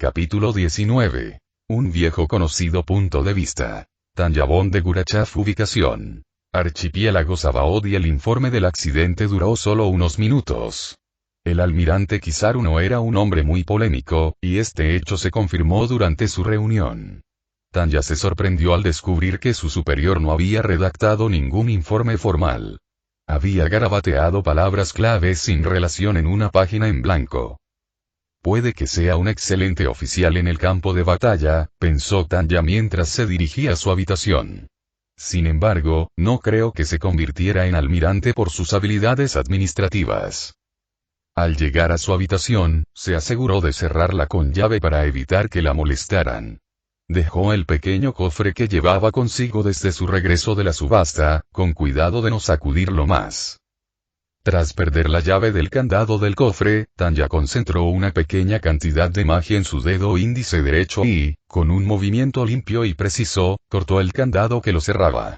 Capítulo 19. Un viejo conocido punto de vista. Tanyabón de Gurachav. Ubicación: Archipiélago Sabaod. Y el informe del accidente duró solo unos minutos. El almirante Kizaru no era un hombre muy polémico, y este hecho se confirmó durante su reunión. Tanya se sorprendió al descubrir que su superior no había redactado ningún informe formal. Había garabateado palabras claves sin relación en una página en blanco. Puede que sea un excelente oficial en el campo de batalla, pensó Tanya mientras se dirigía a su habitación. Sin embargo, no creo que se convirtiera en almirante por sus habilidades administrativas. Al llegar a su habitación, se aseguró de cerrarla con llave para evitar que la molestaran. Dejó el pequeño cofre que llevaba consigo desde su regreso de la subasta, con cuidado de no sacudirlo más. Tras perder la llave del candado del cofre, Tanya concentró una pequeña cantidad de magia en su dedo índice derecho y, con un movimiento limpio y preciso, cortó el candado que lo cerraba.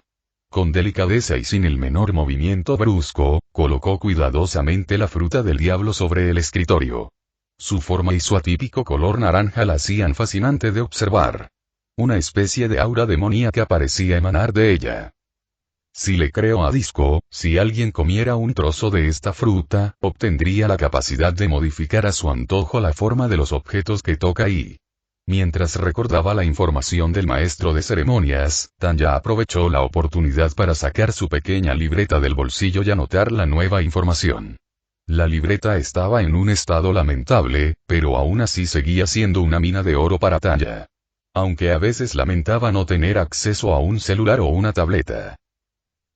Con delicadeza y sin el menor movimiento brusco, colocó cuidadosamente la fruta del diablo sobre el escritorio. Su forma y su atípico color naranja la hacían fascinante de observar. Una especie de aura demoníaca parecía emanar de ella. Si le creo a Disco, si alguien comiera un trozo de esta fruta, obtendría la capacidad de modificar a su antojo la forma de los objetos que toca y... Mientras recordaba la información del maestro de ceremonias, Tanya aprovechó la oportunidad para sacar su pequeña libreta del bolsillo y anotar la nueva información. La libreta estaba en un estado lamentable, pero aún así seguía siendo una mina de oro para Tanya. Aunque a veces lamentaba no tener acceso a un celular o una tableta.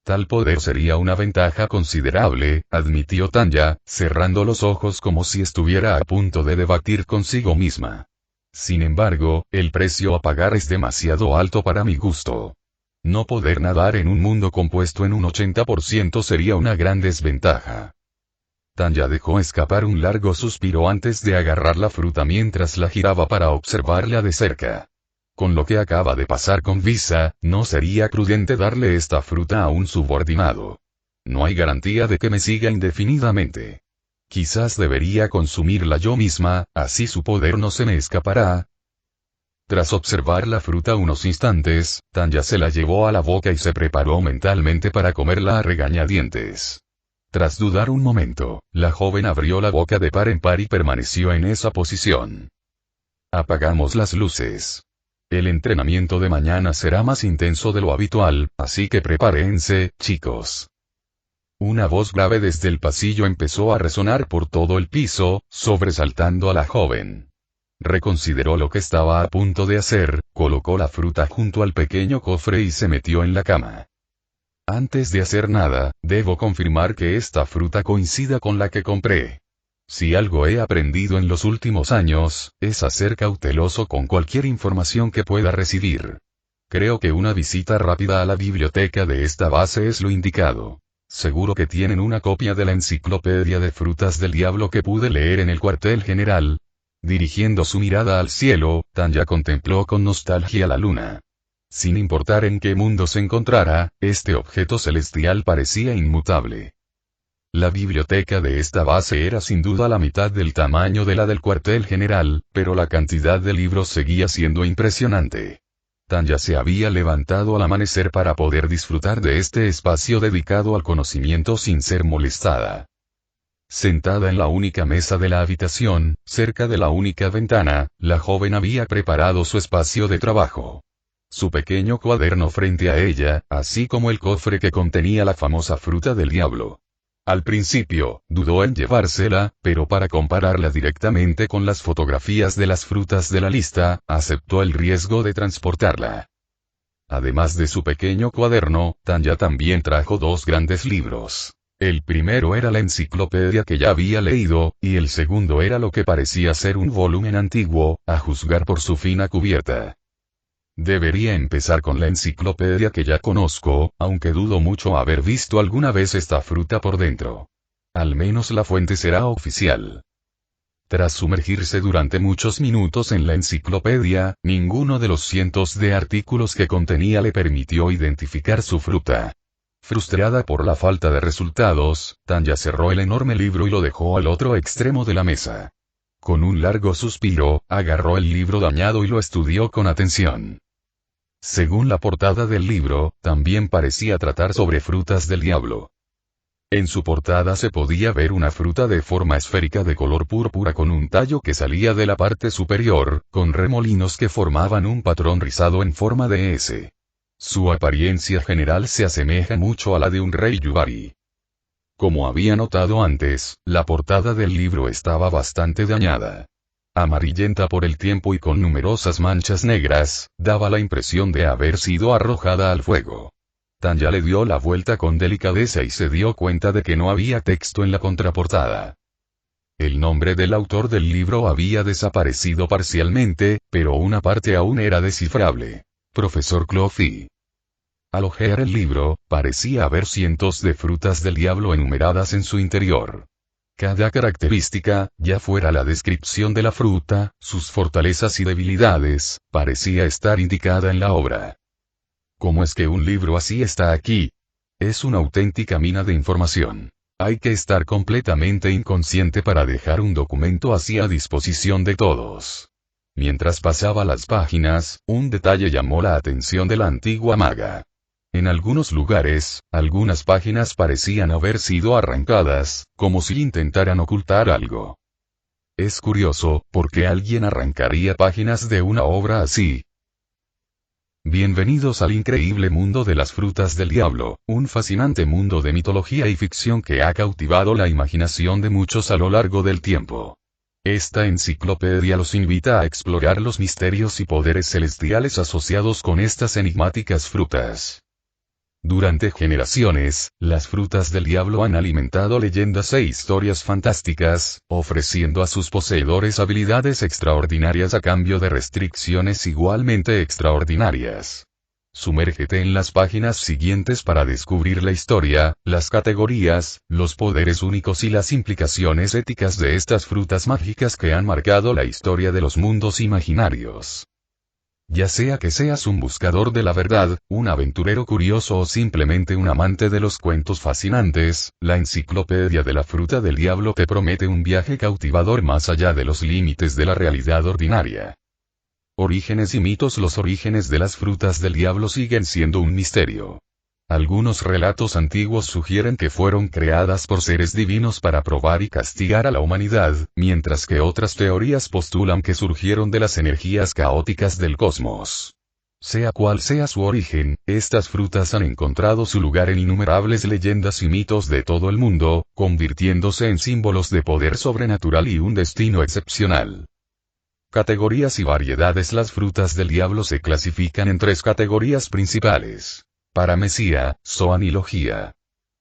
Tal poder sería una ventaja considerable, admitió Tanya, cerrando los ojos como si estuviera a punto de debatir consigo misma. Sin embargo, el precio a pagar es demasiado alto para mi gusto. No poder nadar en un mundo compuesto en un 80% sería una gran desventaja. Tanya dejó escapar un largo suspiro antes de agarrar la fruta mientras la giraba para observarla de cerca. Con lo que acaba de pasar con Visa, no sería prudente darle esta fruta a un subordinado. No hay garantía de que me siga indefinidamente. Quizás debería consumirla yo misma, así su poder no se me escapará. Tras observar la fruta unos instantes, Tanya se la llevó a la boca y se preparó mentalmente para comerla a regañadientes. Tras dudar un momento, la joven abrió la boca de par en par y permaneció en esa posición. Apagamos las luces. El entrenamiento de mañana será más intenso de lo habitual, así que prepárense, chicos. Una voz grave desde el pasillo empezó a resonar por todo el piso, sobresaltando a la joven. Reconsideró lo que estaba a punto de hacer, colocó la fruta junto al pequeño cofre y se metió en la cama. Antes de hacer nada, debo confirmar que esta fruta coincida con la que compré. Si algo he aprendido en los últimos años, es a ser cauteloso con cualquier información que pueda recibir. Creo que una visita rápida a la biblioteca de esta base es lo indicado. Seguro que tienen una copia de la enciclopedia de frutas del diablo que pude leer en el cuartel general. Dirigiendo su mirada al cielo, Tanya contempló con nostalgia la luna. Sin importar en qué mundo se encontrara, este objeto celestial parecía inmutable. La biblioteca de esta base era sin duda la mitad del tamaño de la del cuartel general, pero la cantidad de libros seguía siendo impresionante. Tanya se había levantado al amanecer para poder disfrutar de este espacio dedicado al conocimiento sin ser molestada. Sentada en la única mesa de la habitación, cerca de la única ventana, la joven había preparado su espacio de trabajo. Su pequeño cuaderno frente a ella, así como el cofre que contenía la famosa fruta del diablo. Al principio, dudó en llevársela, pero para compararla directamente con las fotografías de las frutas de la lista, aceptó el riesgo de transportarla. Además de su pequeño cuaderno, Tanya también trajo dos grandes libros. El primero era la enciclopedia que ya había leído, y el segundo era lo que parecía ser un volumen antiguo, a juzgar por su fina cubierta. Debería empezar con la enciclopedia que ya conozco, aunque dudo mucho haber visto alguna vez esta fruta por dentro. Al menos la fuente será oficial. Tras sumergirse durante muchos minutos en la enciclopedia, ninguno de los cientos de artículos que contenía le permitió identificar su fruta. Frustrada por la falta de resultados, Tanya cerró el enorme libro y lo dejó al otro extremo de la mesa. Con un largo suspiro, agarró el libro dañado y lo estudió con atención. Según la portada del libro, también parecía tratar sobre frutas del diablo. En su portada se podía ver una fruta de forma esférica de color púrpura con un tallo que salía de la parte superior, con remolinos que formaban un patrón rizado en forma de S. Su apariencia general se asemeja mucho a la de un rey yubari. Como había notado antes, la portada del libro estaba bastante dañada. Amarillenta por el tiempo y con numerosas manchas negras, daba la impresión de haber sido arrojada al fuego. Tanya le dio la vuelta con delicadeza y se dio cuenta de que no había texto en la contraportada. El nombre del autor del libro había desaparecido parcialmente, pero una parte aún era descifrable. Profesor Clothy. Al hojear el libro, parecía haber cientos de frutas del diablo enumeradas en su interior. Cada característica, ya fuera la descripción de la fruta, sus fortalezas y debilidades, parecía estar indicada en la obra. ¿Cómo es que un libro así está aquí? Es una auténtica mina de información. Hay que estar completamente inconsciente para dejar un documento así a disposición de todos. Mientras pasaba las páginas, un detalle llamó la atención de la antigua maga. En algunos lugares, algunas páginas parecían haber sido arrancadas, como si intentaran ocultar algo. Es curioso, ¿por qué alguien arrancaría páginas de una obra así? Bienvenidos al increíble mundo de las frutas del diablo, un fascinante mundo de mitología y ficción que ha cautivado la imaginación de muchos a lo largo del tiempo. Esta enciclopedia los invita a explorar los misterios y poderes celestiales asociados con estas enigmáticas frutas. Durante generaciones, las frutas del diablo han alimentado leyendas e historias fantásticas, ofreciendo a sus poseedores habilidades extraordinarias a cambio de restricciones igualmente extraordinarias. Sumérgete en las páginas siguientes para descubrir la historia, las categorías, los poderes únicos y las implicaciones éticas de estas frutas mágicas que han marcado la historia de los mundos imaginarios. Ya sea que seas un buscador de la verdad, un aventurero curioso o simplemente un amante de los cuentos fascinantes, la enciclopedia de la fruta del diablo te promete un viaje cautivador más allá de los límites de la realidad ordinaria. Orígenes y mitos. Los orígenes de las frutas del diablo siguen siendo un misterio. Algunos relatos antiguos sugieren que fueron creadas por seres divinos para probar y castigar a la humanidad, mientras que otras teorías postulan que surgieron de las energías caóticas del cosmos. Sea cual sea su origen, estas frutas han encontrado su lugar en innumerables leyendas y mitos de todo el mundo, convirtiéndose en símbolos de poder sobrenatural y un destino excepcional. Categorías y variedades. Las frutas del diablo se clasifican en tres categorías principales: Paramesía, Zoan y Logia.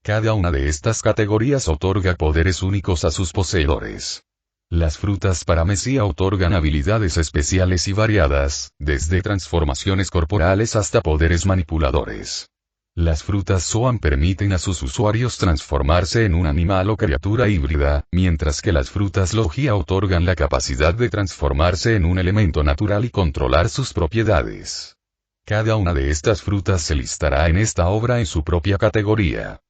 Cada una de estas categorías otorga poderes únicos a sus poseedores. Las frutas Paramesía otorgan habilidades especiales y variadas, desde transformaciones corporales hasta poderes manipuladores. Las frutas Zoan permiten a sus usuarios transformarse en un animal o criatura híbrida, mientras que las frutas Logia otorgan la capacidad de transformarse en un elemento natural y controlar sus propiedades. Cada una de estas frutas se listará en esta obra en su propia categoría.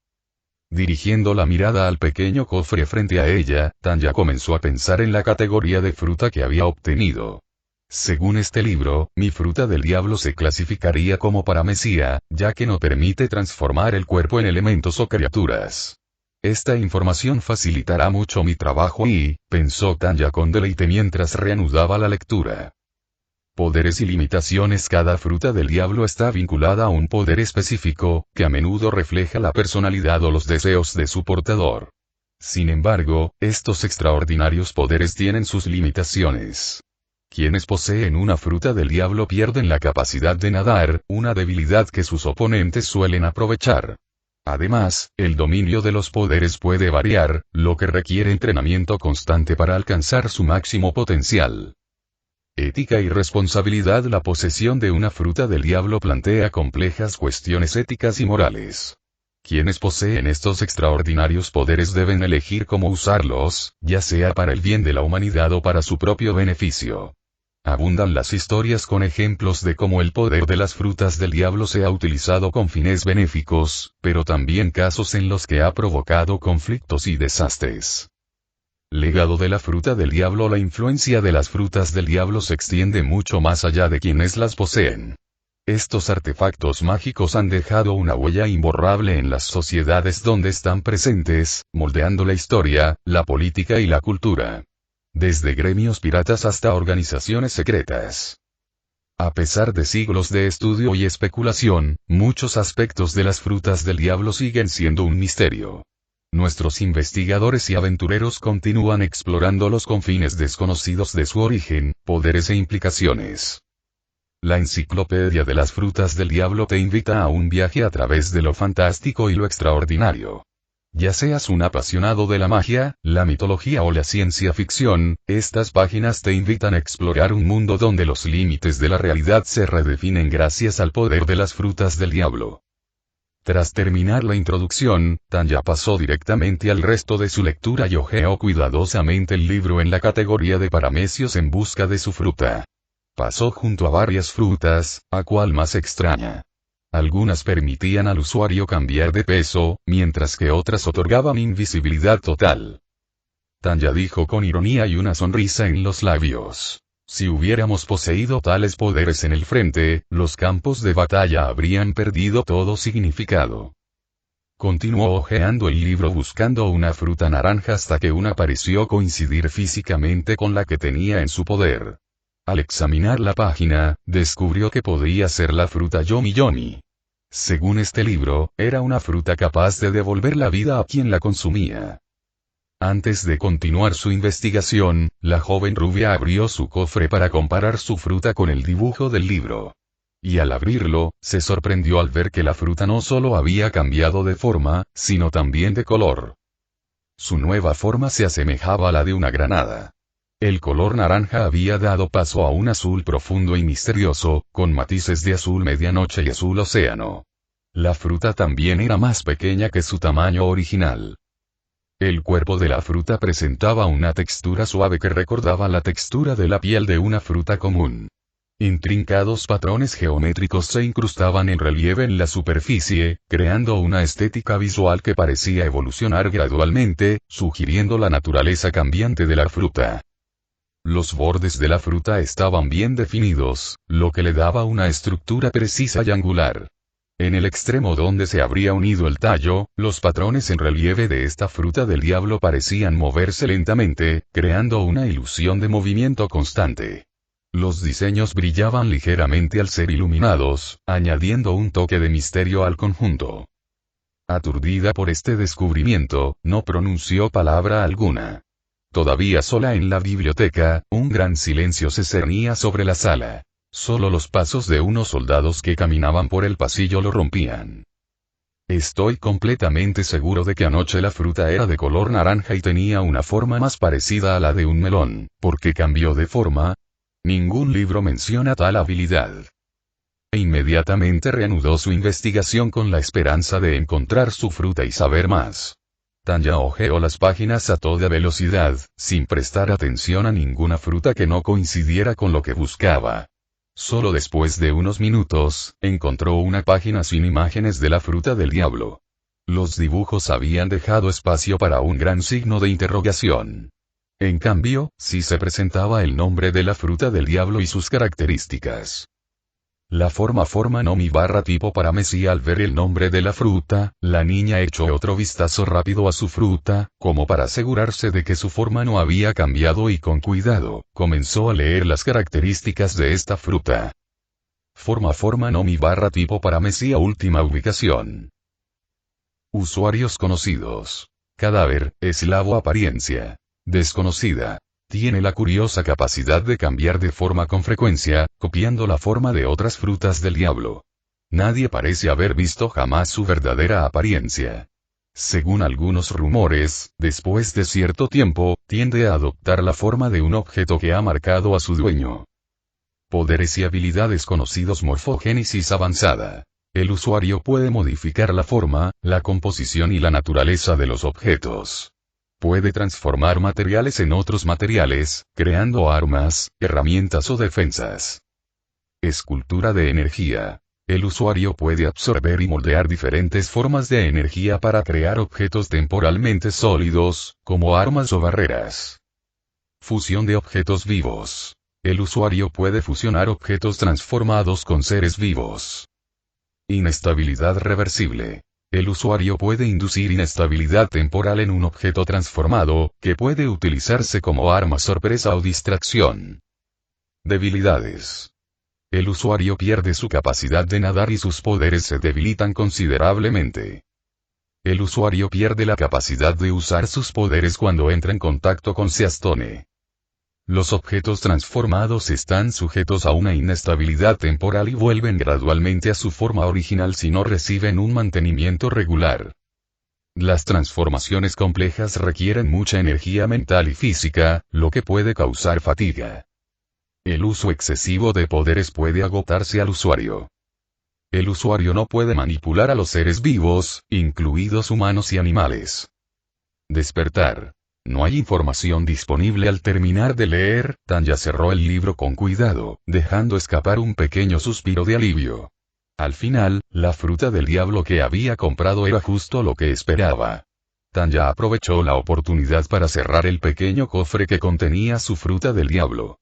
Dirigiendo la mirada al pequeño cofre frente a ella, Tanya comenzó a pensar en la categoría de fruta que había obtenido. Según este libro, mi fruta del diablo se clasificaría como paramesía, ya que no permite transformar el cuerpo en elementos o criaturas. Esta información facilitará mucho mi trabajo y, pensó Tanya con deleite mientras reanudaba la lectura. Poderes y limitaciones. Cada fruta del diablo está vinculada a un poder específico, que a menudo refleja la personalidad o los deseos de su portador. Sin embargo, estos extraordinarios poderes tienen sus limitaciones. Quienes poseen una fruta del diablo pierden la capacidad de nadar, una debilidad que sus oponentes suelen aprovechar. Además, el dominio de los poderes puede variar, lo que requiere entrenamiento constante para alcanzar su máximo potencial. Ética y responsabilidad. La posesión de una fruta del diablo plantea complejas cuestiones éticas y morales. Quienes poseen estos extraordinarios poderes deben elegir cómo usarlos, ya sea para el bien de la humanidad o para su propio beneficio. Abundan las historias con ejemplos de cómo el poder de las frutas del diablo se ha utilizado con fines benéficos, pero también casos en los que ha provocado conflictos y desastres. Legado de la fruta del diablo. La influencia de las frutas del diablo se extiende mucho más allá de quienes las poseen. Estos artefactos mágicos han dejado una huella imborrable en las sociedades donde están presentes, moldeando la historia, la política y la cultura. Desde gremios piratas hasta organizaciones secretas. A pesar de siglos de estudio y especulación, muchos aspectos de las frutas del diablo siguen siendo un misterio. Nuestros investigadores y aventureros continúan explorando los confines desconocidos de su origen, poderes e implicaciones. La Enciclopedia de las Frutas del Diablo te invita a un viaje a través de lo fantástico y lo extraordinario. Ya seas un apasionado de la magia, la mitología o la ciencia ficción, estas páginas te invitan a explorar un mundo donde los límites de la realidad se redefinen gracias al poder de las frutas del diablo. Tras terminar la introducción, Tanya pasó directamente al resto de su lectura y hojeó cuidadosamente el libro en la categoría de paramecios en busca de su fruta. Pasó junto a varias frutas, a cual más extraña. Algunas permitían al usuario cambiar de peso, mientras que otras otorgaban invisibilidad total. Tanya dijo con ironía y una sonrisa en los labios: si hubiéramos poseído tales poderes en el frente, los campos de batalla habrían perdido todo significado. Continuó hojeando el libro buscando una fruta naranja hasta que una pareció coincidir físicamente con la que tenía en su poder. Al examinar la página, descubrió que podía ser la fruta Yomi Yomi. Según este libro, era una fruta capaz de devolver la vida a quien la consumía. Antes de continuar su investigación, la joven rubia abrió su cofre para comparar su fruta con el dibujo del libro. Y al abrirlo, se sorprendió al ver que la fruta no solo había cambiado de forma, sino también de color. Su nueva forma se asemejaba a la de una granada. El color naranja había dado paso a un azul profundo y misterioso, con matices de azul medianoche y azul océano. La fruta también era más pequeña que su tamaño original. El cuerpo de la fruta presentaba una textura suave que recordaba la textura de la piel de una fruta común. Intrincados patrones geométricos se incrustaban en relieve en la superficie, creando una estética visual que parecía evolucionar gradualmente, sugiriendo la naturaleza cambiante de la fruta. Los bordes de la fruta estaban bien definidos, lo que le daba una estructura precisa y angular. En el extremo donde se habría unido el tallo, los patrones en relieve de esta fruta del diablo parecían moverse lentamente, creando una ilusión de movimiento constante. Los diseños brillaban ligeramente al ser iluminados, añadiendo un toque de misterio al conjunto. Aturdida por este descubrimiento, no pronunció palabra alguna. Todavía sola en la biblioteca, un gran silencio se cernía sobre la sala. Solo los pasos de unos soldados que caminaban por el pasillo lo rompían. Estoy completamente seguro de que anoche la fruta era de color naranja y tenía una forma más parecida a la de un melón. ¿Por qué cambió de forma? Ningún libro menciona tal habilidad. E inmediatamente reanudó su investigación con la esperanza de encontrar su fruta y saber más. Tanya hojeó las páginas a toda velocidad, sin prestar atención a ninguna fruta que no coincidiera con lo que buscaba. Solo después de unos minutos, encontró una página sin imágenes de la fruta del diablo. Los dibujos habían dejado espacio para un gran signo de interrogación. En cambio, sí se presentaba el nombre de la fruta del diablo y sus características. La forma no mi barra tipo paramesía. Al ver el nombre de la fruta, la niña echó otro vistazo rápido a su fruta, como para asegurarse de que su forma no había cambiado y con cuidado, comenzó a leer las características de esta fruta. Forma no mi barra tipo paramesía. Última ubicación. Usuarios conocidos. Cadáver, eslavo apariencia desconocida. Tiene la curiosa capacidad de cambiar de forma con frecuencia, copiando la forma de otras frutas del diablo. Nadie parece haber visto jamás su verdadera apariencia. Según algunos rumores, después de cierto tiempo, tiende a adoptar la forma de un objeto que ha marcado a su dueño. Poderes y habilidades conocidos. Morfogénesis avanzada. El usuario puede modificar la forma, la composición y la naturaleza de los objetos. Puede transformar materiales en otros materiales, creando armas, herramientas o defensas. Escultura de energía. El usuario puede absorber y moldear diferentes formas de energía para crear objetos temporalmente sólidos, como armas o barreras. Fusión de objetos vivos. El usuario puede fusionar objetos transformados con seres vivos. Inestabilidad reversible. El usuario puede inducir inestabilidad temporal en un objeto transformado, que puede utilizarse como arma sorpresa o distracción. Debilidades. El usuario pierde su capacidad de nadar y sus poderes se debilitan considerablemente. El usuario pierde la capacidad de usar sus poderes cuando entra en contacto con Seastone. Los objetos transformados están sujetos a una inestabilidad temporal y vuelven gradualmente a su forma original si no reciben un mantenimiento regular. Las transformaciones complejas requieren mucha energía mental y física, lo que puede causar fatiga. El uso excesivo de poderes puede agotarse al usuario. El usuario no puede manipular a los seres vivos, incluidos humanos y animales. Despertar. No hay información disponible al terminar de leer. Tanya cerró el libro con cuidado, dejando escapar un pequeño suspiro de alivio. Al final, la fruta del diablo que había comprado era justo lo que esperaba. Tanya aprovechó la oportunidad para cerrar el pequeño cofre que contenía su fruta del diablo.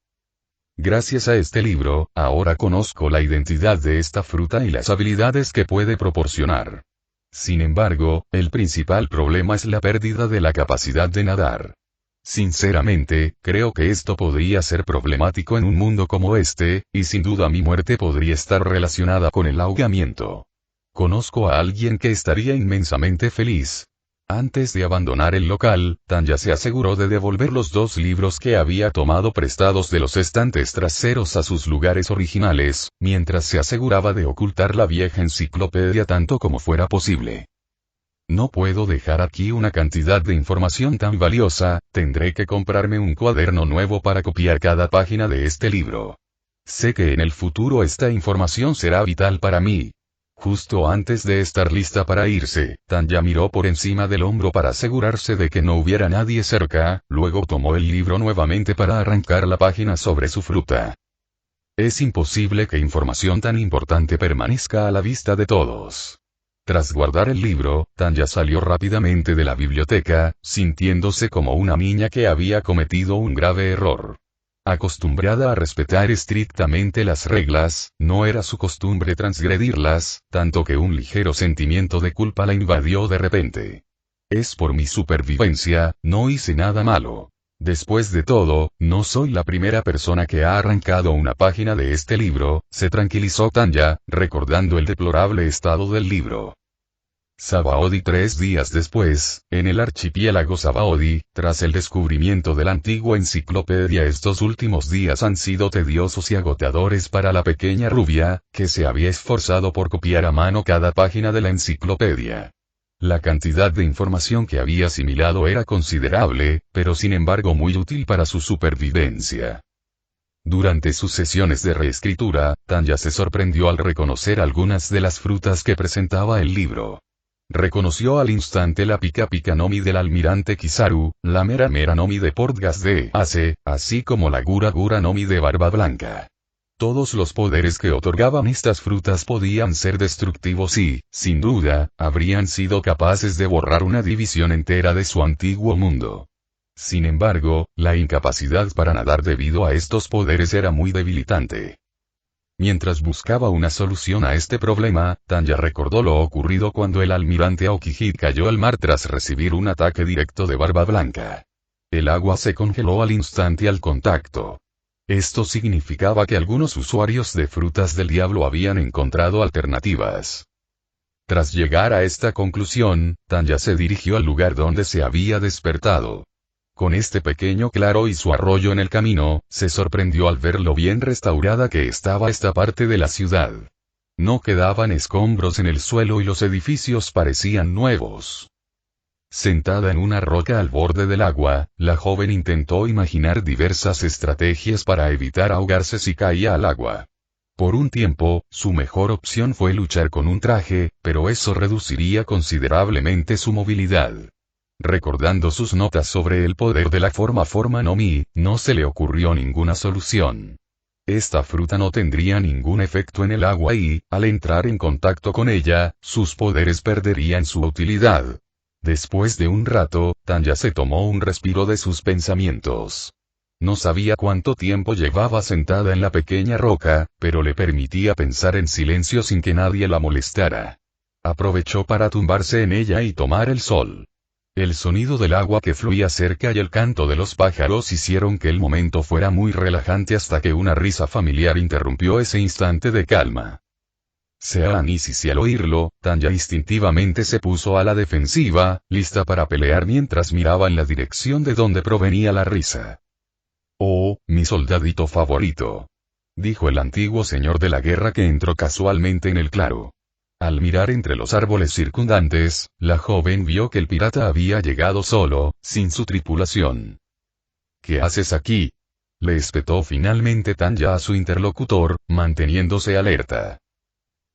Gracias a este libro, ahora conozco la identidad de esta fruta y las habilidades que puede proporcionar. Sin embargo, el principal problema es la pérdida de la capacidad de nadar. Sinceramente, creo que esto podría ser problemático en un mundo como este, y sin duda mi muerte podría estar relacionada con el ahogamiento. Conozco a alguien que estaría inmensamente feliz. Antes de abandonar el local, Tanya se aseguró de devolver los 2 libros que había tomado prestados de los estantes traseros a sus lugares originales, mientras se aseguraba de ocultar la vieja enciclopedia tanto como fuera posible. No puedo dejar aquí una cantidad de información tan valiosa, tendré que comprarme un cuaderno nuevo para copiar cada página de este libro. Sé que en el futuro esta información será vital para mí. Justo antes de estar lista para irse, Tanya miró por encima del hombro para asegurarse de que no hubiera nadie cerca, luego tomó el libro nuevamente para arrancar la página sobre su fruta. Es imposible que información tan importante permanezca a la vista de todos. Tras guardar el libro, Tanya salió rápidamente de la biblioteca, sintiéndose como una niña que había cometido un grave error. Acostumbrada a respetar estrictamente las reglas, no era su costumbre transgredirlas, tanto que un ligero sentimiento de culpa la invadió de repente. Es por mi supervivencia, no hice nada malo. Después de todo, no soy la primera persona que ha arrancado una página de este libro, se tranquilizó Tanya, recordando el deplorable estado del libro. Sabaody 3 días después, en el archipiélago Sabaody, tras el descubrimiento de la antigua enciclopedia. Estos últimos días han sido tediosos y agotadores para la pequeña rubia, que se había esforzado por copiar a mano cada página de la enciclopedia. La cantidad de información que había asimilado era considerable, pero sin embargo muy útil para su supervivencia. Durante sus sesiones de reescritura, Tanya se sorprendió al reconocer algunas de las frutas que presentaba el libro. Reconoció al instante la Pika Pika Nomi del almirante Kizaru, la Mera Mera Nomi de Portgas de Ace, así como la Gura Gura Nomi de Barba Blanca. Todos los poderes que otorgaban estas frutas podían ser destructivos y, sin duda, habrían sido capaces de borrar una división entera de su antiguo mundo. Sin embargo, la incapacidad para nadar debido a estos poderes era muy debilitante. Mientras buscaba una solución a este problema, Tanya recordó lo ocurrido cuando el almirante Aokiji cayó al mar tras recibir un ataque directo de Barba Blanca. El agua se congeló al instante al contacto. Esto significaba que algunos usuarios de frutas del diablo habían encontrado alternativas. Tras llegar a esta conclusión, Tanya se dirigió al lugar donde se había despertado. Con este pequeño claro y su arroyo en el camino, se sorprendió al ver lo bien restaurada que estaba esta parte de la ciudad. No quedaban escombros en el suelo y los edificios parecían nuevos. Sentada en una roca al borde del agua, la joven intentó imaginar diversas estrategias para evitar ahogarse si caía al agua. Por un tiempo, su mejor opción fue luchar con un traje, pero eso reduciría considerablemente su movilidad. Recordando sus notas sobre el poder de la forma no mi, no se le ocurrió ninguna solución. Esta fruta no tendría ningún efecto en el agua y, al entrar en contacto con ella, sus poderes perderían su utilidad. Después de un rato, Tanya se tomó un respiro de sus pensamientos. No sabía cuánto tiempo llevaba sentada en la pequeña roca, pero le permitía pensar en silencio sin que nadie la molestara. Aprovechó para tumbarse en ella y tomar el sol. El sonido del agua que fluía cerca y el canto de los pájaros hicieron que el momento fuera muy relajante hasta que una risa familiar interrumpió ese instante de calma. Sean y si al oírlo, Tanya instintivamente se puso a la defensiva, lista para pelear mientras miraba en la dirección de donde provenía la risa. «Oh, mi soldadito favorito», dijo el antiguo señor de la guerra que entró casualmente en el claro. Al mirar entre los árboles circundantes, la joven vio que el pirata había llegado solo, sin su tripulación. «¿Qué haces aquí?», le espetó finalmente Tanya a su interlocutor, manteniéndose alerta.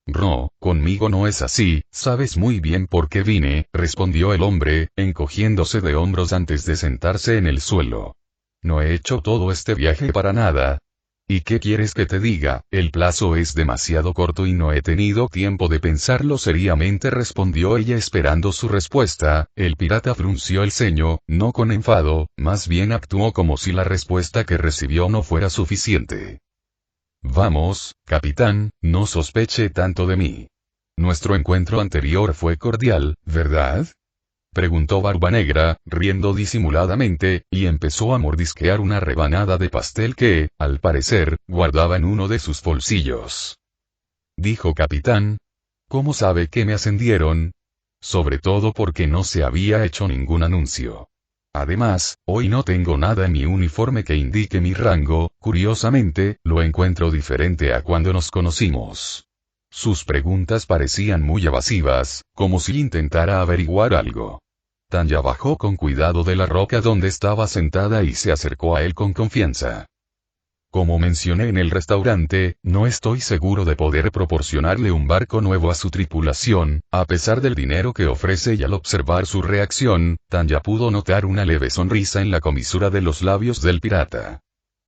«No, conmigo no es así, sabes muy bien por qué vine», respondió el hombre, encogiéndose de hombros antes de sentarse en el suelo. «No he hecho todo este viaje para nada». «¿Y qué quieres que te diga? El plazo es demasiado corto y no he tenido tiempo de pensarlo seriamente», respondió ella esperando su respuesta. El pirata frunció el ceño, no con enfado, más bien actuó como si la respuesta que recibió no fuera suficiente. «Vamos, capitán, no sospeche tanto de mí. Nuestro encuentro anterior fue cordial, ¿verdad?», preguntó Barbanegra, riendo disimuladamente, y empezó a mordisquear una rebanada de pastel que, al parecer, guardaba en uno de sus bolsillos. Dijo capitán. «¿Cómo sabe que me ascendieron?». «Sobre todo porque no se había hecho ningún anuncio. Además, hoy no tengo nada en mi uniforme que indique mi rango, curiosamente, lo encuentro diferente a cuando nos conocimos». Sus preguntas parecían muy evasivas, como si intentara averiguar algo. Tanya bajó con cuidado de la roca donde estaba sentada y se acercó a él con confianza. «Como mencioné en el restaurante, no estoy seguro de poder proporcionarle un barco nuevo a su tripulación, a pesar del dinero que ofrece», y al observar su reacción, Tanya pudo notar una leve sonrisa en la comisura de los labios del pirata.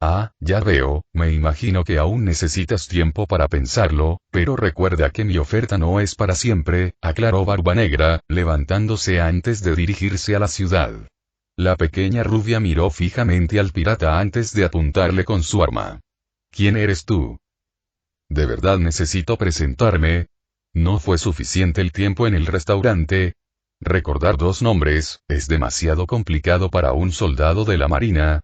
«Ah, ya veo, me imagino que aún necesitas tiempo para pensarlo, pero recuerda que mi oferta no es para siempre», aclaró Barbanegra, levantándose antes de dirigirse a la ciudad. La pequeña rubia miró fijamente al pirata antes de apuntarle con su arma. «¿Quién eres tú?». «¿De verdad necesito presentarme? ¿No fue suficiente el tiempo en el restaurante? Recordar 2 nombres, es demasiado complicado para un soldado de la marina».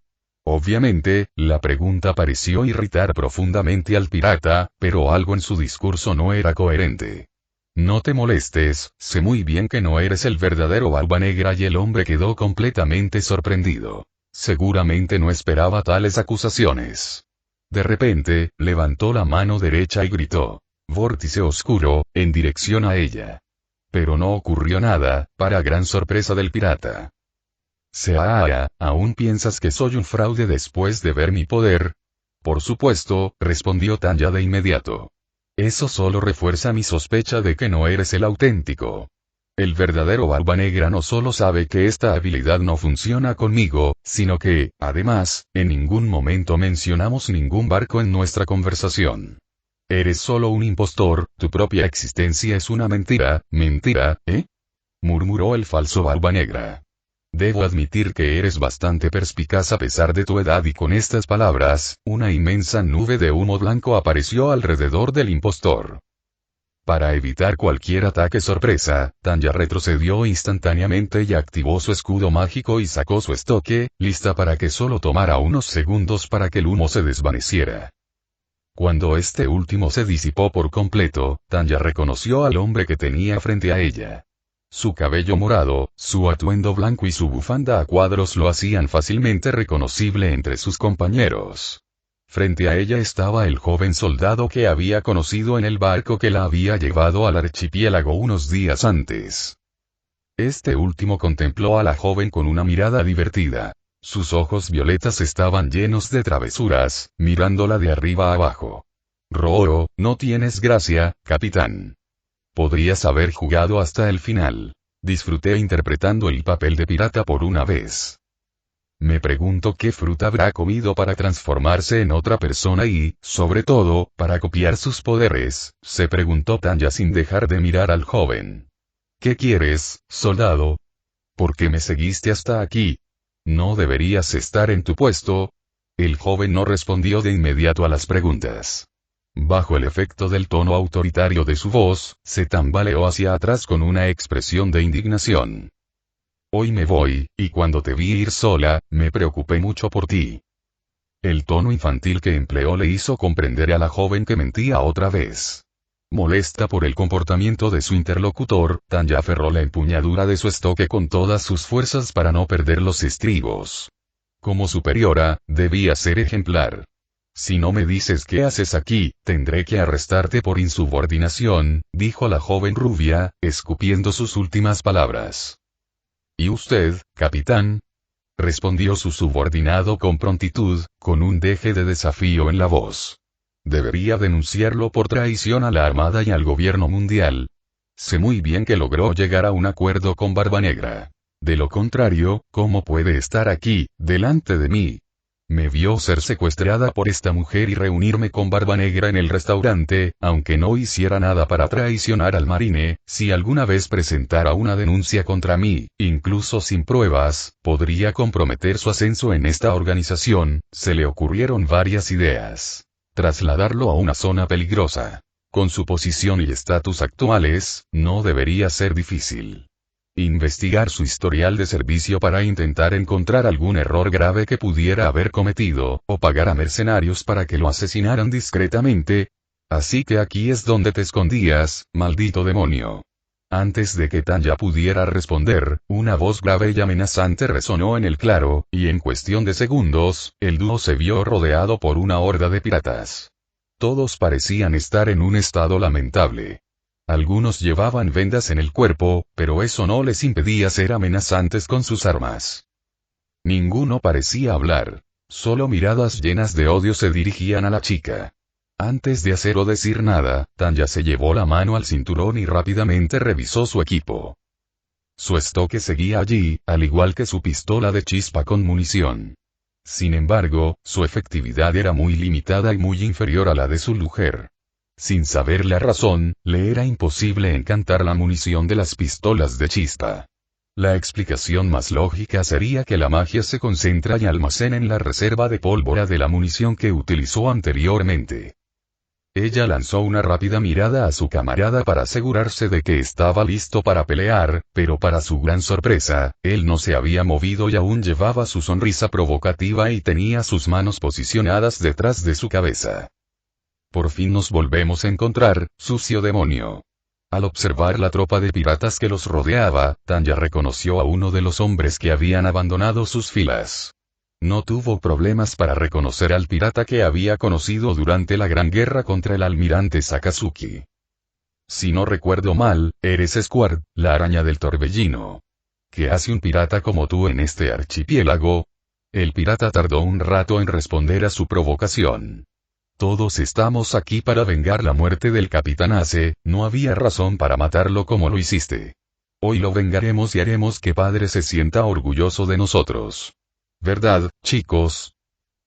Obviamente, la pregunta pareció irritar profundamente al pirata, pero algo en su discurso no era coherente. «No te molestes, sé muy bien que no eres el verdadero Barbanegra», y el hombre quedó completamente sorprendido. Seguramente no esperaba tales acusaciones. De repente, levantó la mano derecha y gritó. «Vórtice oscuro», en dirección a ella. Pero no ocurrió nada, para gran sorpresa del pirata. «Sea, ¿aún piensas que soy un fraude después de ver mi poder?». «Por supuesto», respondió Tanya de inmediato. «Eso solo refuerza mi sospecha de que no eres el auténtico. El verdadero Barbanegra no solo sabe que esta habilidad no funciona conmigo, sino que, además, en ningún momento mencionamos ningún barco en nuestra conversación. Eres solo un impostor, tu propia existencia es una mentira, ¿eh?», murmuró el falso Barbanegra. «Debo admitir que eres bastante perspicaz a pesar de tu edad», y con estas palabras, una inmensa nube de humo blanco apareció alrededor del impostor. Para evitar cualquier ataque sorpresa, Tanya retrocedió instantáneamente y activó su escudo mágico y sacó su estoque, lista para que solo tomara unos segundos para que el humo se desvaneciera. Cuando este último se disipó por completo, Tanya reconoció al hombre que tenía frente a ella. Su cabello morado, su atuendo blanco y su bufanda a cuadros lo hacían fácilmente reconocible entre sus compañeros. Frente a ella estaba el joven soldado que había conocido en el barco que la había llevado al archipiélago unos días antes. Este último contempló a la joven con una mirada divertida. Sus ojos violetas estaban llenos de travesuras, mirándola de arriba a abajo. «Rooro, no tienes gracia, capitán. Podrías haber jugado hasta el final. Disfruté interpretando el papel de pirata por una vez». Me pregunto qué fruta habrá comido para transformarse en otra persona y, sobre todo, para copiar sus poderes, se preguntó Tanya sin dejar de mirar al joven. ¿Qué quieres, soldado? ¿Por qué me seguiste hasta aquí? ¿No deberías estar en tu puesto? El joven no respondió de inmediato a las preguntas. Bajo el efecto del tono autoritario de su voz, se tambaleó hacia atrás con una expresión de indignación. Hoy me voy, y cuando te vi ir sola, me preocupé mucho por ti. El tono infantil que empleó le hizo comprender a la joven que mentía otra vez. Molesta por el comportamiento de su interlocutor, Tanya aferró la empuñadura de su estoque con todas sus fuerzas para no perder los estribos. Como superiora, debía ser ejemplar. Si no me dices qué haces aquí, tendré que arrestarte por insubordinación, dijo la joven rubia, escupiendo sus últimas palabras. ¿Y usted, capitán? Respondió su subordinado con prontitud, con un deje de desafío en la voz. Debería denunciarlo por traición a la Armada y al gobierno mundial. Sé muy bien que logró llegar a un acuerdo con Barbanegra. De lo contrario, ¿cómo puede estar aquí, delante de mí? Me vio ser secuestrada por esta mujer y reunirme con Barbanegra en el restaurante, aunque no hiciera nada para traicionar al marine. Si alguna vez presentara una denuncia contra mí, incluso sin pruebas, podría comprometer su ascenso en esta organización. Se le ocurrieron varias ideas. Trasladarlo a una zona peligrosa. Con su posición y estatus actuales, no debería ser difícil. Investigar su historial de servicio para intentar encontrar algún error grave que pudiera haber cometido, o pagar a mercenarios para que lo asesinaran discretamente. Así que aquí es donde te escondías, maldito demonio. Antes de que Tanya pudiera responder, una voz grave y amenazante resonó en el claro, y en cuestión de segundos, el dúo se vio rodeado por una horda de piratas. Todos parecían estar en un estado lamentable. Algunos llevaban vendas en el cuerpo, pero eso no les impedía ser amenazantes con sus armas. Ninguno parecía hablar. Solo miradas llenas de odio se dirigían a la chica. Antes de hacer o decir nada, Tanya se llevó la mano al cinturón y rápidamente revisó su equipo. Su estoque seguía allí, al igual que su pistola de chispa con munición. Sin embargo, su efectividad era muy limitada y muy inferior a la de su mujer. Sin saber la razón, le era imposible encantar la munición de las pistolas de chispa. La explicación más lógica sería que la magia se concentra y almacena en la reserva de pólvora de la munición que utilizó anteriormente. Ella lanzó una rápida mirada a su camarada para asegurarse de que estaba listo para pelear, pero para su gran sorpresa, él no se había movido y aún llevaba su sonrisa provocativa y tenía sus manos posicionadas detrás de su cabeza. Por fin nos volvemos a encontrar, sucio demonio. Al observar la tropa de piratas que los rodeaba, Tanya reconoció a uno de los hombres que habían abandonado sus filas. No tuvo problemas para reconocer al pirata que había conocido durante la Gran Guerra contra el almirante Sakazuki. Si no recuerdo mal, eres Squard, la araña del torbellino. ¿Qué hace un pirata como tú en este archipiélago? El pirata tardó un rato en responder a su provocación. Todos estamos aquí para vengar la muerte del capitán Ace, no había razón para matarlo como lo hiciste. Hoy lo vengaremos y haremos que padre se sienta orgulloso de nosotros. ¿Verdad, chicos?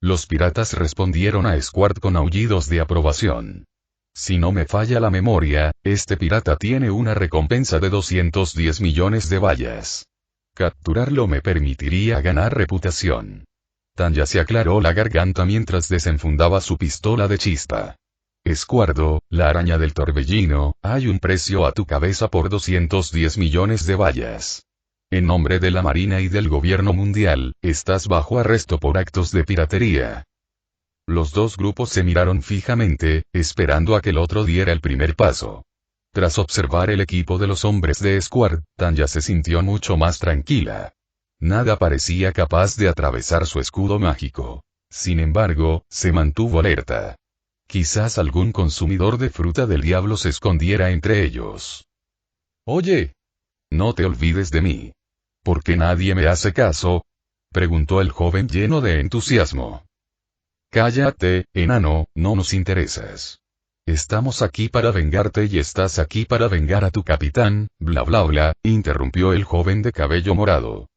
Los piratas respondieron a Squard con aullidos de aprobación. Si no me falla la memoria, este pirata tiene una recompensa de 210 millones de bayas. Capturarlo me permitiría ganar reputación. Tanya se aclaró la garganta mientras desenfundaba su pistola de chispa. Escuardo, la araña del torbellino, hay un precio a tu cabeza por 210 millones de bayas. En nombre de la Marina y del gobierno mundial, estás bajo arresto por actos de piratería. Los dos grupos se miraron fijamente, esperando a que el otro diera el primer paso. Tras observar el equipo de los hombres de Squard, Tanya se sintió mucho más tranquila. Nada parecía capaz de atravesar su escudo mágico. Sin embargo, se mantuvo alerta. Quizás algún consumidor de fruta del diablo se escondiera entre ellos. Oye, no te olvides de mí. ¿Por qué nadie me hace caso? Preguntó el joven lleno de entusiasmo. Cállate, enano, no nos interesas. Estamos aquí para vengarte y estás aquí para vengar a tu capitán, bla bla bla, interrumpió el joven de cabello morado.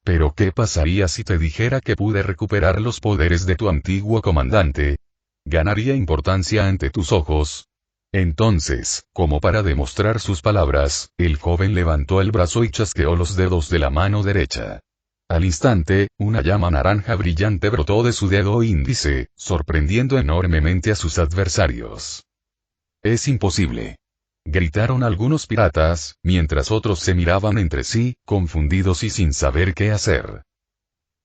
Pero ¿qué pasaría si te dijera que pude recuperar los poderes de tu antiguo comandante? ¿Ganaría importancia ante tus ojos? Entonces, como para demostrar sus palabras, el joven levantó el brazo y chasqueó los dedos de la mano derecha. Al instante, una llama naranja brillante brotó de su dedo índice, sorprendiendo enormemente a sus adversarios. «Es imposible», gritaron algunos piratas, mientras otros se miraban entre sí, confundidos y sin saber qué hacer.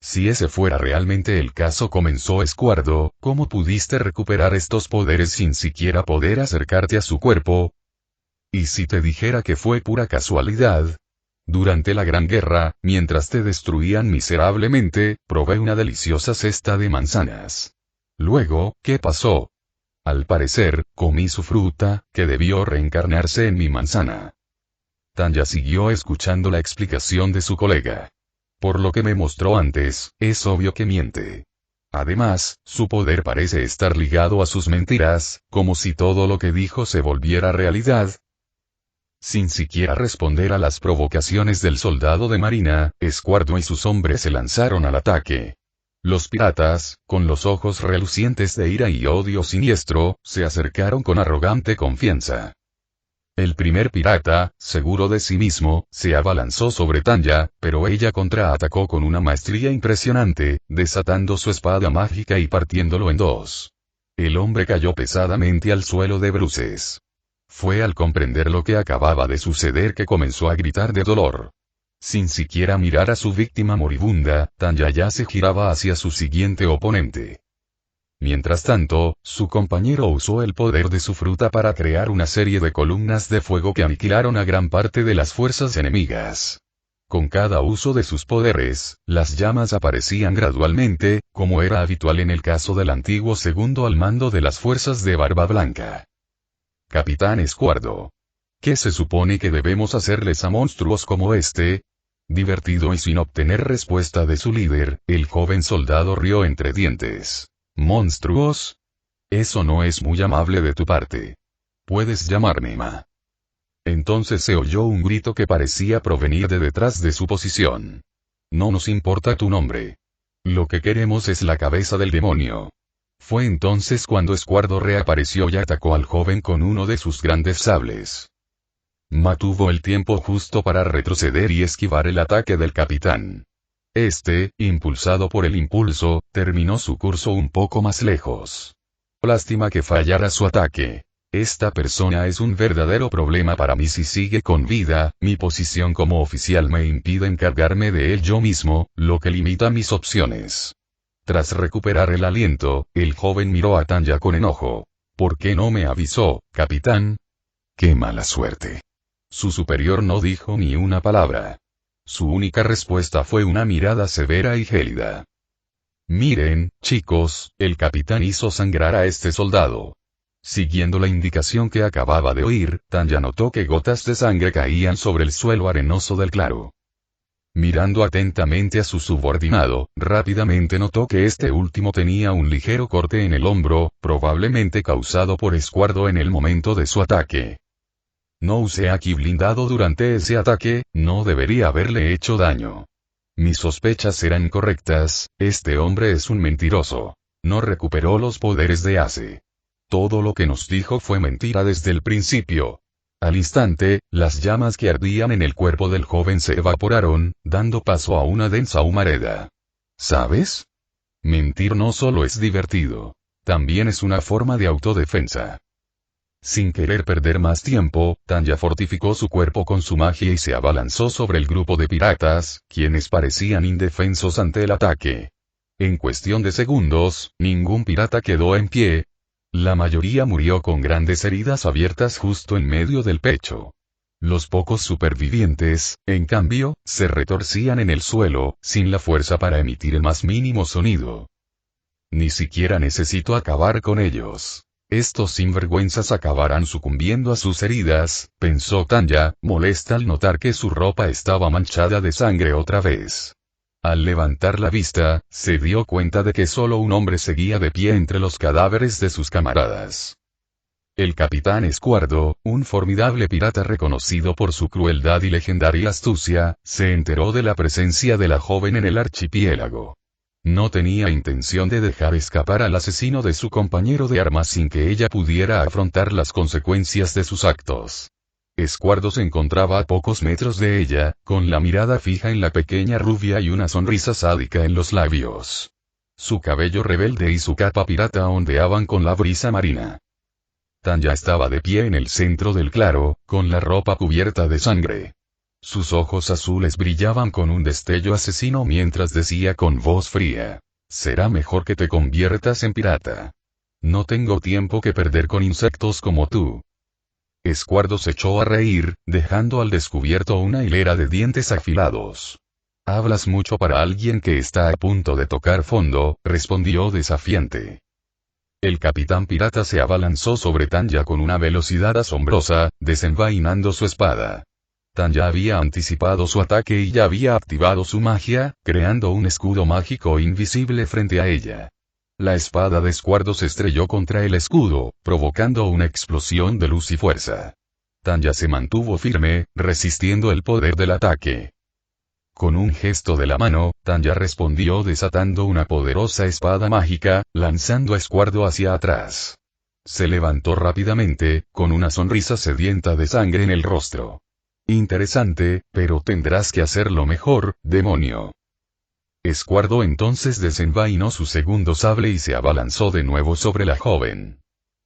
«Si ese fuera realmente el caso», comenzó Escuardo, «¿cómo pudiste recuperar estos poderes sin siquiera poder acercarte a su cuerpo? ¿Y si te dijera que fue pura casualidad? Durante la Gran Guerra, mientras te destruían miserablemente, probé una deliciosa cesta de manzanas. Luego, ¿qué pasó? Al parecer, comí su fruta, que debió reencarnarse en mi manzana». Tanya siguió escuchando la explicación de su colega. «Por lo que me mostró antes, es obvio que miente. Además, su poder parece estar ligado a sus mentiras, como si todo lo que dijo se volviera realidad». Sin siquiera responder a las provocaciones del soldado de marina, Escuardo y sus hombres se lanzaron al ataque. Los piratas, con los ojos relucientes de ira y odio siniestro, se acercaron con arrogante confianza. El primer pirata, seguro de sí mismo, se abalanzó sobre Tanya, pero ella contraatacó con una maestría impresionante, desatando su espada mágica y partiéndolo en dos. El hombre cayó pesadamente al suelo de bruces. Fue al comprender lo que acababa de suceder que comenzó a gritar de dolor. Sin siquiera mirar a su víctima moribunda, Tanya ya se giraba hacia su siguiente oponente. Mientras tanto, su compañero usó el poder de su fruta para crear una serie de columnas de fuego que aniquilaron a gran parte de las fuerzas enemigas. Con cada uso de sus poderes, las llamas aparecían gradualmente, como era habitual en el caso del antiguo segundo al mando de las fuerzas de Barba Blanca. «Capitán Escuardo. ¿Qué se supone que debemos hacerles a monstruos como este?» Divertido y sin obtener respuesta de su líder, el joven soldado rió entre dientes. «¿Monstruos? Eso no es muy amable de tu parte. Puedes llamarme Ma». Entonces se oyó un grito que parecía provenir de detrás de su posición. «No nos importa tu nombre. Lo que queremos es la cabeza del demonio». Fue entonces cuando Escuardo reapareció y atacó al joven con uno de sus grandes sables. Ma tuvo el tiempo justo para retroceder y esquivar el ataque del capitán. Este, impulsado por el impulso, terminó su curso un poco más lejos. Lástima que fallara su ataque. Esta persona es un verdadero problema para mí si sigue con vida, mi posición como oficial me impide encargarme de él yo mismo, lo que limita mis opciones. Tras recuperar el aliento, el joven miró a Tanya con enojo. «¿Por qué no me avisó, capitán?» «¡Qué mala suerte!». Su superior no dijo ni una palabra. Su única respuesta fue una mirada severa y gélida. «Miren, chicos», el capitán hizo sangrar a este soldado. Siguiendo la indicación que acababa de oír, Tanya notó que gotas de sangre caían sobre el suelo arenoso del claro. Mirando atentamente a su subordinado, rápidamente notó que este último tenía un ligero corte en el hombro, probablemente causado por Escuardo en el momento de su ataque. «No usé aquí blindado durante ese ataque, no debería haberle hecho daño. Mis sospechas eran correctas, este hombre es un mentiroso. No recuperó los poderes de Ace. Todo lo que nos dijo fue mentira desde el principio». Al instante, las llamas que ardían en el cuerpo del joven se evaporaron, dando paso a una densa humareda. ¿Sabes? Mentir no solo es divertido. También es una forma de autodefensa. Sin querer perder más tiempo, Tanya fortificó su cuerpo con su magia y se abalanzó sobre el grupo de piratas, quienes parecían indefensos ante el ataque. En cuestión de segundos, ningún pirata quedó en pie. La mayoría murió con grandes heridas abiertas justo en medio del pecho. Los pocos supervivientes, en cambio, se retorcían en el suelo, sin la fuerza para emitir el más mínimo sonido. «Ni siquiera necesito acabar con ellos. Estos sinvergüenzas acabarán sucumbiendo a sus heridas», pensó Tanya, molesta al notar que su ropa estaba manchada de sangre otra vez. Al levantar la vista, se dio cuenta de que solo un hombre seguía de pie entre los cadáveres de sus camaradas. El capitán Escuardo, un formidable pirata reconocido por su crueldad y legendaria astucia, se enteró de la presencia de la joven en el archipiélago. No tenía intención de dejar escapar al asesino de su compañero de armas sin que ella pudiera afrontar las consecuencias de sus actos. Escuardo se encontraba a pocos metros de ella, con la mirada fija en la pequeña rubia y una sonrisa sádica en los labios. Su cabello rebelde y su capa pirata ondeaban con la brisa marina. Tanya estaba de pie en el centro del claro, con la ropa cubierta de sangre. Sus ojos azules brillaban con un destello asesino mientras decía con voz fría: «Será mejor que te conviertas en pirata. No tengo tiempo que perder con insectos como tú». Escuardo se echó a reír, dejando al descubierto una hilera de dientes afilados. «Hablas mucho para alguien que está a punto de tocar fondo», respondió desafiante. El capitán pirata se abalanzó sobre Tanya con una velocidad asombrosa, desenvainando su espada. Tanya había anticipado su ataque y ya había activado su magia, creando un escudo mágico invisible frente a ella. La espada de Escuardo se estrelló contra el escudo, provocando una explosión de luz y fuerza. Tanya se mantuvo firme, resistiendo el poder del ataque. Con un gesto de la mano, Tanya respondió desatando una poderosa espada mágica, lanzando a Escuardo hacia atrás. Se levantó rápidamente, con una sonrisa sedienta de sangre en el rostro. «Interesante, pero tendrás que hacerlo mejor, demonio». Escuardo entonces desenvainó su segundo sable y se abalanzó de nuevo sobre la joven.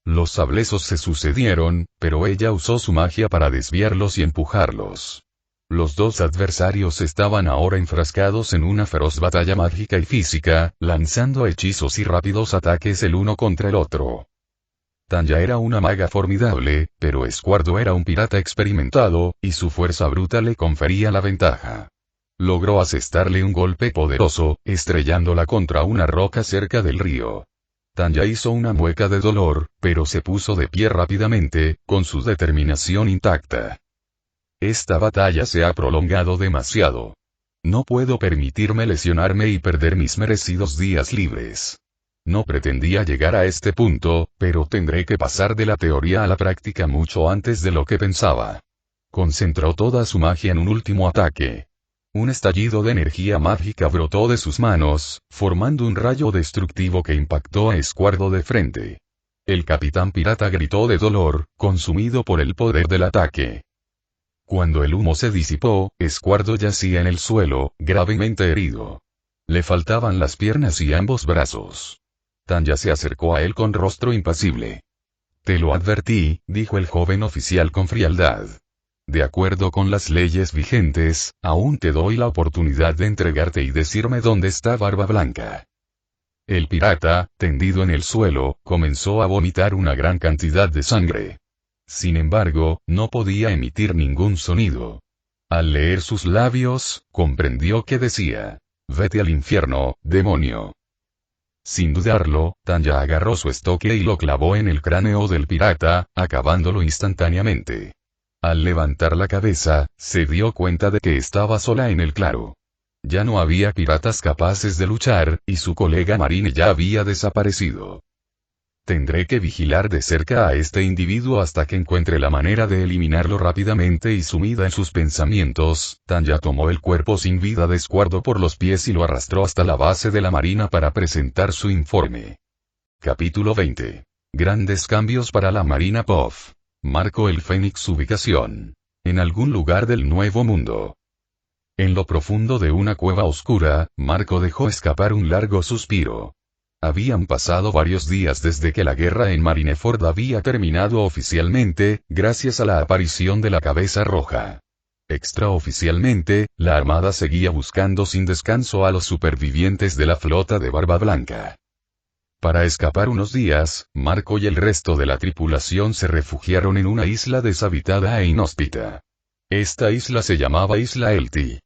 Los sablezos se sucedieron, pero ella usó su magia para desviarlos y empujarlos. Los dos adversarios estaban ahora enfrascados en una feroz batalla mágica y física, lanzando hechizos y rápidos ataques el uno contra el otro. Tanya era una maga formidable, pero Escuardo era un pirata experimentado, y su fuerza bruta le confería la ventaja. Logró asestarle un golpe poderoso, estrellándola contra una roca cerca del río. Tanya hizo una mueca de dolor, pero se puso de pie rápidamente, con su determinación intacta. Esta batalla se ha prolongado demasiado. No puedo permitirme lesionarme y perder mis merecidos días libres. No pretendía llegar a este punto, pero tendré que pasar de la teoría a la práctica mucho antes de lo que pensaba. Concentró toda su magia en un último ataque. Un estallido de energía mágica brotó de sus manos, formando un rayo destructivo que impactó a Escuardo de frente. El capitán pirata gritó de dolor, consumido por el poder del ataque. Cuando el humo se disipó, Escuardo yacía en el suelo, gravemente herido. Le faltaban las piernas y ambos brazos. Tanya se acercó a él con rostro impasible. «Te lo advertí», dijo el joven oficial con frialdad. «De acuerdo con las leyes vigentes, aún te doy la oportunidad de entregarte y decirme dónde está Barba Blanca». El pirata, tendido en el suelo, comenzó a vomitar una gran cantidad de sangre. Sin embargo, no podía emitir ningún sonido. Al leer sus labios, comprendió que decía: «Vete al infierno, demonio». Sin dudarlo, Tanya agarró su estoque y lo clavó en el cráneo del pirata, acabándolo instantáneamente. Al levantar la cabeza, se dio cuenta de que estaba sola en el claro. Ya no había piratas capaces de luchar, y su colega marine ya había desaparecido. «Tendré que vigilar de cerca a este individuo hasta que encuentre la manera de eliminarlo rápidamente», y sumida en sus pensamientos, Tanya tomó el cuerpo sin vida de Escuardo por los pies y lo arrastró hasta la base de la marina para presentar su informe. Capítulo 20. Grandes cambios para la Marina POF. Marco el Fénix. Ubicación: en algún lugar del Nuevo Mundo. En lo profundo de una cueva oscura, Marco dejó escapar un largo suspiro. Habían pasado varios días desde que la guerra en Marineford había terminado oficialmente, gracias a la aparición de la Cabeza Roja. Extraoficialmente, la Armada seguía buscando sin descanso a los supervivientes de la flota de Barba Blanca. Para escapar unos días, Marco y el resto de la tripulación se refugiaron en una isla deshabitada e inhóspita. Esta isla se llamaba Isla Elti.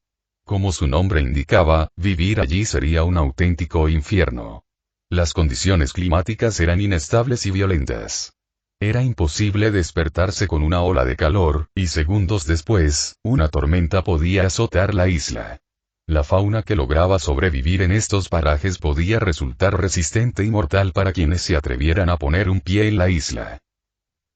Como su nombre indicaba, vivir allí sería un auténtico infierno. Las condiciones climáticas eran inestables y violentas. Era imposible despertarse con una ola de calor, y segundos después, una tormenta podía azotar la isla. La fauna que lograba sobrevivir en estos parajes podía resultar resistente y mortal para quienes se atrevieran a poner un pie en la isla.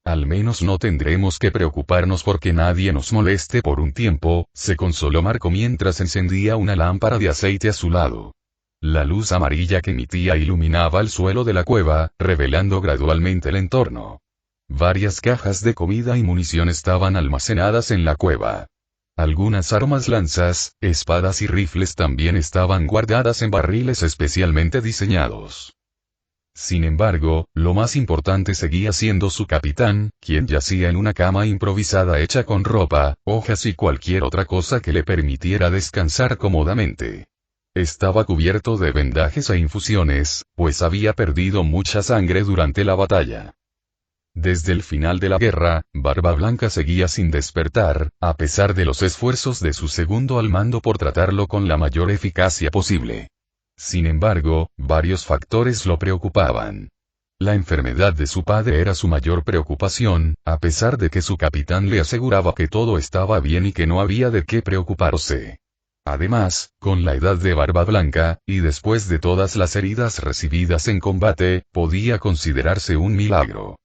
Al menos no tendremos que preocuparnos porque nadie nos moleste por un tiempo, se consoló Marco mientras encendía una lámpara de aceite a su lado. La luz amarilla que emitía iluminaba el suelo de la cueva, revelando gradualmente el entorno. Varias cajas de comida y munición estaban almacenadas en la cueva. Algunas armas, lanzas, espadas y rifles también estaban guardadas en barriles especialmente diseñados. Sin embargo, lo más importante seguía siendo su capitán, quien yacía en una cama improvisada hecha con ropa, hojas y cualquier otra cosa que le permitiera descansar cómodamente. Estaba cubierto de vendajes e infusiones, pues había perdido mucha sangre durante la batalla. Desde el final de la guerra, Barba Blanca seguía sin despertar, a pesar de los esfuerzos de su segundo al mando por tratarlo con la mayor eficacia posible. Sin embargo, varios factores lo preocupaban. La enfermedad de su padre era su mayor preocupación, a pesar de que su capitán le aseguraba que todo estaba bien y que no había de qué preocuparse. Además, con la edad de Barba Blanca, y después de todas las heridas recibidas en combate, podía considerarse un milagro.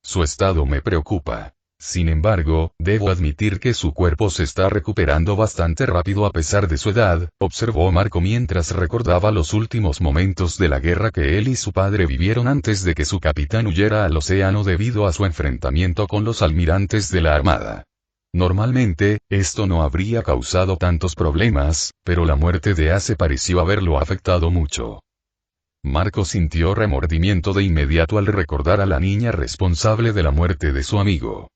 Su estado me preocupa. Sin embargo, debo admitir que su cuerpo se está recuperando bastante rápido a pesar de su edad, observó Marco mientras recordaba los últimos momentos de la guerra que él y su padre vivieron antes de que su capitán huyera al océano debido a su enfrentamiento con los almirantes de la armada. Normalmente, esto no habría causado tantos problemas, pero la muerte de Ace pareció haberlo afectado mucho. Marco sintió remordimiento de inmediato al recordar a la niña responsable de la muerte de su amigo.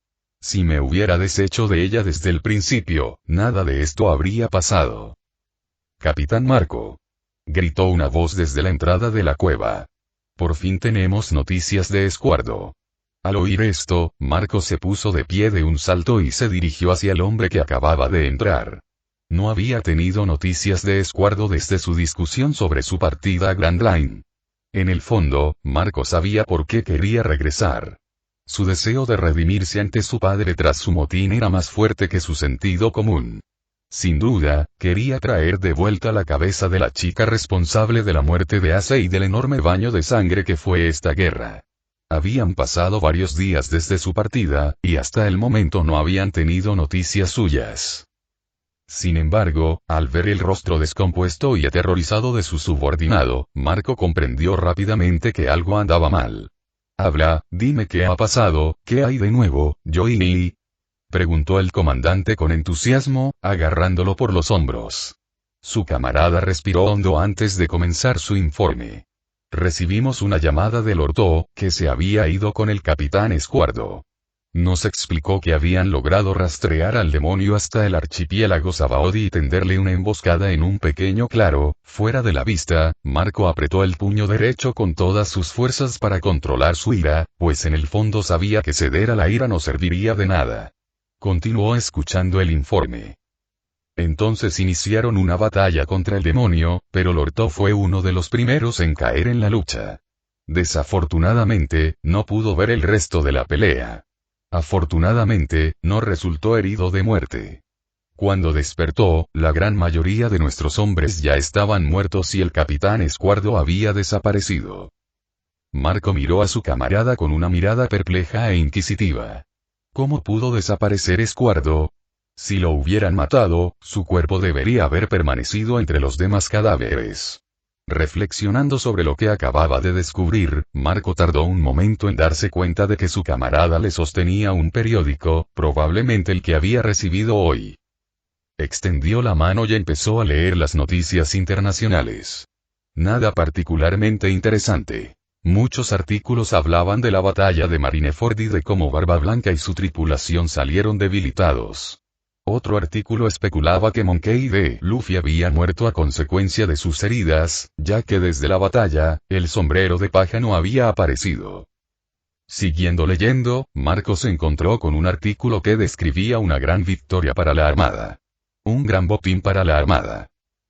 Si me hubiera deshecho de ella desde el principio, nada de esto habría pasado. Capitán Marco. Gritó una voz desde la entrada de la cueva. Por fin tenemos noticias de Escuardo. Al oír esto, Marco se puso de pie de un salto y se dirigió hacia el hombre que acababa de entrar. No había tenido noticias de Escuardo desde su discusión sobre su partida a Grand Line. En el fondo, Marco sabía por qué quería regresar. Su deseo de redimirse ante su padre tras su motín era más fuerte que su sentido común. Sin duda, quería traer de vuelta la cabeza de la chica responsable de la muerte de Ace y del enorme baño de sangre que fue esta guerra. Habían pasado varios días desde su partida, y hasta el momento no habían tenido noticias suyas. Sin embargo, al ver el rostro descompuesto y aterrorizado de su subordinado, Marco comprendió rápidamente que algo andaba mal. «Habla, dime qué ha pasado, ¿qué hay de nuevo, Johnny?», preguntó el comandante con entusiasmo, agarrándolo por los hombros. Su camarada respiró hondo antes de comenzar su informe. «Recibimos una llamada del Orto, que se había ido con el capitán Escuardo. Nos explicó que habían logrado rastrear al demonio hasta el archipiélago Sabaody y tenderle una emboscada en un pequeño claro, fuera de la vista». Marco apretó el puño derecho con todas sus fuerzas para controlar su ira, pues en el fondo sabía que ceder a la ira no serviría de nada. Continuó escuchando el informe. Entonces iniciaron una batalla contra el demonio, pero Lorto fue uno de los primeros en caer en la lucha. Desafortunadamente, no pudo ver el resto de la pelea. Afortunadamente, no resultó herido de muerte. Cuando despertó, la gran mayoría de nuestros hombres ya estaban muertos y el capitán Escuardo había desaparecido. Marco miró a su camarada con una mirada perpleja e inquisitiva. ¿Cómo pudo desaparecer Escuardo? Si lo hubieran matado, su cuerpo debería haber permanecido entre los demás cadáveres. Reflexionando sobre lo que acababa de descubrir, Marco tardó un momento en darse cuenta de que su camarada le sostenía un periódico, probablemente el que había recibido hoy. Extendió la mano y empezó a leer las noticias internacionales. Nada particularmente interesante. Muchos artículos hablaban de la batalla de Marineford y de cómo Barba Blanca y su tripulación salieron debilitados. Otro artículo especulaba que Monkey D. Luffy había muerto a consecuencia de sus heridas, ya que desde la batalla, el sombrero de paja no había aparecido. Siguiendo leyendo, Marco se encontró con un artículo que describía una gran victoria para la Armada. Un gran botín para la Armada.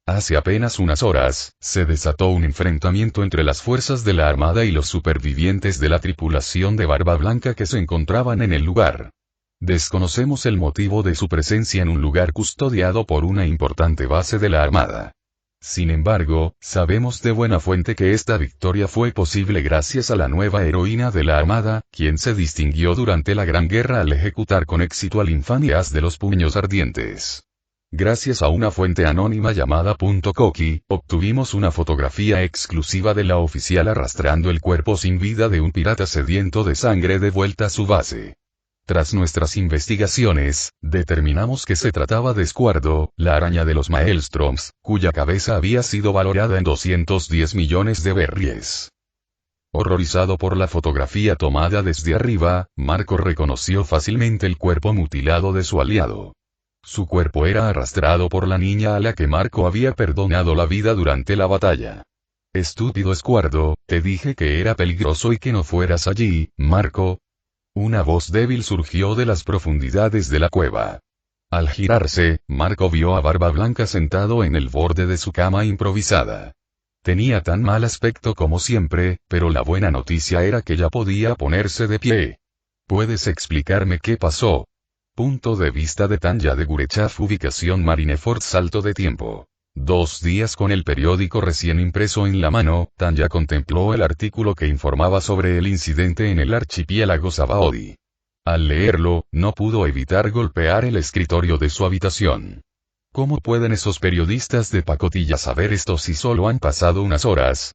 Hace apenas unas horas, se desató un enfrentamiento entre las fuerzas de la Armada y los supervivientes de la tripulación de Barba Blanca que se encontraban en el lugar. Desconocemos el motivo de su presencia en un lugar custodiado por una importante base de la Armada. Sin embargo, sabemos de buena fuente que esta victoria fue posible gracias a la nueva heroína de la Armada, quien se distinguió durante la Gran Guerra al ejecutar con éxito al infame as de los puños ardientes. Gracias a una fuente anónima llamada .coqui, obtuvimos una fotografía exclusiva de la oficial arrastrando el cuerpo sin vida de un pirata sediento de sangre de vuelta a su base. Tras nuestras investigaciones, determinamos que se trataba de Squardo, la araña de los Maelstroms, cuya cabeza había sido valorada en 210 millones de berries. Horrorizado por la fotografía tomada desde arriba, Marco reconoció fácilmente el cuerpo mutilado de su aliado. Su cuerpo era arrastrado por la niña a la que Marco había perdonado la vida durante la batalla. Estúpido Squardo, te dije que era peligroso y que no fueras allí, Marco. Una voz débil surgió de las profundidades de la cueva. Al girarse, Marco vio a Barba Blanca sentado en el borde de su cama improvisada. Tenía tan mal aspecto como siempre, pero la buena noticia era que ya podía ponerse de pie. ¿Puedes explicarme qué pasó? Punto de vista de Tanya de Gurechaf. Ubicación Marineford. Salto de tiempo. 2 días con el periódico recién impreso en la mano, Tanya contempló el artículo que informaba sobre el incidente en el archipiélago Sabaody. Al leerlo, no pudo evitar golpear el escritorio de su habitación. ¿Cómo pueden esos periodistas de pacotilla saber esto si solo han pasado unas horas?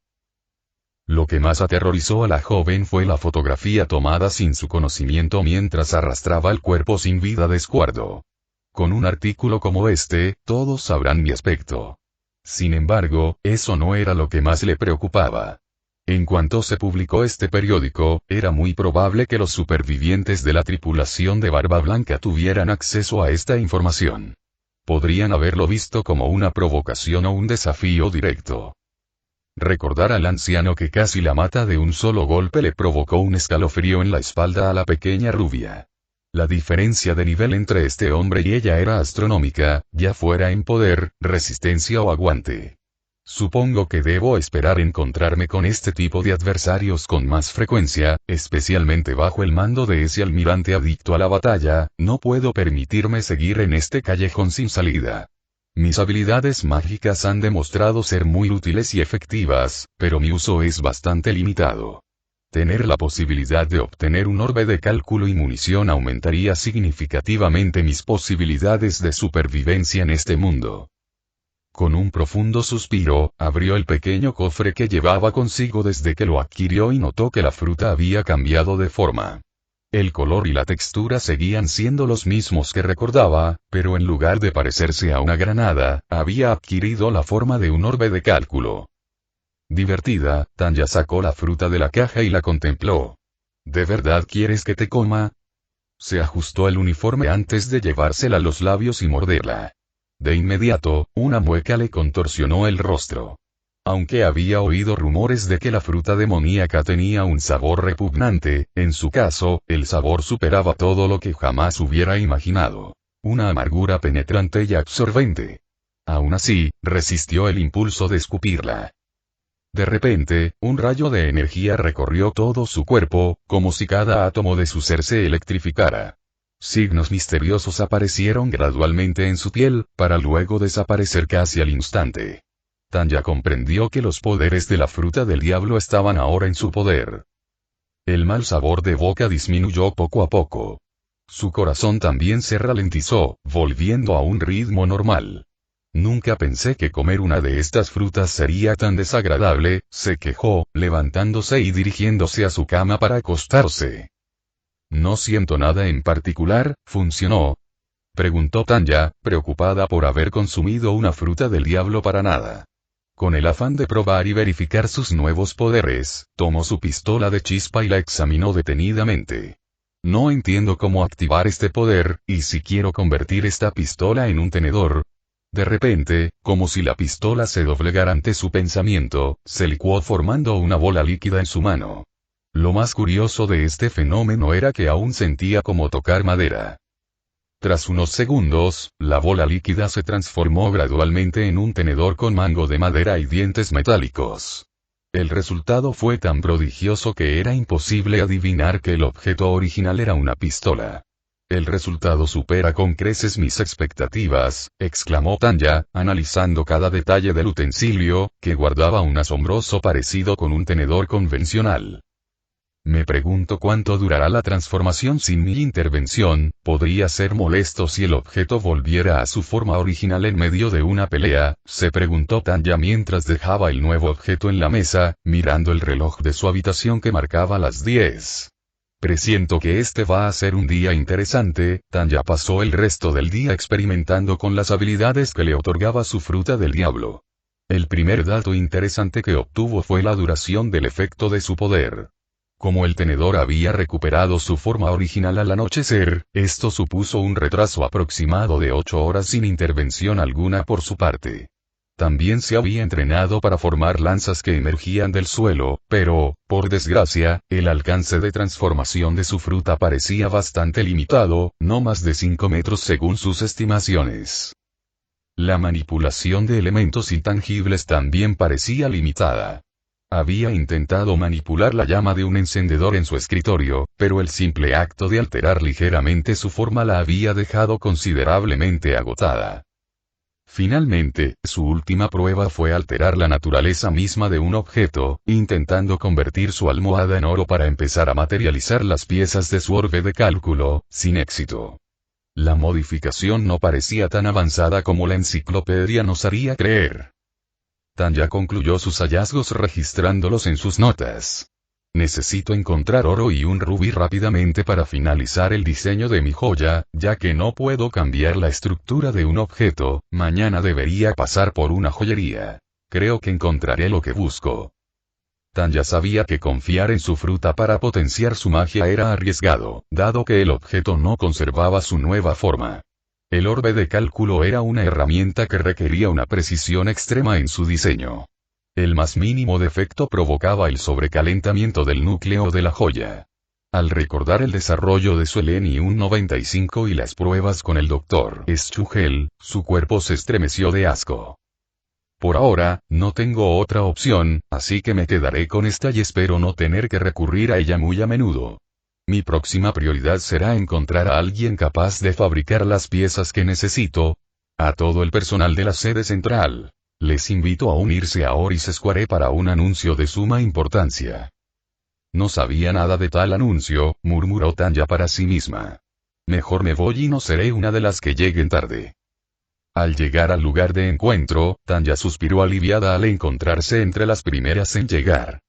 Lo que más aterrorizó a la joven fue la fotografía tomada sin su conocimiento mientras arrastraba el cuerpo sin vida de Squardo. Con un artículo como este, todos sabrán mi aspecto. Sin embargo, eso no era lo que más le preocupaba. En cuanto se publicó este periódico, era muy probable que los supervivientes de la tripulación de Barba Blanca tuvieran acceso a esta información. Podrían haberlo visto como una provocación o un desafío directo. Recordar al anciano que casi la mata de un solo golpe le provocó un escalofrío en la espalda a la pequeña rubia. La diferencia de nivel entre este hombre y ella era astronómica, ya fuera en poder, resistencia o aguante. Supongo que debo esperar encontrarme con este tipo de adversarios con más frecuencia, especialmente bajo el mando de ese almirante adicto a la batalla. No puedo permitirme seguir en este callejón sin salida. Mis habilidades mágicas han demostrado ser muy útiles y efectivas, pero mi uso es bastante limitado. Tener la posibilidad de obtener un orbe de cálculo y munición aumentaría significativamente mis posibilidades de supervivencia en este mundo. Con un profundo suspiro, abrió el pequeño cofre que llevaba consigo desde que lo adquirió y notó que la fruta había cambiado de forma. El color y la textura seguían siendo los mismos que recordaba, pero en lugar de parecerse a una granada, había adquirido la forma de un orbe de cálculo. Divertida, Tanya sacó la fruta de la caja y la contempló. ¿De verdad quieres que te coma? Se ajustó el uniforme antes de llevársela a los labios y morderla. De inmediato, una mueca le contorsionó el rostro. Aunque había oído rumores de que la fruta demoníaca tenía un sabor repugnante, en su caso, el sabor superaba todo lo que jamás hubiera imaginado. Una amargura penetrante y absorbente. Aún así, resistió el impulso de escupirla. De repente, un rayo de energía recorrió todo su cuerpo, como si cada átomo de su ser se electrificara. Signos misteriosos aparecieron gradualmente en su piel, para luego desaparecer casi al instante. Tanya comprendió que los poderes de la fruta del diablo estaban ahora en su poder. El mal sabor de boca disminuyó poco a poco. Su corazón también se ralentizó, volviendo a un ritmo normal. Nunca pensé que comer una de estas frutas sería tan desagradable, se quejó, levantándose y dirigiéndose a su cama para acostarse. No siento nada en particular, ¿funcionó? Preguntó Tanya, preocupada por haber consumido una fruta del diablo para nada. Con el afán de probar y verificar sus nuevos poderes, tomó su pistola de chispa y la examinó detenidamente. No entiendo cómo activar este poder, y si quiero convertir esta pistola en un tenedor. De repente, como si la pistola se doblegara ante su pensamiento, se licuó formando una bola líquida en su mano. Lo más curioso de este fenómeno era que aún sentía como tocar madera. Tras unos segundos, la bola líquida se transformó gradualmente en un tenedor con mango de madera y dientes metálicos. El resultado fue tan prodigioso que era imposible adivinar que el objeto original era una pistola. El resultado supera con creces mis expectativas, exclamó Tanya, analizando cada detalle del utensilio, que guardaba un asombroso parecido con un tenedor convencional. Me pregunto cuánto durará la transformación sin mi intervención. Podría ser molesto si el objeto volviera a su forma original en medio de una pelea, se preguntó Tanya mientras dejaba el nuevo objeto en la mesa, mirando el reloj de su habitación que marcaba las 10. Presiento que este va a ser un día interesante. Tanya pasó el resto del día experimentando con las habilidades que le otorgaba su fruta del diablo. El primer dato interesante que obtuvo fue la duración del efecto de su poder. Como el tenedor había recuperado su forma original al anochecer, esto supuso un retraso aproximado de 8 horas sin intervención alguna por su parte. También se había entrenado para formar lanzas que emergían del suelo, pero, por desgracia, el alcance de transformación de su fruta parecía bastante limitado, no más de 5 metros según sus estimaciones. La manipulación de elementos intangibles también parecía limitada. Había intentado manipular la llama de un encendedor en su escritorio, pero el simple acto de alterar ligeramente su forma la había dejado considerablemente agotada. Finalmente, su última prueba fue alterar la naturaleza misma de un objeto, intentando convertir su almohada en oro para empezar a materializar las piezas de su orbe de cálculo, sin éxito. La modificación no parecía tan avanzada como la enciclopedia nos haría creer. Tanya concluyó sus hallazgos registrándolos en sus notas. Necesito encontrar oro y un rubí rápidamente para finalizar el diseño de mi joya, ya que no puedo cambiar la estructura de un objeto. Mañana debería pasar por una joyería. Creo que encontraré lo que busco. Tanya sabía que confiar en su fruta para potenciar su magia era arriesgado, dado que el objeto no conservaba su nueva forma. El orbe de cálculo era una herramienta que requería una precisión extrema en su diseño. El más mínimo defecto provocaba el sobrecalentamiento del núcleo de la joya. Al recordar el desarrollo de su Eleni 195 y las pruebas con el Dr. Schugel, su cuerpo se estremeció de asco. Por ahora, no tengo otra opción, así que me quedaré con esta y espero no tener que recurrir a ella muy a menudo. Mi próxima prioridad será encontrar a alguien capaz de fabricar las piezas que necesito. A todo el personal de la sede central. Les invito a unirse a Oris Square para un anuncio de suma importancia. No sabía nada de tal anuncio, murmuró Tanya para sí misma. Mejor me voy y no seré una de las que lleguen tarde. Al llegar al lugar de encuentro, Tanya suspiró aliviada al encontrarse entre las primeras en llegar.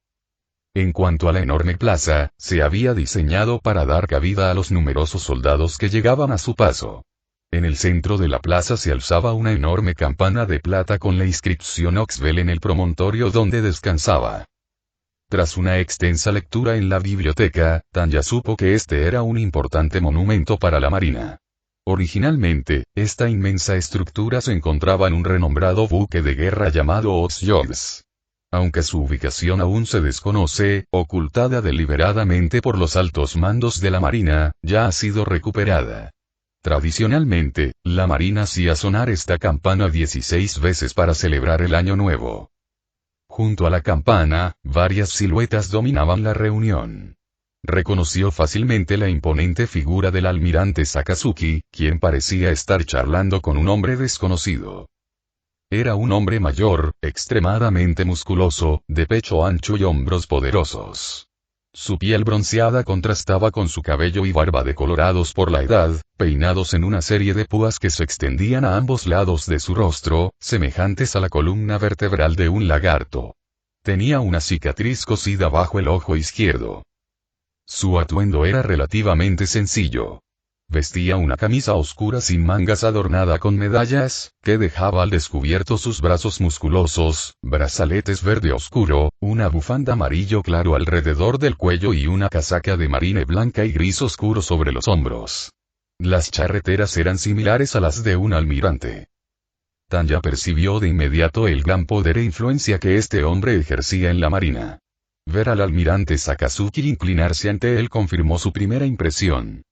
En cuanto a la enorme plaza, se había diseñado para dar cabida a los numerosos soldados que llegaban a su paso. En el centro de la plaza se alzaba una enorme campana de plata con la inscripción Oxbel en el promontorio donde descansaba. Tras una extensa lectura en la biblioteca, Tanya supo que este era un importante monumento para la marina. Originalmente, esta inmensa estructura se encontraba en un renombrado buque de guerra llamado Oxjogs. Aunque su ubicación aún se desconoce, ocultada deliberadamente por los altos mandos de la Marina, ya ha sido recuperada. Tradicionalmente, la Marina hacía sonar esta campana 16 veces para celebrar el Año Nuevo. Junto a la campana, varias siluetas dominaban la reunión. Reconoció fácilmente la imponente figura del almirante Sakazuki, quien parecía estar charlando con un hombre desconocido. Era un hombre mayor, extremadamente musculoso, de pecho ancho y hombros poderosos. Su piel bronceada contrastaba con su cabello y barba decolorados por la edad, peinados en una serie de púas que se extendían a ambos lados de su rostro, semejantes a la columna vertebral de un lagarto. Tenía una cicatriz cosida bajo el ojo izquierdo. Su atuendo era relativamente sencillo. Vestía una camisa oscura sin mangas adornada con medallas, que dejaba al descubierto sus brazos musculosos, brazaletes verde oscuro, una bufanda amarillo claro alrededor del cuello y una casaca de marine blanca y gris oscuro sobre los hombros. Las charreteras eran similares a las de un almirante. Tanya percibió de inmediato el gran poder e influencia que este hombre ejercía en la marina. Ver al almirante Sakazuki inclinarse ante él confirmó su primera impresión.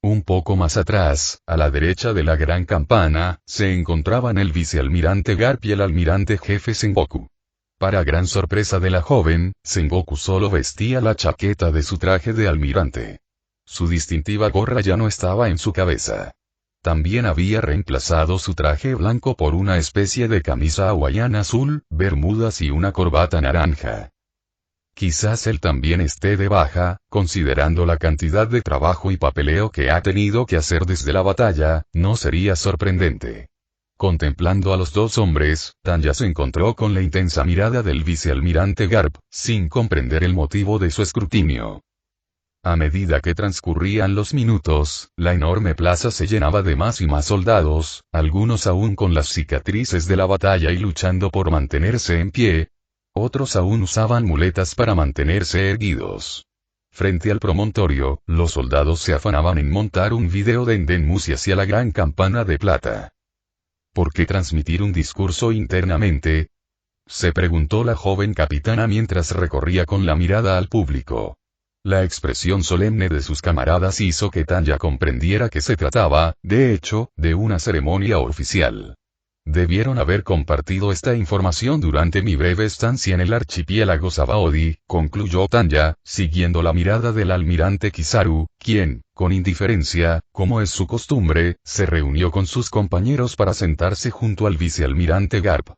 Un poco más atrás, a la derecha de la gran campana, se encontraban el vicealmirante Garp y el almirante jefe Sengoku. Para gran sorpresa de la joven, Sengoku solo vestía la chaqueta de su traje de almirante. Su distintiva gorra ya no estaba en su cabeza. También había reemplazado su traje blanco por una especie de camisa hawaiana azul, bermudas y una corbata naranja. Quizás él también esté de baja, considerando la cantidad de trabajo y papeleo que ha tenido que hacer desde la batalla, no sería sorprendente. Contemplando a los dos hombres, Tanya se encontró con la intensa mirada del vicealmirante Garp, sin comprender el motivo de su escrutinio. A medida que transcurrían los minutos, la enorme plaza se llenaba de más y más soldados, algunos aún con las cicatrices de la batalla y luchando por mantenerse en pie. Otros aún usaban muletas para mantenerse erguidos. Frente al promontorio, los soldados se afanaban en montar un video de Endenmusi hacia la gran campana de plata. ¿Por qué transmitir un discurso internamente?, se preguntó la joven capitana mientras recorría con la mirada al público. La expresión solemne de sus camaradas hizo que Tanya comprendiera que se trataba, de hecho, de una ceremonia oficial. Debieron haber compartido esta información durante mi breve estancia en el archipiélago Sabaody, concluyó Tanya, siguiendo la mirada del almirante Kizaru, quien, con indiferencia, como es su costumbre, se reunió con sus compañeros para sentarse junto al vicealmirante Garp.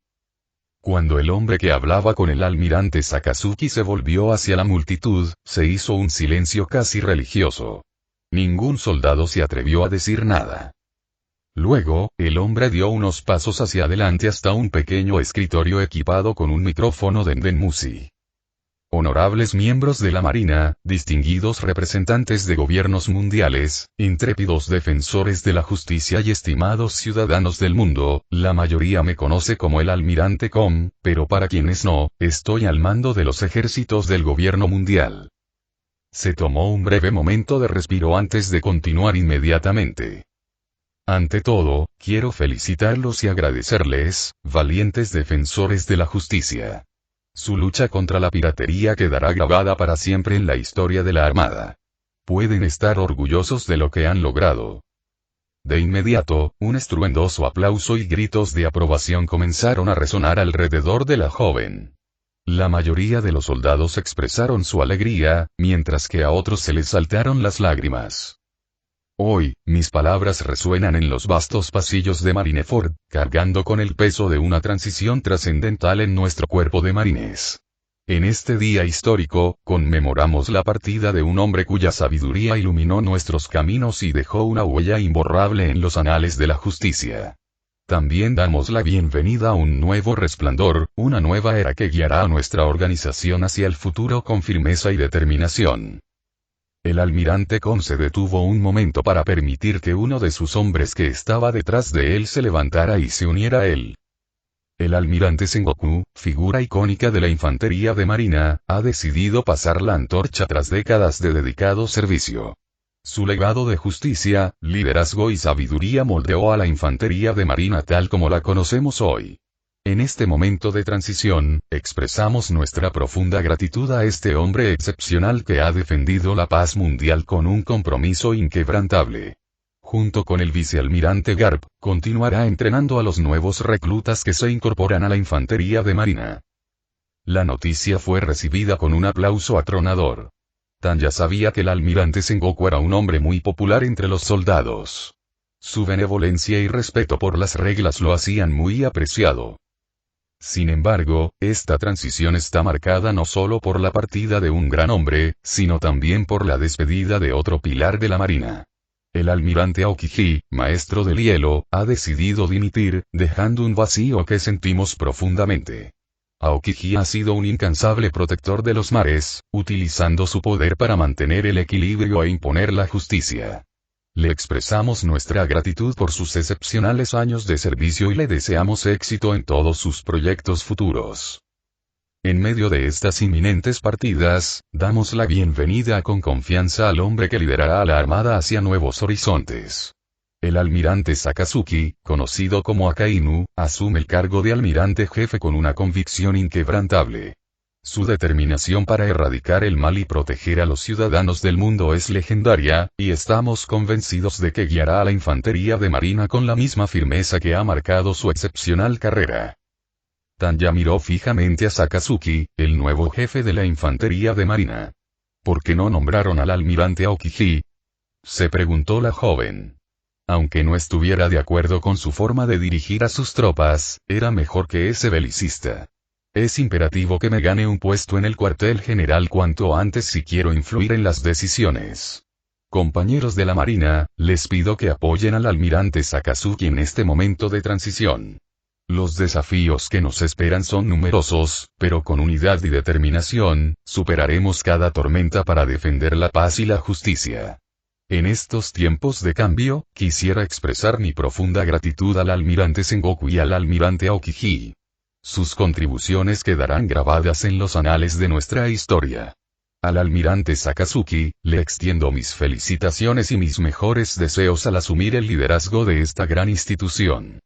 Cuando el hombre que hablaba con el almirante Sakazuki se volvió hacia la multitud, se hizo un silencio casi religioso. Ningún soldado se atrevió a decir nada. Luego, el hombre dio unos pasos hacia adelante hasta un pequeño escritorio equipado con un micrófono de Endenmusi. Honorables miembros de la Marina, distinguidos representantes de gobiernos mundiales, intrépidos defensores de la justicia y estimados ciudadanos del mundo, la mayoría me conoce como el almirante Com, pero para quienes no, estoy al mando de los ejércitos del gobierno mundial. Se tomó un breve momento de respiro antes de continuar inmediatamente. Ante todo, quiero felicitarlos y agradecerles, valientes defensores de la justicia. Su lucha contra la piratería quedará grabada para siempre en la historia de la Armada. Pueden estar orgullosos de lo que han logrado. De inmediato, un estruendoso aplauso y gritos de aprobación comenzaron a resonar alrededor de la joven. La mayoría de los soldados expresaron su alegría, mientras que a otros se les saltaron las lágrimas. Hoy, mis palabras resuenan en los vastos pasillos de Marineford, cargando con el peso de una transición trascendental en nuestro cuerpo de marines. En este día histórico, conmemoramos la partida de un hombre cuya sabiduría iluminó nuestros caminos y dejó una huella imborrable en los anales de la justicia. También damos la bienvenida a un nuevo resplandor, una nueva era que guiará a nuestra organización hacia el futuro con firmeza y determinación. El almirante Kon se detuvo un momento para permitir que uno de sus hombres que estaba detrás de él se levantara y se uniera a él. El almirante Sengoku, figura icónica de la infantería de marina, ha decidido pasar la antorcha tras décadas de dedicado servicio. Su legado de justicia, liderazgo y sabiduría moldeó a la infantería de marina tal como la conocemos hoy. En este momento de transición, expresamos nuestra profunda gratitud a este hombre excepcional que ha defendido la paz mundial con un compromiso inquebrantable. Junto con el vicealmirante Garp, continuará entrenando a los nuevos reclutas que se incorporan a la infantería de marina. La noticia fue recibida con un aplauso atronador. Tanya sabía que el almirante Sengoku era un hombre muy popular entre los soldados. Su benevolencia y respeto por las reglas lo hacían muy apreciado. Sin embargo, esta transición está marcada no solo por la partida de un gran hombre, sino también por la despedida de otro pilar de la Marina. El almirante Aokiji, maestro del hielo, ha decidido dimitir, dejando un vacío que sentimos profundamente. Aokiji ha sido un incansable protector de los mares, utilizando su poder para mantener el equilibrio e imponer la justicia. Le expresamos nuestra gratitud por sus excepcionales años de servicio y le deseamos éxito en todos sus proyectos futuros. En medio de estas inminentes partidas, damos la bienvenida con confianza al hombre que liderará a la Armada hacia nuevos horizontes. El almirante Sakazuki, conocido como Akainu, asume el cargo de almirante jefe con una convicción inquebrantable. Su determinación para erradicar el mal y proteger a los ciudadanos del mundo es legendaria, y estamos convencidos de que guiará a la infantería de marina con la misma firmeza que ha marcado su excepcional carrera. Tanya miró fijamente a Sakazuki, el nuevo jefe de la infantería de marina. ¿Por qué no nombraron al almirante Aokiji? se preguntó la joven. Aunque no estuviera de acuerdo con su forma de dirigir a sus tropas, era mejor que ese belicista. Es imperativo que me gane un puesto en el cuartel general cuanto antes si quiero influir en las decisiones. Compañeros de la Marina, les pido que apoyen al almirante Sakazuki en este momento de transición. Los desafíos que nos esperan son numerosos, pero con unidad y determinación, superaremos cada tormenta para defender la paz y la justicia. En estos tiempos de cambio, quisiera expresar mi profunda gratitud al almirante Sengoku y al almirante Aokiji. Sus contribuciones quedarán grabadas en los anales de nuestra historia. Al almirante Sakazuki, le extiendo mis felicitaciones y mis mejores deseos al asumir el liderazgo de esta gran institución.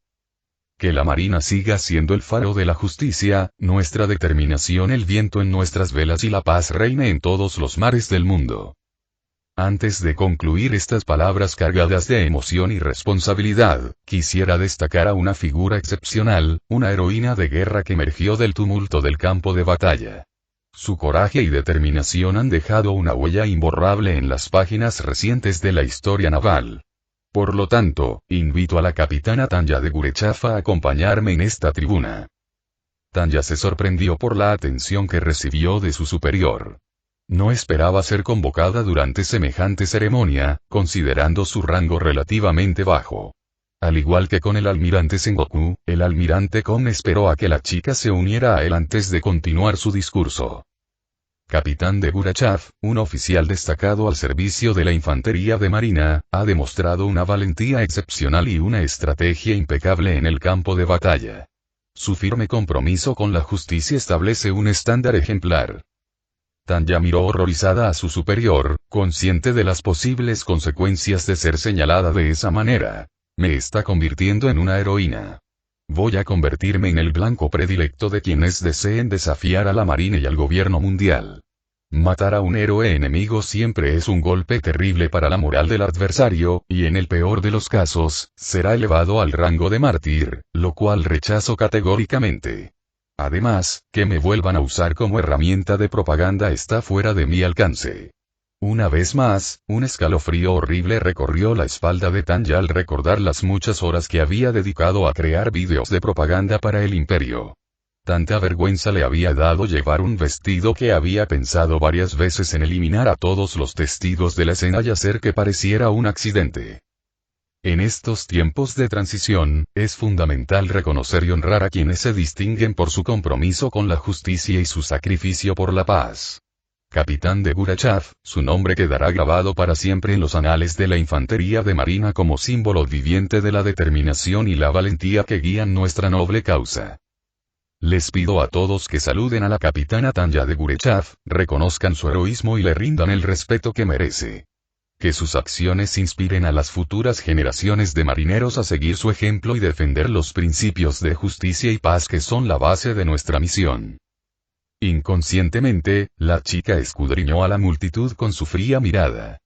Que la Marina siga siendo el faro de la justicia, nuestra determinación, el viento en nuestras velas y la paz reine en todos los mares del mundo. Antes de concluir estas palabras cargadas de emoción y responsabilidad, quisiera destacar a una figura excepcional, una heroína de guerra que emergió del tumulto del campo de batalla. Su coraje y determinación han dejado una huella imborrable en las páginas recientes de la historia naval. Por lo tanto, invito a la capitana Tanya de Gurechaf a acompañarme en esta tribuna. Tanya se sorprendió por la atención que recibió de su superior. No esperaba ser convocada durante semejante ceremonia, considerando su rango relativamente bajo. Al igual que con el almirante Sengoku, el almirante Kon esperó a que la chica se uniera a él antes de continuar su discurso. Capitán de Gurachaf, un oficial destacado al servicio de la infantería de marina, ha demostrado una valentía excepcional y una estrategia impecable en el campo de batalla. Su firme compromiso con la justicia establece un estándar ejemplar. Tanya miró horrorizada a su superior, consciente de las posibles consecuencias de ser señalada de esa manera. Me está convirtiendo en una heroína. Voy a convertirme en el blanco predilecto de quienes deseen desafiar a la Marina y al gobierno mundial. Matar a un héroe enemigo siempre es un golpe terrible para la moral del adversario, y en el peor de los casos, será elevado al rango de mártir, lo cual rechazo categóricamente. Además, que me vuelvan a usar como herramienta de propaganda está fuera de mi alcance. Una vez más, un escalofrío horrible recorrió la espalda de Tanya al recordar las muchas horas que había dedicado a crear vídeos de propaganda para el imperio. Tanta vergüenza le había dado llevar un vestido que había pensado varias veces en eliminar a todos los testigos de la escena y hacer que pareciera un accidente. En estos tiempos de transición, es fundamental reconocer y honrar a quienes se distinguen por su compromiso con la justicia y su sacrificio por la paz. Capitán de Gurachaf, su nombre quedará grabado para siempre en los anales de la infantería de marina como símbolo viviente de la determinación y la valentía que guían nuestra noble causa. Les pido a todos que saluden a la capitana Tanya de Gurachaf, reconozcan su heroísmo y le rindan el respeto que merece. Que sus acciones inspiren a las futuras generaciones de marineros a seguir su ejemplo y defender los principios de justicia y paz que son la base de nuestra misión. Inconscientemente, la chica escudriñó a la multitud con su fría mirada.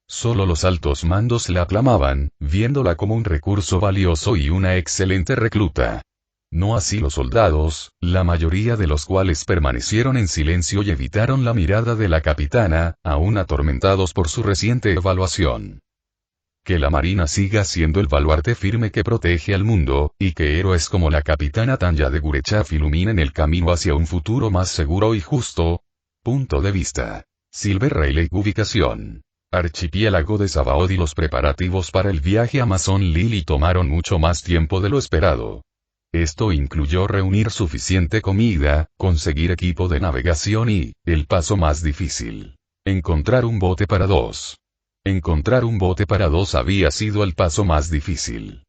Solo los altos mandos la aclamaban, viéndola como un recurso valioso y una excelente recluta. No así los soldados, la mayoría de los cuales permanecieron en silencio y evitaron la mirada de la capitana, aún atormentados por su reciente evaluación. Que la Marina siga siendo el baluarte firme que protege al mundo, y que héroes como la capitana Tanya de Gurachaf iluminen el camino hacia un futuro más seguro y justo. Punto de vista. Silver Rayleigh. Ubicación. Archipiélago de Sabaody. Los preparativos para el viaje a Mason Lily tomaron mucho más tiempo de lo esperado. Esto incluyó reunir suficiente comida, conseguir equipo de navegación y, el paso más difícil, encontrar un bote para dos. Encontrar un bote para dos había sido el paso más difícil.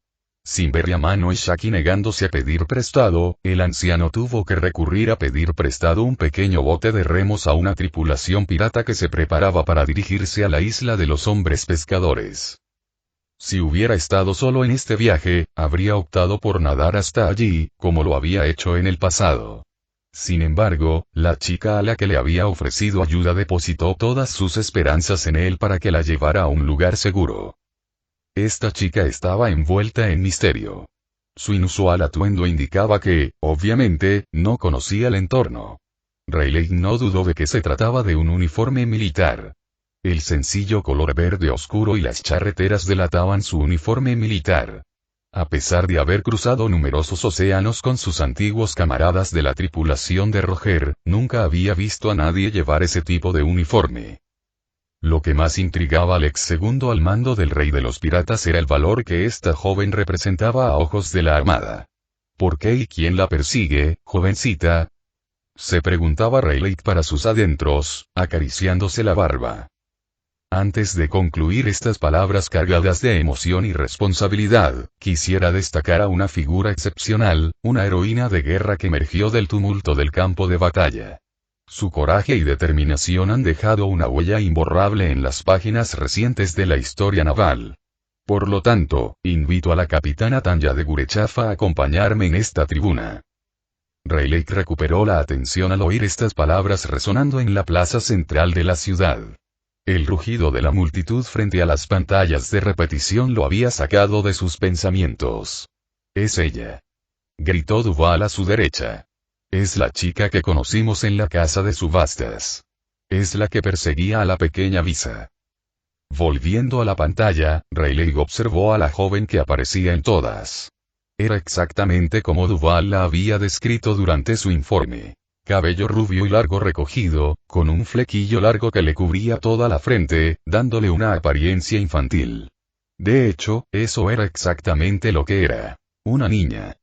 Sin ver a Mano y Shaki negándose a pedir prestado, el anciano tuvo que recurrir a pedir prestado un pequeño bote de remos a una tripulación pirata que se preparaba para dirigirse a la isla de los hombres pescadores. Si hubiera estado solo en este viaje, habría optado por nadar hasta allí, como lo había hecho en el pasado. Sin embargo, la chica a la que le había ofrecido ayuda depositó todas sus esperanzas en él para que la llevara a un lugar seguro. Esta chica estaba envuelta en misterio. Su inusual atuendo indicaba que, obviamente, no conocía el entorno. Rayleigh no dudó de que se trataba de un uniforme militar. El sencillo color verde oscuro y las charreteras delataban su uniforme militar. A pesar de haber cruzado numerosos océanos con sus antiguos camaradas de la tripulación de Roger, nunca había visto a nadie llevar ese tipo de uniforme. Lo que más intrigaba al ex segundo al mando del rey de los piratas era el valor que esta joven representaba a ojos de la armada. ¿Por qué y quién la persigue, jovencita?, se preguntaba Rayleigh para sus adentros, acariciándose la barba. Antes de concluir estas palabras cargadas de emoción y responsabilidad, quisiera destacar a una figura excepcional, una heroína de guerra que emergió del tumulto del campo de batalla. Su coraje y determinación han dejado una huella imborrable en las páginas recientes de la historia naval. Por lo tanto, invito a la capitana Tanya de Gurechaf a acompañarme en esta tribuna. Rayleigh recuperó la atención al oír estas palabras resonando en la plaza central de la ciudad. El rugido de la multitud frente a las pantallas de repetición lo había sacado de sus pensamientos. «Es ella», gritó Duval a su derecha. «Es la chica que conocimos en la casa de subastas. Es la que perseguía a la pequeña Visa». Volviendo a la pantalla, Rayleigh observó a la joven que aparecía en todas. Era exactamente como Duval la había descrito durante su informe. Cabello rubio y largo recogido, con un flequillo largo que le cubría toda la frente, dándole una apariencia infantil. De hecho, eso era exactamente lo que era. Una niña.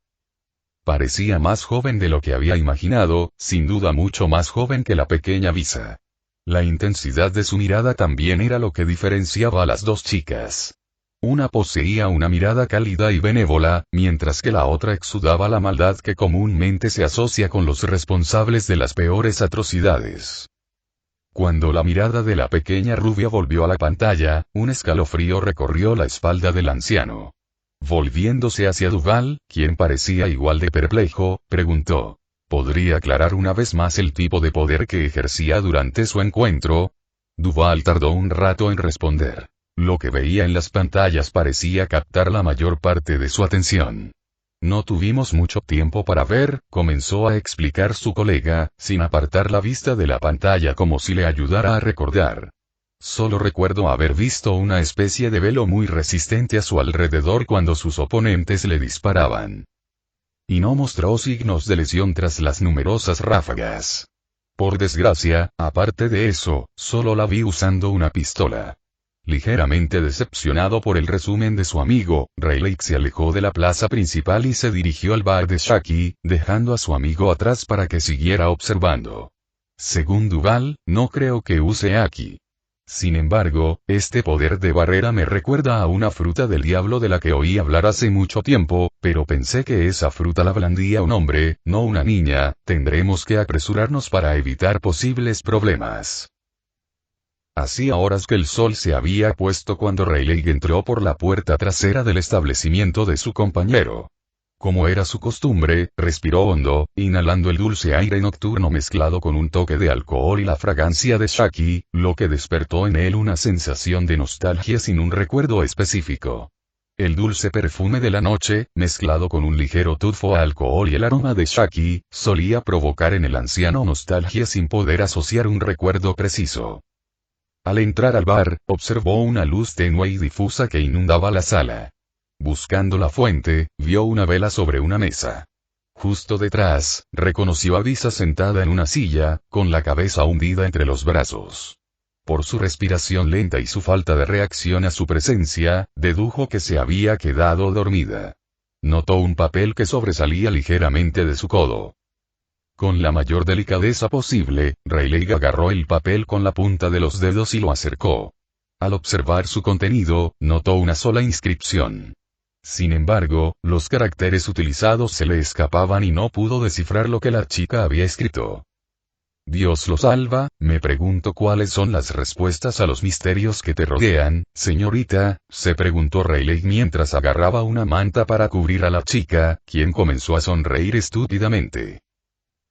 Parecía más joven de lo que había imaginado, sin duda mucho más joven que la pequeña Visa. La intensidad de su mirada también era lo que diferenciaba a las dos chicas. Una poseía una mirada cálida y benévola, mientras que la otra exudaba la maldad que comúnmente se asocia con los responsables de las peores atrocidades. Cuando la mirada de la pequeña rubia volvió a la pantalla, un escalofrío recorrió la espalda del anciano. Volviéndose hacia Duval, quien parecía igual de perplejo, preguntó: ¿podría aclarar una vez más el tipo de poder que ejercía durante su encuentro? Duval tardó un rato en responder. Lo que veía en las pantallas parecía captar la mayor parte de su atención. No tuvimos mucho tiempo para ver, comenzó a explicar su colega, sin apartar la vista de la pantalla como si le ayudara a recordar. Solo recuerdo haber visto una especie de velo muy resistente a su alrededor cuando sus oponentes le disparaban. Y no mostró signos de lesión tras las numerosas ráfagas. Por desgracia, aparte de eso, solo la vi usando una pistola. Ligeramente decepcionado por el resumen de su amigo, Rayleigh se alejó de la plaza principal y se dirigió al bar de Shaki, dejando a su amigo atrás para que siguiera observando. Según Duval, no creo que use Aki. Sin embargo, este poder de barrera me recuerda a una fruta del diablo de la que oí hablar hace mucho tiempo, pero pensé que esa fruta la blandía un hombre, no una niña. Tendremos que apresurarnos para evitar posibles problemas. Hacía horas que el sol se había puesto cuando Rayleigh entró por la puerta trasera del establecimiento de su compañero. Como era su costumbre, respiró hondo, inhalando el dulce aire nocturno mezclado con un toque de alcohol y la fragancia de Shaki, lo que despertó en él una sensación de nostalgia sin un recuerdo específico. El dulce perfume de la noche, mezclado con un ligero tufo a alcohol y el aroma de Shaki, solía provocar en el anciano nostalgia sin poder asociar un recuerdo preciso. Al entrar al bar, observó una luz tenue y difusa que inundaba la sala. Buscando la fuente, vio una vela sobre una mesa. Justo detrás, reconoció a Visa sentada en una silla, con la cabeza hundida entre los brazos. Por su respiración lenta y su falta de reacción a su presencia, dedujo que se había quedado dormida. Notó un papel que sobresalía ligeramente de su codo. Con la mayor delicadeza posible, Rayleigh agarró el papel con la punta de los dedos y lo acercó. Al observar su contenido, notó una sola inscripción. Sin embargo, los caracteres utilizados se le escapaban y no pudo descifrar lo que la chica había escrito. Dios lo salva, me pregunto cuáles son las respuestas a los misterios que te rodean, señorita, se preguntó Rayleigh mientras agarraba una manta para cubrir a la chica, quien comenzó a sonreír estúpidamente.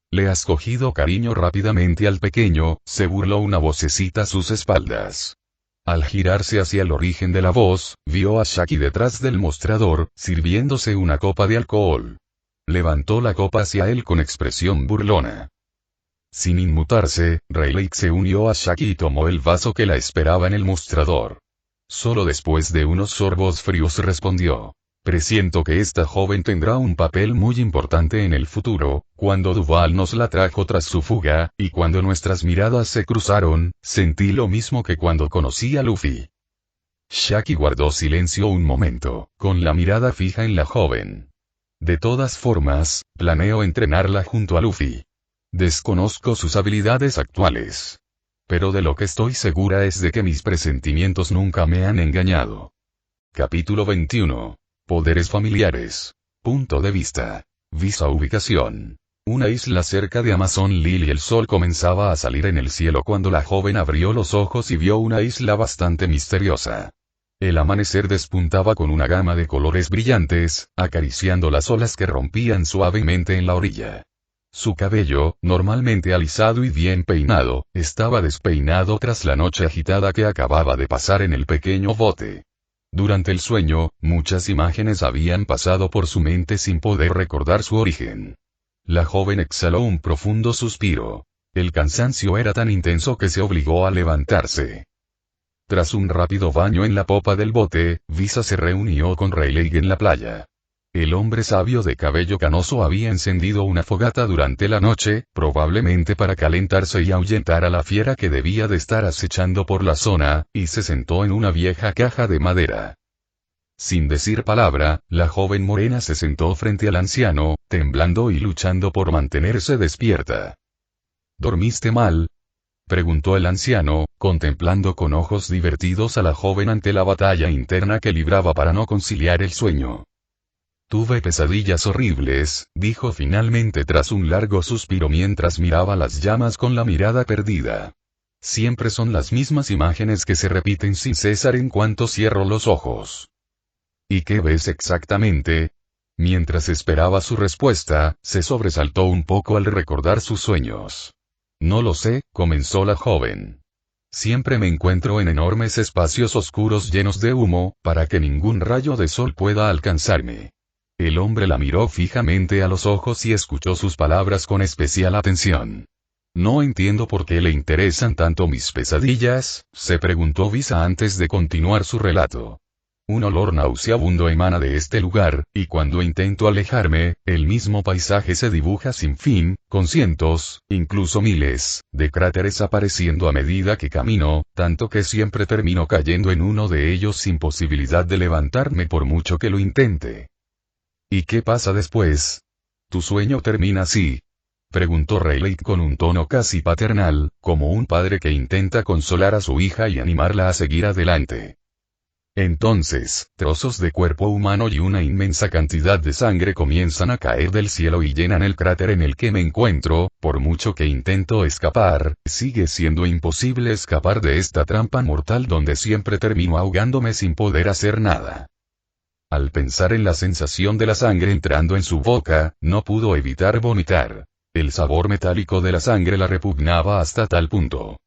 Le has cogido cariño rápidamente al pequeño, se burló una vocecita a sus espaldas. Al girarse hacia el origen de la voz, vio a Shaki detrás del mostrador, sirviéndose una copa de alcohol. Levantó la copa hacia él con expresión burlona. Sin inmutarse, Rayleigh se unió a Shaki y tomó el vaso que la esperaba en el mostrador. Solo después de unos sorbos fríos respondió. Presiento que esta joven tendrá un papel muy importante en el futuro. Cuando Duval nos la trajo tras su fuga, y cuando nuestras miradas se cruzaron, sentí lo mismo que cuando conocí a Luffy. Shaki guardó silencio un momento, con la mirada fija en la joven. De todas formas, planeo entrenarla junto a Luffy. Desconozco sus habilidades actuales. Pero de lo que estoy segura es de que mis presentimientos nunca me han engañado. Capítulo 21. Poderes familiares. Punto de vista. Visa ubicación. Una isla cerca de Amazon Lily. El sol comenzaba a salir en el cielo cuando la joven abrió los ojos y vio una isla bastante misteriosa. El amanecer despuntaba con una gama de colores brillantes, acariciando las olas que rompían suavemente en la orilla. Su cabello, normalmente alisado y bien peinado, estaba despeinado tras la noche agitada que acababa de pasar en el pequeño bote. Durante el sueño, muchas imágenes habían pasado por su mente sin poder recordar su origen. La joven exhaló un profundo suspiro. El cansancio era tan intenso que se obligó a levantarse. Tras un rápido baño en la popa del bote, Visa se reunió con Rayleigh en la playa. El hombre sabio de cabello canoso había encendido una fogata durante la noche, probablemente para calentarse y ahuyentar a la fiera que debía de estar acechando por la zona, y se sentó en una vieja caja de madera. Sin decir palabra, la joven morena se sentó frente al anciano, temblando y luchando por mantenerse despierta. ¿Dormiste mal?, preguntó el anciano, contemplando con ojos divertidos a la joven ante la batalla interna que libraba para no conciliar el sueño. Tuve pesadillas horribles, dijo finalmente tras un largo suspiro mientras miraba las llamas con la mirada perdida. Siempre son las mismas imágenes que se repiten sin cesar en cuanto cierro los ojos. ¿Y qué ves exactamente? Mientras esperaba su respuesta, se sobresaltó un poco al recordar sus sueños. No lo sé, comenzó la joven. Siempre me encuentro en enormes espacios oscuros llenos de humo, para que ningún rayo de sol pueda alcanzarme. El hombre la miró fijamente a los ojos y escuchó sus palabras con especial atención. No entiendo por qué le interesan tanto mis pesadillas, se preguntó Visa antes de continuar su relato. Un olor nauseabundo emana de este lugar, y cuando intento alejarme, el mismo paisaje se dibuja sin fin, con cientos, incluso miles, de cráteres apareciendo a medida que camino, tanto que siempre termino cayendo en uno de ellos sin posibilidad de levantarme por mucho que lo intente. ¿Y qué pasa después? ¿Tu sueño termina así?, preguntó Rayleigh con un tono casi paternal, como un padre que intenta consolar a su hija y animarla a seguir adelante. Entonces, trozos de cuerpo humano y una inmensa cantidad de sangre comienzan a caer del cielo y llenan el cráter en el que me encuentro. Por mucho que intento escapar, sigue siendo imposible escapar de esta trampa mortal donde siempre termino ahogándome sin poder hacer nada. Al pensar en la sensación de la sangre entrando en su boca, no pudo evitar vomitar. El sabor metálico de la sangre la repugnaba hasta tal punto.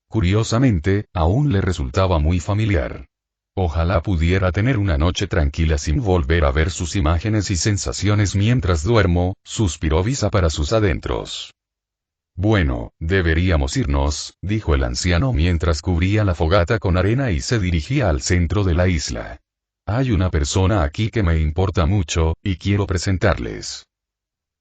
Curiosamente, aún le resultaba muy familiar. Ojalá pudiera tener una noche tranquila sin volver a ver sus imágenes y sensaciones mientras duermo, suspiró Visa para sus adentros. Bueno, deberíamos irnos, dijo el anciano mientras cubría la fogata con arena y se dirigía al centro de la isla. Hay una persona aquí que me importa mucho, y quiero presentarles.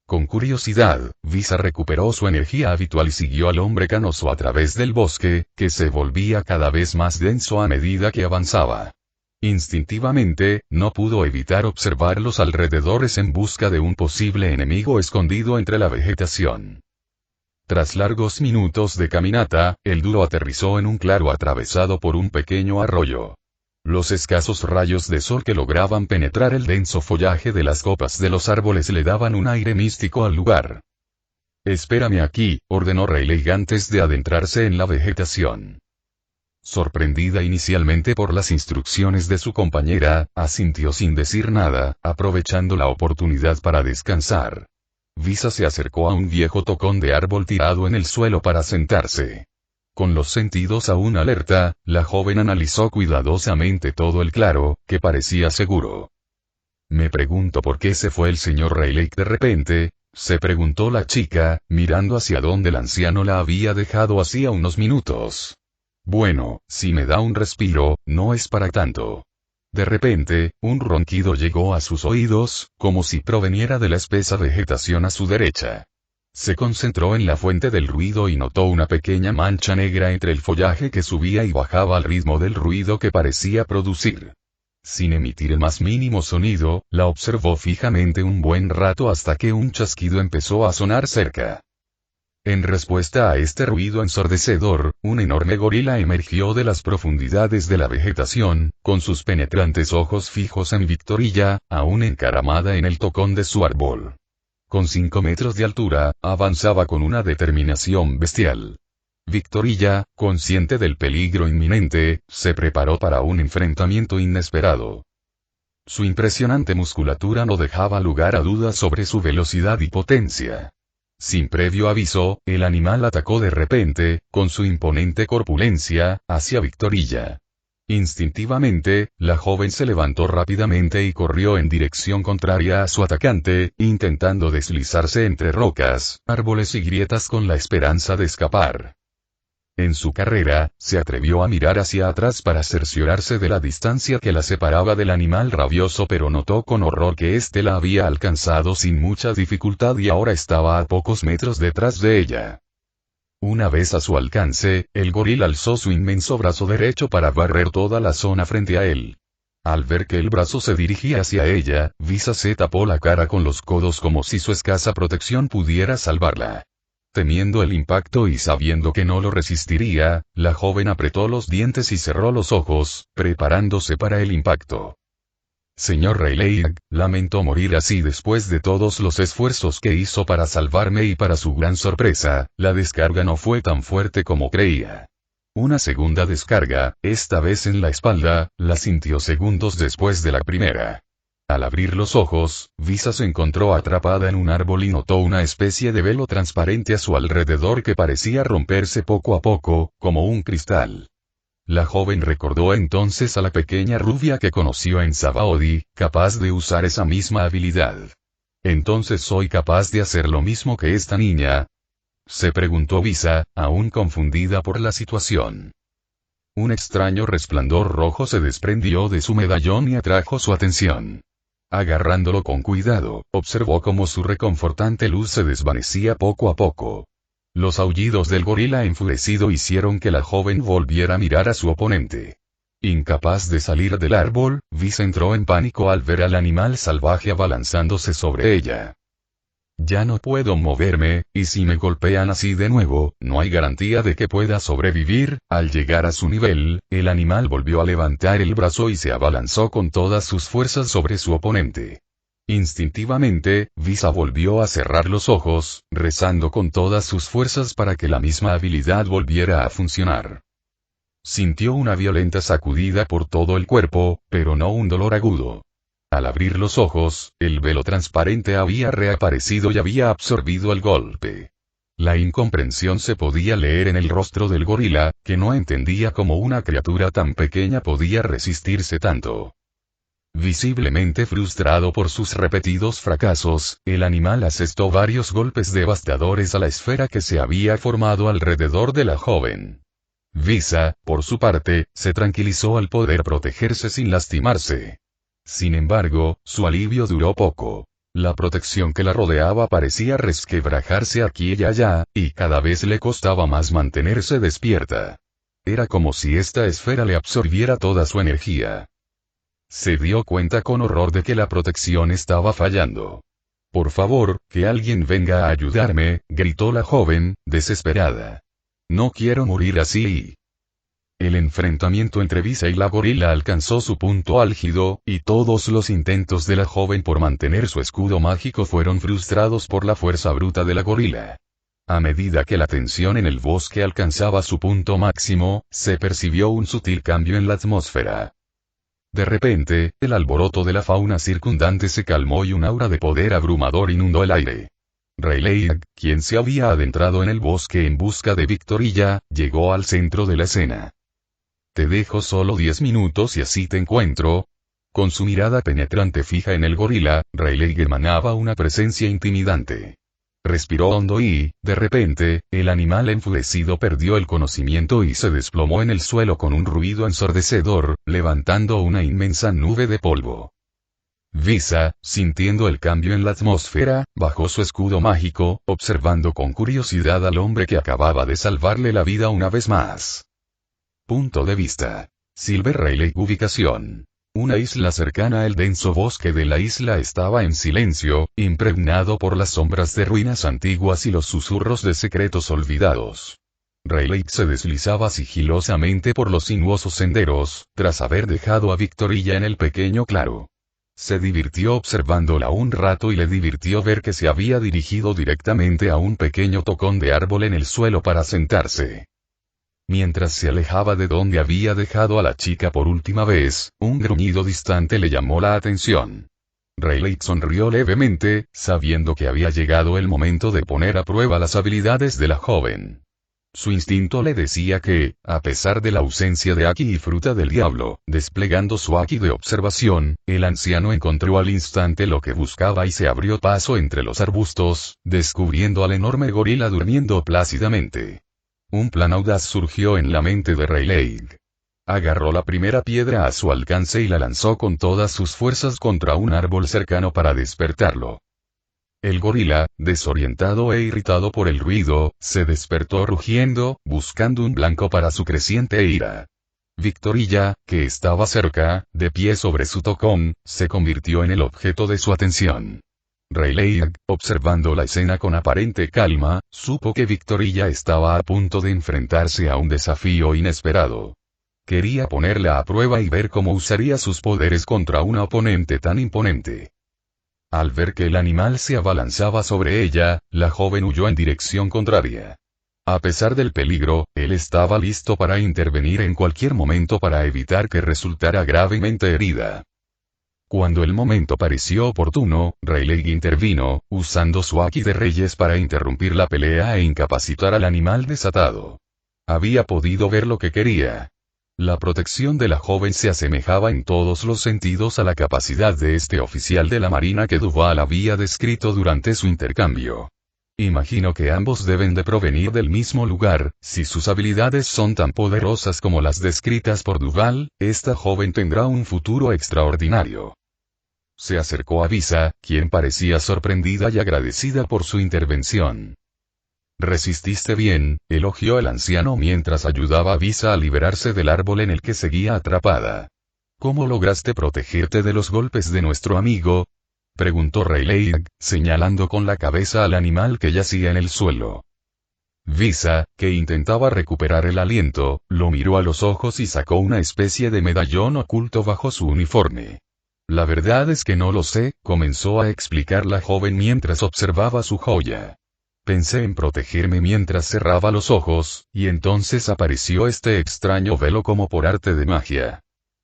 Con curiosidad, Visa recuperó su energía habitual y siguió al hombre canoso a través del bosque, que se volvía cada vez más denso a medida que avanzaba. Instintivamente, no pudo evitar observar los alrededores en busca de un posible enemigo escondido entre la vegetación. Tras largos minutos de caminata, el duro aterrizó en un claro atravesado por un pequeño arroyo. Los escasos rayos de sol que lograban penetrar el denso follaje de las copas de los árboles le daban un aire místico al lugar. «Espérame aquí», ordenó Rayleigh antes de adentrarse en la vegetación. Sorprendida inicialmente por las instrucciones de su compañera, asintió sin decir nada, aprovechando la oportunidad para descansar. Visa se acercó a un viejo tocón de árbol tirado en el suelo para sentarse. Con los sentidos aún alerta, la joven analizó cuidadosamente todo el claro, que parecía seguro. Me pregunto por qué se fue el señor Rayleigh de repente, se preguntó la chica, mirando hacia donde el anciano la había dejado hacía unos minutos. Bueno, si me da un respiro, no es para tanto. De repente, un ronquido llegó a sus oídos, como si proveniera de la espesa vegetación a su derecha. Se concentró en la fuente del ruido y notó una pequeña mancha negra entre el follaje que subía y bajaba al ritmo del ruido que parecía producir. Sin emitir el más mínimo sonido, la observó fijamente un buen rato hasta que un chasquido empezó a sonar cerca. En respuesta a este ruido ensordecedor, un enorme gorila emergió de las profundidades de la vegetación, con sus penetrantes ojos fijos en Victorilla, aún encaramada en el tocón de su árbol. Con 5 metros de altura, avanzaba con una determinación bestial. Victorilla, consciente del peligro inminente, se preparó para un enfrentamiento inesperado. Su impresionante musculatura no dejaba lugar a dudas sobre su velocidad y potencia. Sin previo aviso, el animal atacó de repente, con su imponente corpulencia, hacia Victorilla. Instintivamente, la joven se levantó rápidamente y corrió en dirección contraria a su atacante, intentando deslizarse entre rocas, árboles y grietas con la esperanza de escapar. En su carrera, se atrevió a mirar hacia atrás para cerciorarse de la distancia que la separaba del animal rabioso, pero notó con horror que éste la había alcanzado sin mucha dificultad y ahora estaba a pocos metros detrás de ella. Una vez a su alcance, el gorila alzó su inmenso brazo derecho para barrer toda la zona frente a él. Al ver que el brazo se dirigía hacia ella, Visa se tapó la cara con los codos como si su escasa protección pudiera salvarla. Temiendo el impacto y sabiendo que no lo resistiría, la joven apretó los dientes y cerró los ojos, preparándose para el impacto. Señor Rayleigh, lamento morir así después de todos los esfuerzos que hizo para salvarme y para su gran sorpresa, la descarga no fue tan fuerte como creía. Una segunda descarga, esta vez en la espalda, la sintió segundos después de la primera. Al abrir los ojos, Visa se encontró atrapada en un árbol y notó una especie de velo transparente a su alrededor que parecía romperse poco a poco, como un cristal. La joven recordó entonces a la pequeña rubia que conoció en Sabaody, capaz de usar esa misma habilidad. ¿Entonces soy capaz de hacer lo mismo que esta niña?, se preguntó Visa, aún confundida por la situación. Un extraño resplandor rojo se desprendió de su medallón y atrajo su atención. Agarrándolo con cuidado, observó cómo su reconfortante luz se desvanecía poco a poco. Los aullidos del gorila enfurecido hicieron que la joven volviera a mirar a su oponente. Incapaz de salir del árbol, Visa entró en pánico al ver al animal salvaje abalanzándose sobre ella. Ya no puedo moverme, y si me golpean así de nuevo, no hay garantía de que pueda sobrevivir. Al llegar a su nivel, el animal volvió a levantar el brazo y se abalanzó con todas sus fuerzas sobre su oponente. Instintivamente, Visa volvió a cerrar los ojos, rezando con todas sus fuerzas para que la misma habilidad volviera a funcionar. Sintió una violenta sacudida por todo el cuerpo, pero no un dolor agudo. Al abrir los ojos, el velo transparente había reaparecido y había absorbido el golpe. La incomprensión se podía leer en el rostro del gorila, que no entendía cómo una criatura tan pequeña podía resistirse tanto. Visiblemente frustrado por sus repetidos fracasos, el animal asestó varios golpes devastadores a la esfera que se había formado alrededor de la joven. Visa, por su parte, se tranquilizó al poder protegerse sin lastimarse. Sin embargo, su alivio duró poco. La protección que la rodeaba parecía resquebrajarse aquí y allá, y cada vez le costaba más mantenerse despierta. Era como si esta esfera le absorbiera toda su energía. Se dio cuenta con horror de que la protección estaba fallando. Por favor, que alguien venga a ayudarme, gritó la joven, desesperada. No quiero morir así. El enfrentamiento entre Visa y la gorila alcanzó su punto álgido, y todos los intentos de la joven por mantener su escudo mágico fueron frustrados por la fuerza bruta de la gorila. A medida que la tensión en el bosque alcanzaba su punto máximo, se percibió un sutil cambio en la atmósfera. De repente, el alboroto de la fauna circundante se calmó y un aura de poder abrumador inundó el aire. Rayleigh, quien se había adentrado en el bosque en busca de Victorilla, llegó al centro de la escena. Te dejo solo 10 minutos y así te encuentro. Con su mirada penetrante fija en el gorila, Rayleigh emanaba una presencia intimidante. Respiró hondo y, de repente, el animal enfurecido perdió el conocimiento y se desplomó en el suelo con un ruido ensordecedor, levantando una inmensa nube de polvo. Visa, sintiendo el cambio en la atmósfera, bajó su escudo mágico, observando con curiosidad al hombre que acababa de salvarle la vida una vez más. Punto de vista. Silver Rayleigh. Ubicación. Una isla cercana. El denso bosque de la isla estaba en silencio, impregnado por las sombras de ruinas antiguas y los susurros de secretos olvidados. Rayleigh se deslizaba sigilosamente por los sinuosos senderos, tras haber dejado a Victorilla en el pequeño claro. Se divirtió observándola un rato y le divirtió ver que se había dirigido directamente a un pequeño tocón de árbol en el suelo para sentarse. Mientras se alejaba de donde había dejado a la chica por última vez, un gruñido distante le llamó la atención. Rayleigh sonrió levemente, sabiendo que había llegado el momento de poner a prueba las habilidades de la joven. Su instinto le decía que, a pesar de la ausencia de Aki y Fruta del Diablo, desplegando su Aki de observación, el anciano encontró al instante lo que buscaba y se abrió paso entre los arbustos, descubriendo al enorme gorila durmiendo plácidamente. Un plan audaz surgió en la mente de Rayleigh. Agarró la primera piedra a su alcance y la lanzó con todas sus fuerzas contra un árbol cercano para despertarlo. El gorila, desorientado e irritado por el ruido, se despertó rugiendo, buscando un blanco para su creciente ira. Victorilla, que estaba cerca, de pie sobre su tocón, se convirtió en el objeto de su atención. Rayleigh, observando la escena con aparente calma, supo que Victorilla estaba a punto de enfrentarse a un desafío inesperado. Quería ponerla a prueba y ver cómo usaría sus poderes contra una oponente tan imponente. Al ver que el animal se abalanzaba sobre ella, la joven huyó en dirección contraria. A pesar del peligro, él estaba listo para intervenir en cualquier momento para evitar que resultara gravemente herida. Cuando el momento pareció oportuno, Rayleigh intervino, usando su Aki de Reyes para interrumpir la pelea e incapacitar al animal desatado. Había podido ver lo que quería. La protección de la joven se asemejaba en todos los sentidos a la capacidad de este oficial de la Marina que Duval había descrito durante su intercambio. Imagino que ambos deben de provenir del mismo lugar. Si sus habilidades son tan poderosas como las descritas por Duval, esta joven tendrá un futuro extraordinario. Se acercó a Visa, quien parecía sorprendida y agradecida por su intervención. «Resististe bien», elogió el anciano mientras ayudaba a Visa a liberarse del árbol en el que seguía atrapada. «¿Cómo lograste protegerte de los golpes de nuestro amigo?», preguntó Rayleigh, señalando con la cabeza al animal que yacía en el suelo. Visa, que intentaba recuperar el aliento, lo miró a los ojos y sacó una especie de medallón oculto bajo su uniforme. «La verdad es que no lo sé», comenzó a explicar la joven mientras observaba su joya. «Pensé en protegerme mientras cerraba los ojos, y entonces apareció este extraño velo como por arte de magia».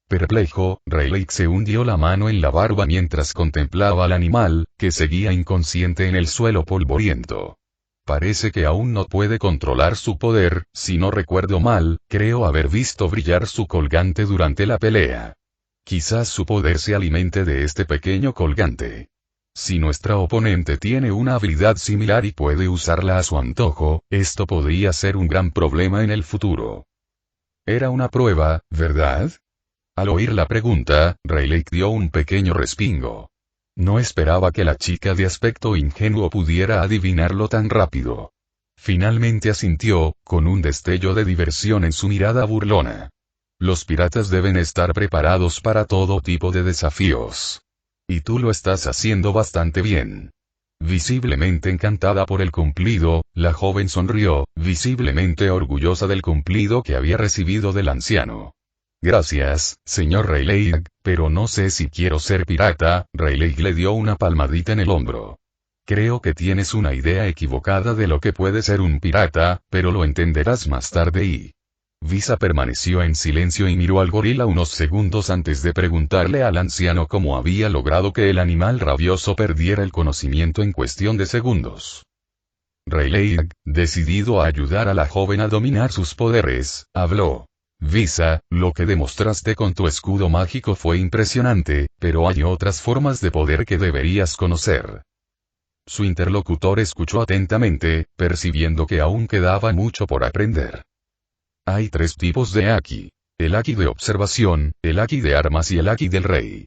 Perplejo, Rayleigh se hundió la mano en la barba mientras contemplaba al animal, que seguía inconsciente en el suelo polvoriento. Parece que aún no puede controlar su poder. Si no recuerdo mal, creo haber visto brillar su colgante durante la pelea. Quizás su poder se alimente de este pequeño colgante. Si nuestra oponente tiene una habilidad similar y puede usarla a su antojo, esto podría ser un gran problema en el futuro. Era una prueba, ¿verdad? Al oír la pregunta, Rayleigh dio un pequeño respingo. No esperaba que la chica de aspecto ingenuo pudiera adivinarlo tan rápido. Finalmente asintió, con un destello de diversión en su mirada burlona. Los piratas deben estar preparados para todo tipo de desafíos. Y tú lo estás haciendo bastante bien. Visiblemente encantada por el cumplido, la joven sonrió, visiblemente orgullosa del cumplido que había recibido del anciano. Gracias, señor Rayleigh, pero no sé si quiero ser pirata. Rayleigh le dio una palmadita en el hombro. Creo que tienes una idea equivocada de lo que puede ser un pirata, pero lo entenderás más tarde y... Visa permaneció en silencio y miró al gorila unos segundos antes de preguntarle al anciano cómo había logrado que el animal rabioso perdiera el conocimiento en cuestión de segundos. Rayleigh, decidido a ayudar a la joven a dominar sus poderes, habló. Visa, lo que demostraste con tu escudo mágico fue impresionante, pero hay otras formas de poder que deberías conocer. Su interlocutor escuchó atentamente, percibiendo que aún quedaba mucho por aprender. Hay 3 tipos de haki. El haki de observación, el haki de armas y el haki del rey.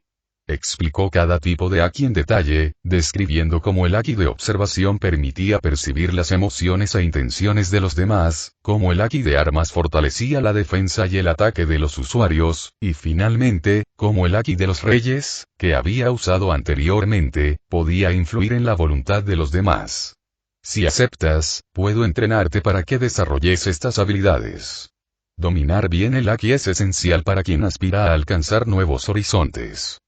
Explicó cada tipo de haki en detalle, describiendo cómo el haki de observación permitía percibir las emociones e intenciones de los demás, cómo el haki de armas fortalecía la defensa y el ataque de los usuarios, y finalmente, cómo el haki de los reyes, que había usado anteriormente, podía influir en la voluntad de los demás. Si aceptas, puedo entrenarte para que desarrolles estas habilidades. Dominar bien el haki es esencial para quien aspira a alcanzar nuevos horizontes.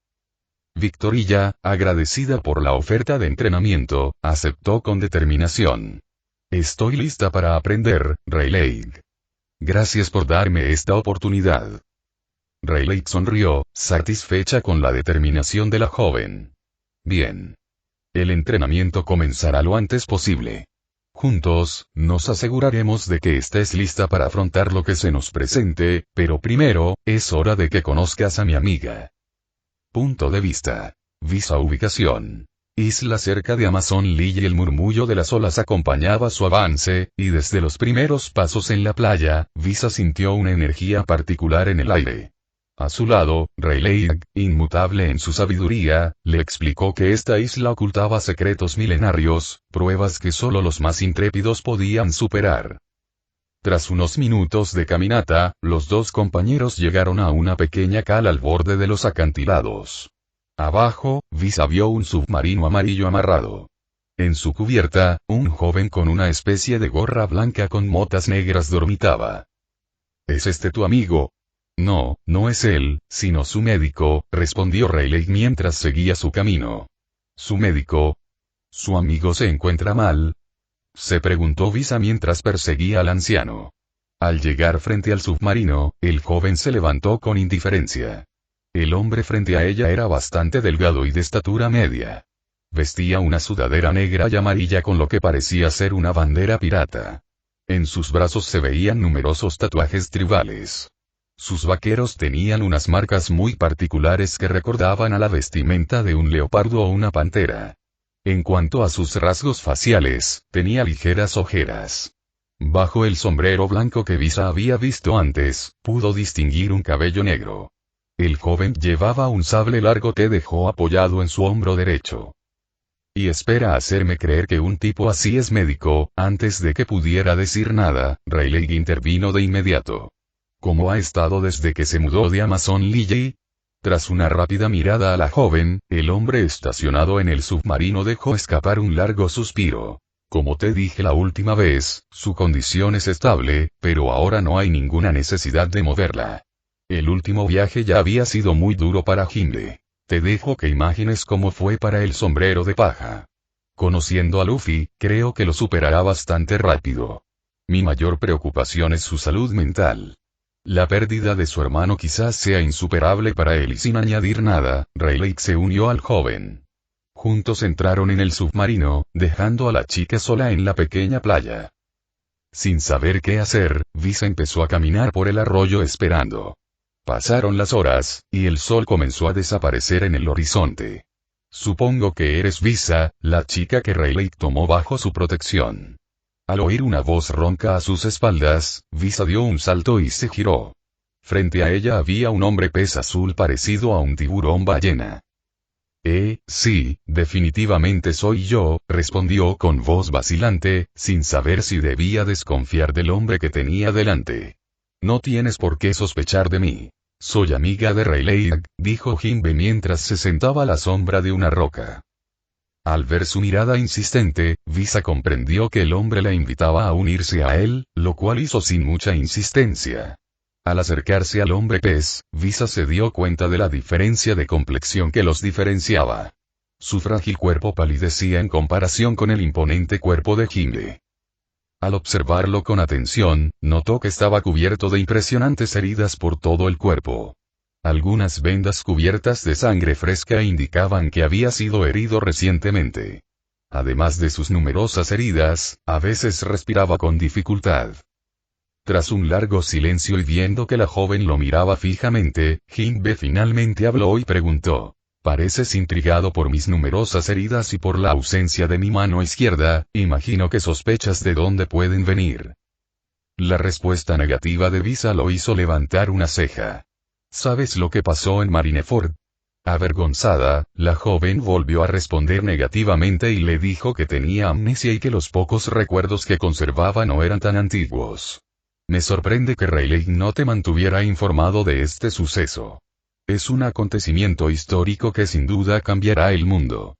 Victorilla, agradecida por la oferta de entrenamiento, aceptó con determinación. Estoy lista para aprender, Rayleigh. Gracias por darme esta oportunidad. Rayleigh sonrió, satisfecha con la determinación de la joven. Bien. El entrenamiento comenzará lo antes posible. Juntos, nos aseguraremos de que estés lista para afrontar lo que se nos presente, pero primero, es hora de que conozcas a mi amiga. Punto de vista. Visa ubicación. Isla cerca de Amazon Lee y el murmullo de las olas acompañaba su avance, y desde los primeros pasos en la playa, Visa sintió una energía particular en el aire. A su lado, Rayleigh, inmutable en su sabiduría, le explicó que esta isla ocultaba secretos milenarios, pruebas que solo los más intrépidos podían superar. Tras unos minutos de caminata, los 2 compañeros llegaron a una pequeña cala al borde de los acantilados. Abajo, Visa vio un submarino amarillo amarrado. En su cubierta, un joven con una especie de gorra blanca con motas negras dormitaba. ¿Es este tu amigo? No, no es él, sino su médico, respondió Rayleigh mientras seguía su camino. ¿Su médico? ¿Su amigo se encuentra mal? Se preguntó Visa mientras perseguía al anciano. Al llegar frente al submarino, el joven se levantó con indiferencia. El hombre frente a ella era bastante delgado y de estatura media. Vestía una sudadera negra y amarilla con lo que parecía ser una bandera pirata. En sus brazos se veían numerosos tatuajes tribales. Sus vaqueros tenían unas marcas muy particulares que recordaban a la vestimenta de un leopardo o una pantera. En cuanto a sus rasgos faciales, tenía ligeras ojeras. Bajo el sombrero blanco que Visa había visto antes, pudo distinguir un cabello negro. El joven llevaba un sable largo que dejó apoyado en su hombro derecho. Y espera hacerme creer que un tipo así es médico. Antes de que pudiera decir nada, Rayleigh intervino de inmediato. ¿Cómo ha estado desde que se mudó de Amazon Lee? Tras una rápida mirada a la joven, el hombre estacionado en el submarino dejó escapar un largo suspiro. Como te dije la última vez, su condición es estable, pero ahora no hay ninguna necesidad de moverla. El último viaje ya había sido muy duro para Himle. Te dejo que imagines cómo fue para el sombrero de paja. Conociendo a Luffy, creo que lo superará bastante rápido. Mi mayor preocupación es su salud mental. La pérdida de su hermano quizás sea insuperable para él y sin añadir nada, Rayleigh se unió al joven. Juntos entraron en el submarino, dejando a la chica sola en la pequeña playa. Sin saber qué hacer, Visa empezó a caminar por el arroyo esperando. Pasaron las horas, y el sol comenzó a desaparecer en el horizonte. Supongo que eres Visa, la chica que Rayleigh tomó bajo su protección. Al oír una voz ronca a sus espaldas, Visa dio un salto y se giró. Frente a ella había un hombre pez azul parecido a un tiburón ballena. Sí, definitivamente soy yo, respondió con voz vacilante, sin saber si debía desconfiar del hombre que tenía delante. No tienes por qué sospechar de mí. Soy amiga de Rayleigh, dijo Jinbe mientras se sentaba a la sombra de una roca. Al ver su mirada insistente, Visa comprendió que el hombre la invitaba a unirse a él, lo cual hizo sin mucha insistencia. Al acercarse al hombre pez, Visa se dio cuenta de la diferencia de complexión que los diferenciaba. Su frágil cuerpo palidecía en comparación con el imponente cuerpo de Jinbe. Al observarlo con atención, notó que estaba cubierto de impresionantes heridas por todo el cuerpo. Algunas vendas cubiertas de sangre fresca indicaban que había sido herido recientemente. Además de sus numerosas heridas, a veces respiraba con dificultad. Tras un largo silencio y viendo que la joven lo miraba fijamente, Jinbe finalmente habló y preguntó. Pareces intrigado por mis numerosas heridas y por la ausencia de mi mano izquierda, imagino que sospechas de dónde pueden venir. La respuesta negativa de Visa lo hizo levantar una ceja. ¿Sabes lo que pasó en Marineford? Avergonzada, la joven volvió a responder negativamente y le dijo que tenía amnesia y que los pocos recuerdos que conservaba no eran tan antiguos. Me sorprende que Rayleigh no te mantuviera informado de este suceso. Es un acontecimiento histórico que sin duda cambiará el mundo.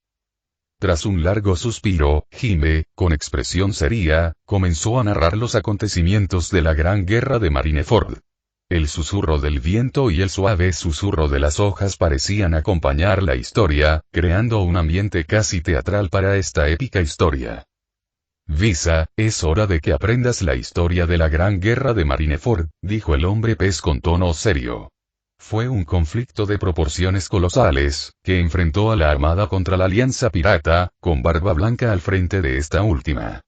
Tras un largo suspiro, Jime, con expresión seria, comenzó a narrar los acontecimientos de la Gran Guerra de Marineford. El susurro del viento y el suave susurro de las hojas parecían acompañar la historia, creando un ambiente casi teatral para esta épica historia. Visa, es hora de que aprendas la historia de la Gran Guerra de Marineford, dijo el hombre pez con tono serio. Fue un conflicto de proporciones colosales, que enfrentó a la armada contra la alianza pirata, con Barba Blanca al frente de esta última.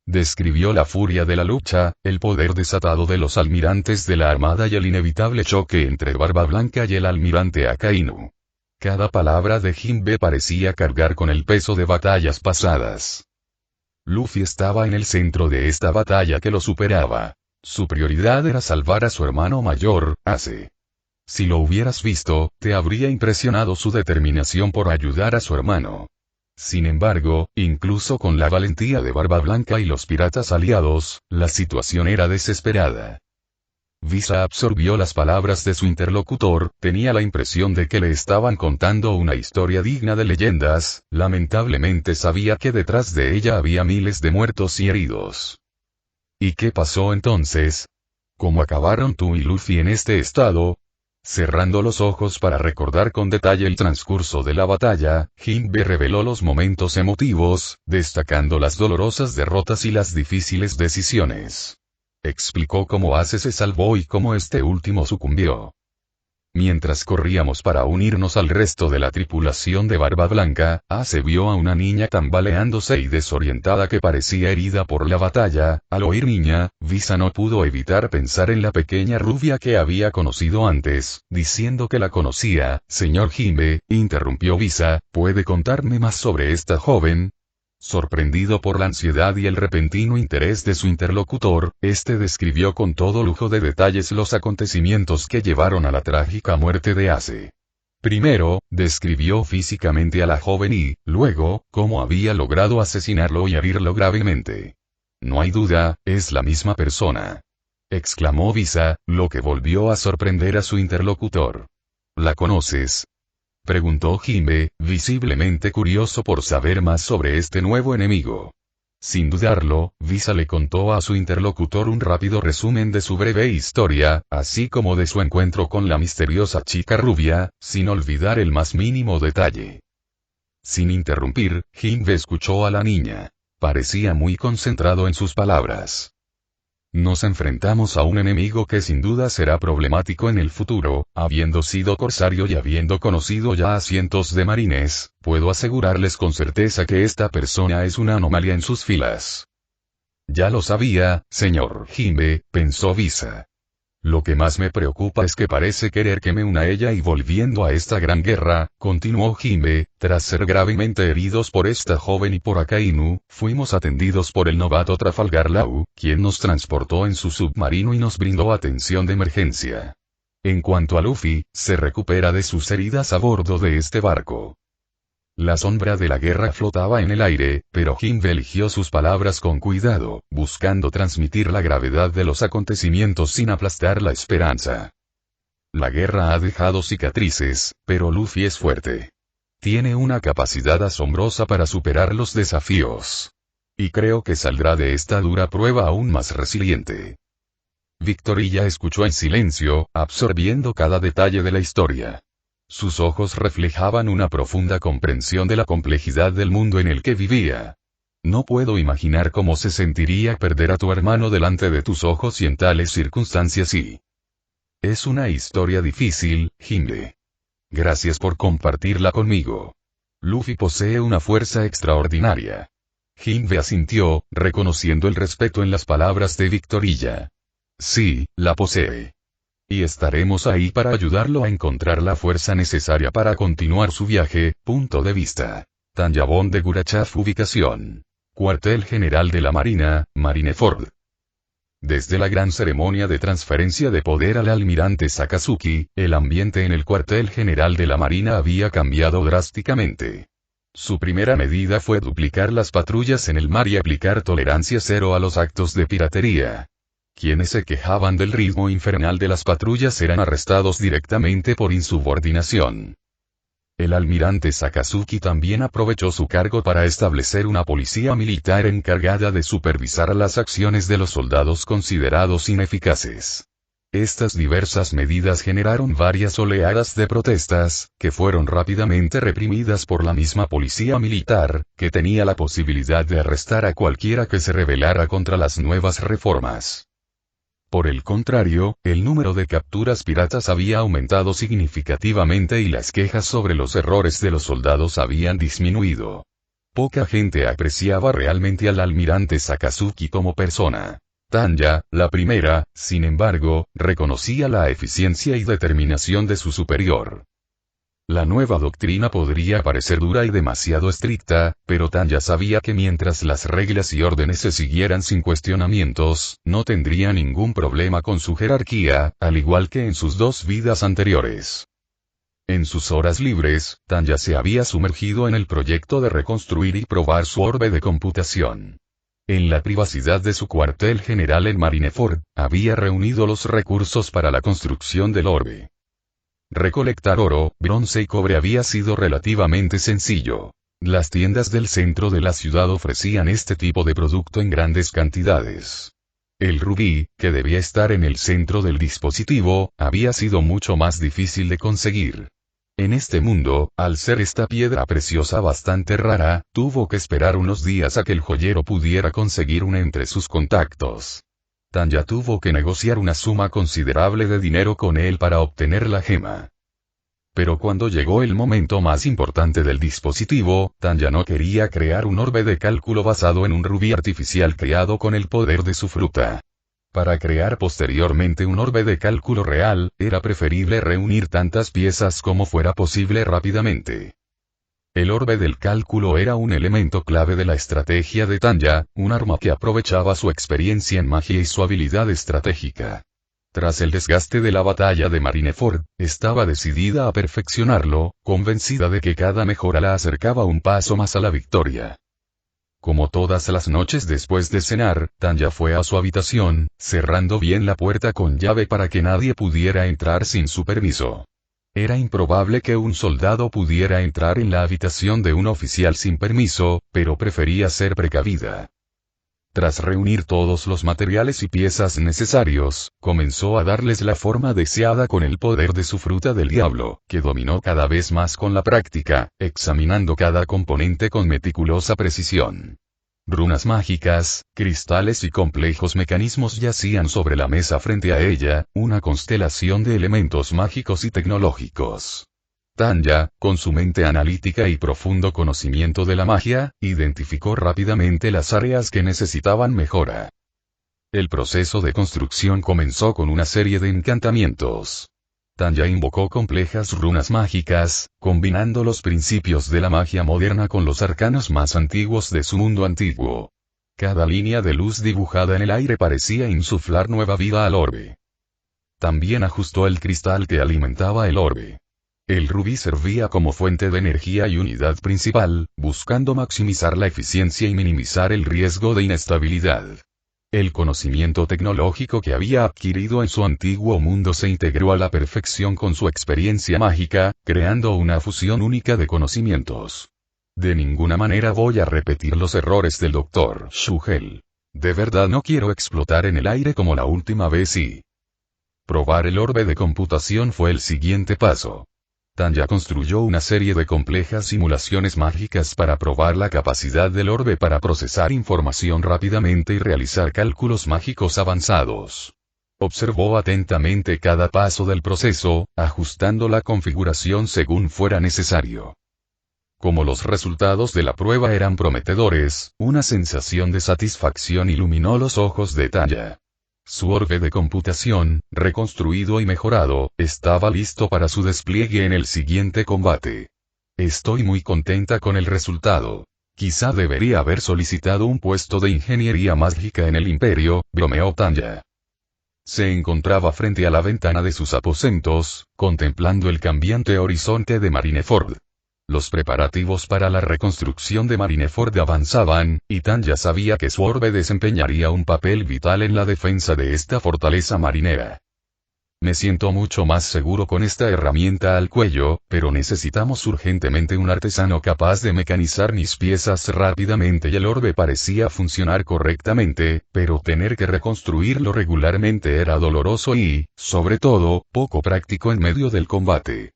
Describió la furia de la lucha, el poder desatado de los almirantes de la armada y el inevitable choque entre Barba Blanca y el almirante Akainu. Cada palabra de Jinbe parecía cargar con el peso de batallas pasadas. Luffy estaba en el centro de esta batalla que lo superaba. Su prioridad era salvar a su hermano mayor, Ace. Si lo hubieras visto, te habría impresionado su determinación por ayudar a su hermano. Sin embargo, incluso con la valentía de Barba Blanca y los piratas aliados, la situación era desesperada. Visa absorbió las palabras de su interlocutor, tenía la impresión de que le estaban contando una historia digna de leyendas, lamentablemente sabía que detrás de ella había miles de muertos y heridos. ¿Y qué pasó entonces? ¿Cómo acabaron tú y Luffy en este estado? Cerrando los ojos para recordar con detalle el transcurso de la batalla, Jinbe reveló los momentos emotivos, destacando las dolorosas derrotas y las difíciles decisiones. Explicó cómo Ace se salvó y cómo este último sucumbió. Mientras corríamos para unirnos al resto de la tripulación de Barba Blanca, Ace vio a una niña tambaleándose y desorientada que parecía herida por la batalla. Al oír niña, Visa no pudo evitar pensar en la pequeña rubia que había conocido antes, diciendo que la conocía. Señor Jinbe, interrumpió Visa, ¿puede contarme más sobre esta joven? Sorprendido por la ansiedad y el repentino interés de su interlocutor, este describió con todo lujo de detalles los acontecimientos que llevaron a la trágica muerte de Ace. Primero, describió físicamente a la joven y, luego, cómo había logrado asesinarlo y herirlo gravemente. No hay duda, es la misma persona. Exclamó Visa, lo que volvió a sorprender a su interlocutor. ¿La conoces? Preguntó Jinbe, visiblemente curioso por saber más sobre este nuevo enemigo. Sin dudarlo, Visa le contó a su interlocutor un rápido resumen de su breve historia, así como de su encuentro con la misteriosa chica rubia, sin olvidar el más mínimo detalle. Sin interrumpir, Jinbe escuchó a la niña. Parecía muy concentrado en sus palabras. Nos enfrentamos a un enemigo que sin duda será problemático en el futuro, habiendo sido corsario y habiendo conocido ya a cientos de marines, puedo asegurarles con certeza que esta persona es una anomalía en sus filas. Ya lo sabía, señor Jinbe, pensó Visa. Lo que más me preocupa es que parece querer que me una a ella y volviendo a esta gran guerra, continuó Jinbe, tras ser gravemente heridos por esta joven y por Akainu, fuimos atendidos por el novato Trafalgar Law, quien nos transportó en su submarino y nos brindó atención de emergencia. En cuanto a Luffy, se recupera de sus heridas a bordo de este barco. La sombra de la guerra flotaba en el aire, pero Jinbe eligió sus palabras con cuidado, buscando transmitir la gravedad de los acontecimientos sin aplastar la esperanza. La guerra ha dejado cicatrices, pero Luffy es fuerte. Tiene una capacidad asombrosa para superar los desafíos. Y creo que saldrá de esta dura prueba aún más resiliente. Victorilla escuchó en silencio, absorbiendo cada detalle de la historia. Sus ojos reflejaban una profunda comprensión de la complejidad del mundo en el que vivía. No puedo imaginar cómo se sentiría perder a tu hermano delante de tus ojos y en tales circunstancias y... Es una historia difícil, Jinbe. Gracias por compartirla conmigo. Luffy posee una fuerza extraordinaria. Jinbe asintió, reconociendo el respeto en las palabras de Victorilla. Sí, la posee. Y estaremos ahí para ayudarlo a encontrar la fuerza necesaria para continuar su viaje. Punto de vista. Tanya Bond de Gurachav. Ubicación: Cuartel General de la Marina, Marineford. Desde la gran ceremonia de transferencia de poder al almirante Sakazuki, el ambiente en el cuartel general de la Marina había cambiado drásticamente. Su primera medida fue duplicar las patrullas en el mar y aplicar tolerancia cero a los actos de piratería. Quienes se quejaban del ritmo infernal de las patrullas eran arrestados directamente por insubordinación. El almirante Sakazuki también aprovechó su cargo para establecer una policía militar encargada de supervisar las acciones de los soldados considerados ineficaces. Estas diversas medidas generaron varias oleadas de protestas, que fueron rápidamente reprimidas por la misma policía militar, que tenía la posibilidad de arrestar a cualquiera que se rebelara contra las nuevas reformas. Por el contrario, el número de capturas piratas había aumentado significativamente y las quejas sobre los errores de los soldados habían disminuido. Poca gente apreciaba realmente al almirante Sakazuki como persona. Tanya, la primera, sin embargo, reconocía la eficiencia y determinación de su superior. La nueva doctrina podría parecer dura y demasiado estricta, pero Tanya sabía que mientras las reglas y órdenes se siguieran sin cuestionamientos, no tendría ningún problema con su jerarquía, al igual que en sus dos vidas anteriores. En sus horas libres, Tanya se había sumergido en el proyecto de reconstruir y probar su orbe de computación. En la privacidad de su cuartel general en Marineford, había reunido los recursos para la construcción del orbe. Recolectar oro, bronce y cobre había sido relativamente sencillo. Las tiendas del centro de la ciudad ofrecían este tipo de producto en grandes cantidades. El rubí, que debía estar en el centro del dispositivo, había sido mucho más difícil de conseguir. En este mundo, al ser esta piedra preciosa bastante rara, tuvo que esperar unos días a que el joyero pudiera conseguir una entre sus contactos. Tanya tuvo que negociar una suma considerable de dinero con él para obtener la gema. Pero cuando llegó el momento más importante del dispositivo, Tanya no quería crear un orbe de cálculo basado en un rubí artificial creado con el poder de su fruta. Para crear posteriormente un orbe de cálculo real, era preferible reunir tantas piezas como fuera posible rápidamente. El orbe del cálculo era un elemento clave de la estrategia de Tanya, un arma que aprovechaba su experiencia en magia y su habilidad estratégica. Tras el desgaste de la batalla de Marineford, estaba decidida a perfeccionarlo, convencida de que cada mejora la acercaba un paso más a la victoria. Como todas las noches después de cenar, Tanya fue a su habitación, cerrando bien la puerta con llave para que nadie pudiera entrar sin su permiso. Era improbable que un soldado pudiera entrar en la habitación de un oficial sin permiso, pero prefería ser precavida. Tras reunir todos los materiales y piezas necesarios, comenzó a darles la forma deseada con el poder de su fruta del diablo, que dominó cada vez más con la práctica, examinando cada componente con meticulosa precisión. Runas mágicas, cristales y complejos mecanismos yacían sobre la mesa frente a ella, una constelación de elementos mágicos y tecnológicos. Tanya, con su mente analítica y profundo conocimiento de la magia, identificó rápidamente las áreas que necesitaban mejora. El proceso de construcción comenzó con una serie de encantamientos. Tanya invocó complejas runas mágicas, combinando los principios de la magia moderna con los arcanos más antiguos de su mundo antiguo. Cada línea de luz dibujada en el aire parecía insuflar nueva vida al orbe. También ajustó el cristal que alimentaba el orbe. El rubí servía como fuente de energía y unidad principal, buscando maximizar la eficiencia y minimizar el riesgo de inestabilidad. El conocimiento tecnológico que había adquirido en su antiguo mundo se integró a la perfección con su experiencia mágica, creando una fusión única de conocimientos. De ninguna manera voy a repetir los errores del Dr. Shugel. De verdad no quiero explotar en el aire como la última vez y... Probar el orbe de computación fue el siguiente paso. Tanya construyó una serie de complejas simulaciones mágicas para probar la capacidad del orbe para procesar información rápidamente y realizar cálculos mágicos avanzados. Observó atentamente cada paso del proceso, ajustando la configuración según fuera necesario. Como los resultados de la prueba eran prometedores, una sensación de satisfacción iluminó los ojos de Tanya. Su orbe de computación, reconstruido y mejorado, estaba listo para su despliegue en el siguiente combate. Estoy muy contenta con el resultado. Quizá debería haber solicitado un puesto de ingeniería mágica en el imperio, bromeó Tanya. Se encontraba frente a la ventana de sus aposentos, contemplando el cambiante horizonte de Marineford. Los preparativos para la reconstrucción de Marineford avanzaban, y Tanya sabía que su orbe desempeñaría un papel vital en la defensa de esta fortaleza marinera. Me siento mucho más seguro con esta herramienta al cuello, pero necesitamos urgentemente un artesano capaz de mecanizar mis piezas rápidamente y el orbe parecía funcionar correctamente, pero tener que reconstruirlo regularmente era doloroso y, sobre todo, poco práctico en medio del combate.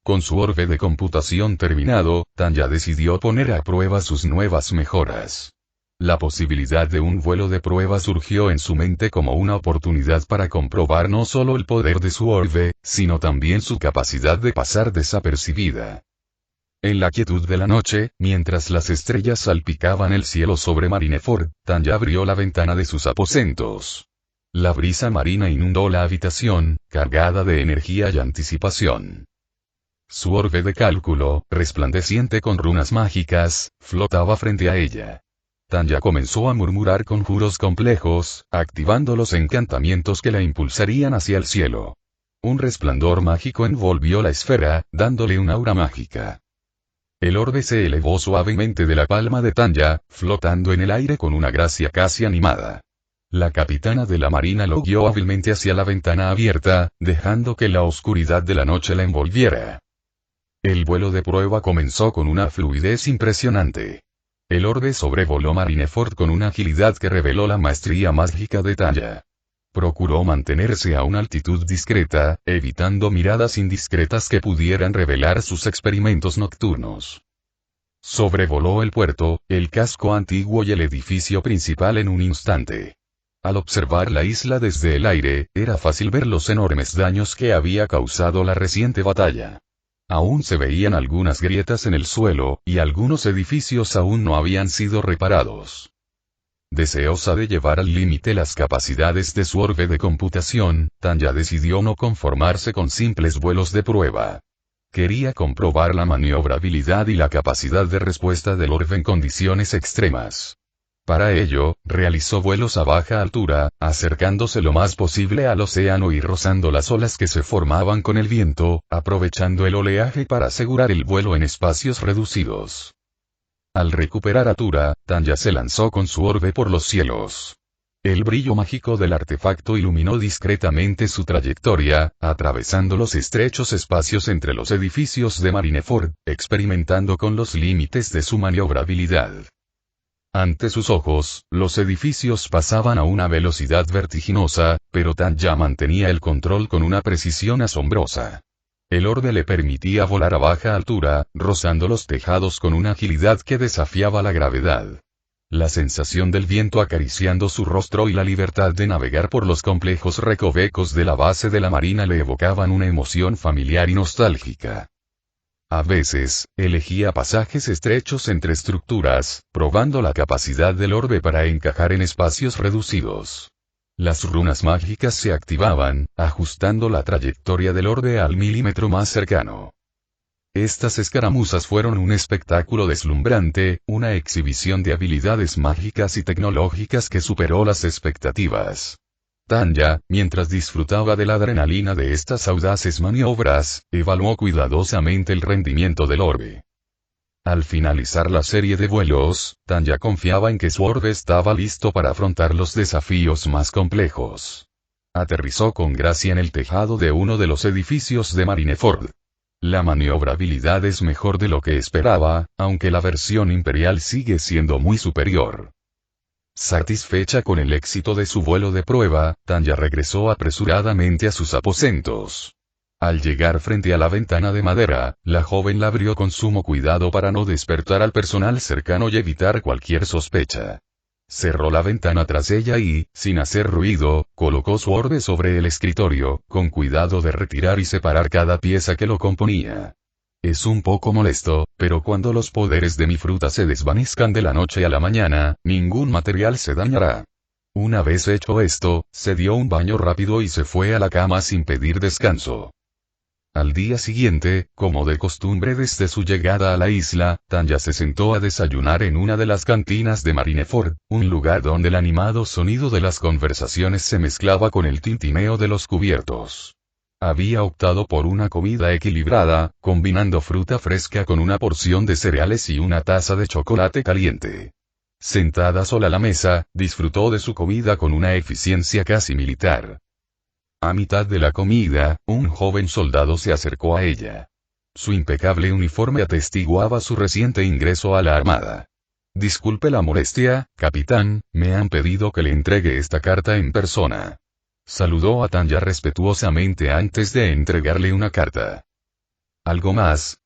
Con su orbe de computación terminado, Tanya decidió poner a prueba sus nuevas mejoras. La posibilidad de un vuelo de prueba surgió en su mente como una oportunidad para comprobar no solo el poder de su orbe, sino también su capacidad de pasar desapercibida. En la quietud de la noche, mientras las estrellas salpicaban el cielo sobre Marineford, Tanya abrió la ventana de sus aposentos. La brisa marina inundó la habitación, cargada de energía y anticipación. Su orbe de cálculo, resplandeciente con runas mágicas, flotaba frente a ella. Tanya comenzó a murmurar conjuros complejos, activando los encantamientos que la impulsarían hacia el cielo. Un resplandor mágico envolvió la esfera, dándole una aura mágica. El orbe se elevó suavemente de la palma de Tanya, flotando en el aire con una gracia casi animada. La capitana de la marina lo guió hábilmente hacia la ventana abierta, dejando que la oscuridad de la noche la envolviera. El vuelo de prueba comenzó con una fluidez impresionante. El orbe sobrevoló Marineford con una agilidad que reveló la maestría mágica de Tanya. Procuró mantenerse a una altitud discreta, evitando miradas indiscretas que pudieran revelar sus experimentos nocturnos. Sobrevoló el puerto, el casco antiguo y el edificio principal en un instante. Al observar la isla desde el aire, era fácil ver los enormes daños que había causado la reciente batalla. Aún se veían algunas grietas en el suelo, y algunos edificios aún no habían sido reparados. Deseosa de llevar al límite las capacidades de su orbe de computación, Tanya decidió no conformarse con simples vuelos de prueba. Quería comprobar la maniobrabilidad y la capacidad de respuesta del orbe en condiciones extremas. Para ello, realizó vuelos a baja altura, acercándose lo más posible al océano y rozando las olas que se formaban con el viento, aprovechando el oleaje para asegurar el vuelo en espacios reducidos. Al recuperar altura, Tanya se lanzó con su orbe por los cielos. El brillo mágico del artefacto iluminó discretamente su trayectoria, atravesando los estrechos espacios entre los edificios de Marineford, experimentando con los límites de su maniobrabilidad. Ante sus ojos, los edificios pasaban a una velocidad vertiginosa, pero Tanya mantenía el control con una precisión asombrosa. El orbe le permitía volar a baja altura, rozando los tejados con una agilidad que desafiaba la gravedad. La sensación del viento acariciando su rostro y la libertad de navegar por los complejos recovecos de la base de la marina le evocaban una emoción familiar y nostálgica. A veces, elegía pasajes estrechos entre estructuras, probando la capacidad del orbe para encajar en espacios reducidos. Las runas mágicas se activaban, ajustando la trayectoria del orbe al milímetro más cercano. Estas escaramuzas fueron un espectáculo deslumbrante, una exhibición de habilidades mágicas y tecnológicas que superó las expectativas. Tanya, mientras disfrutaba de la adrenalina de estas audaces maniobras, evaluó cuidadosamente el rendimiento del orbe. Al finalizar la serie de vuelos, Tanya confiaba en que su orbe estaba listo para afrontar los desafíos más complejos. Aterrizó con gracia en el tejado de uno de los edificios de Marineford. La maniobrabilidad es mejor de lo que esperaba, aunque la versión imperial sigue siendo muy superior. Satisfecha con el éxito de su vuelo de prueba, Tanya regresó apresuradamente a sus aposentos. Al llegar frente a la ventana de madera, la joven la abrió con sumo cuidado para no despertar al personal cercano y evitar cualquier sospecha. Cerró la ventana tras ella y, sin hacer ruido, colocó su orbe sobre el escritorio, con cuidado de retirar y separar cada pieza que lo componía. Es un poco molesto, pero cuando los poderes de mi fruta se desvanezcan de la noche a la mañana, ningún material se dañará. Una vez hecho esto, se dio un baño rápido y se fue a la cama sin pedir descanso. Al día siguiente, como de costumbre desde su llegada a la isla, Tanya se sentó a desayunar en una de las cantinas de Marineford, un lugar donde el animado sonido de las conversaciones se mezclaba con el tintineo de los cubiertos. Había optado por una comida equilibrada, combinando fruta fresca con una porción de cereales y una taza de chocolate caliente. Sentada sola a la mesa, disfrutó de su comida con una eficiencia casi militar. A mitad de la comida, un joven soldado se acercó a ella. Su impecable uniforme atestiguaba su reciente ingreso a la armada. Disculpe la molestia, capitán, me han pedido que le entregue esta carta en persona. Saludó a Tanya respetuosamente antes de entregarle una carta. ¿Algo más?,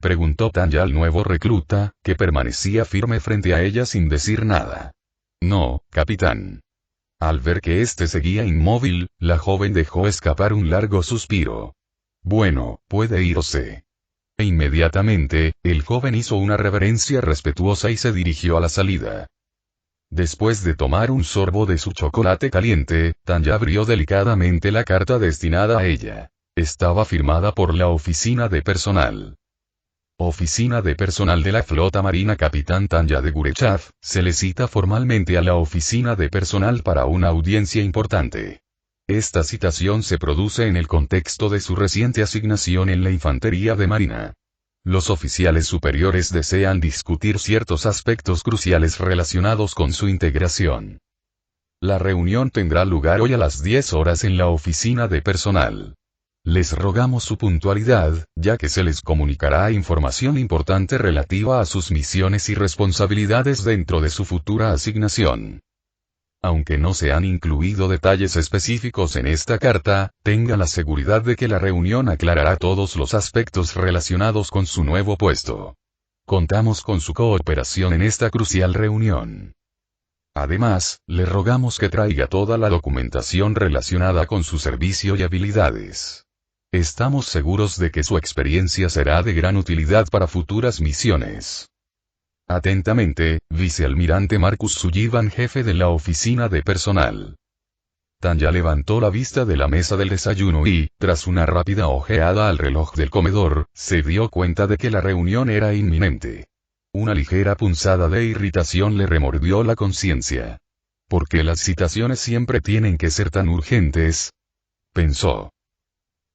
preguntó Tanya al nuevo recluta, que permanecía firme frente a ella sin decir nada. No, capitán. Al ver que éste seguía inmóvil, la joven dejó escapar un largo suspiro. Bueno, puede irse. E inmediatamente, el joven hizo una reverencia respetuosa y se dirigió a la salida. Después de tomar un sorbo de su chocolate caliente, Tanya abrió delicadamente la carta destinada a ella. Estaba firmada por la oficina de personal. Oficina de personal de la flota marina. Capitán Tanya de Gurechaf, se le cita formalmente a la oficina de personal para una audiencia importante. Esta citación se produce en el contexto de su reciente asignación en la infantería de marina. Los oficiales superiores desean discutir ciertos aspectos cruciales relacionados con su integración. La reunión tendrá lugar hoy a las 10 horas en la oficina de personal. Les rogamos su puntualidad, ya que se les comunicará información importante relativa a sus misiones y responsabilidades dentro de su futura asignación. Aunque no se han incluido detalles específicos en esta carta, tenga la seguridad de que la reunión aclarará todos los aspectos relacionados con su nuevo puesto. Contamos con su cooperación en esta crucial reunión. Además, le rogamos que traiga toda la documentación relacionada con su servicio y habilidades. Estamos seguros de que su experiencia será de gran utilidad para futuras misiones. Atentamente, Vicealmirante Marcus Sullivan, jefe de la oficina de personal. Tanya levantó la vista de la mesa del desayuno y, tras una rápida ojeada al reloj del comedor, se dio cuenta de que la reunión era inminente. Una ligera punzada de irritación le remordió la conciencia. ¿Por qué las citaciones siempre tienen que ser tan urgentes?, pensó.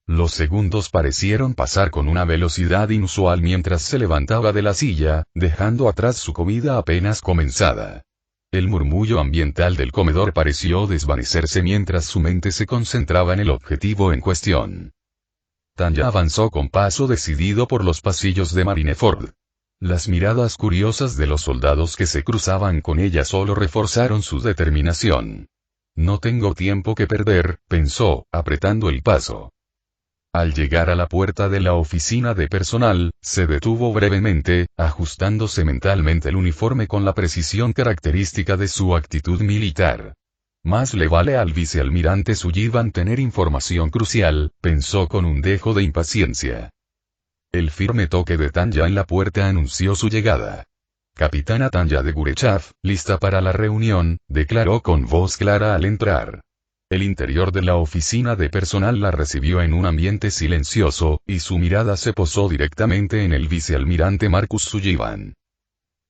Los segundos parecieron pasar con una velocidad inusual mientras se levantaba de la silla, dejando atrás su comida apenas comenzada. El murmullo ambiental del comedor pareció desvanecerse mientras su mente se concentraba en el objetivo en cuestión. Tanya avanzó con paso decidido por los pasillos de Marineford. Las miradas curiosas de los soldados que se cruzaban con ella solo reforzaron su determinación. No tengo tiempo que perder, pensó, apretando el paso. Al llegar a la puerta de la oficina de personal, se detuvo brevemente, ajustándose mentalmente el uniforme con la precisión característica de su actitud militar. Más le vale al vicealmirante Sullivan tener información crucial, pensó con un dejo de impaciencia. El firme toque de Tanya en la puerta anunció su llegada. Capitana Tanya de Gurechaf, lista para la reunión, declaró con voz clara al entrar. El interior de la oficina de personal la recibió en un ambiente silencioso, y su mirada se posó directamente en el vicealmirante Marcus Sullivan.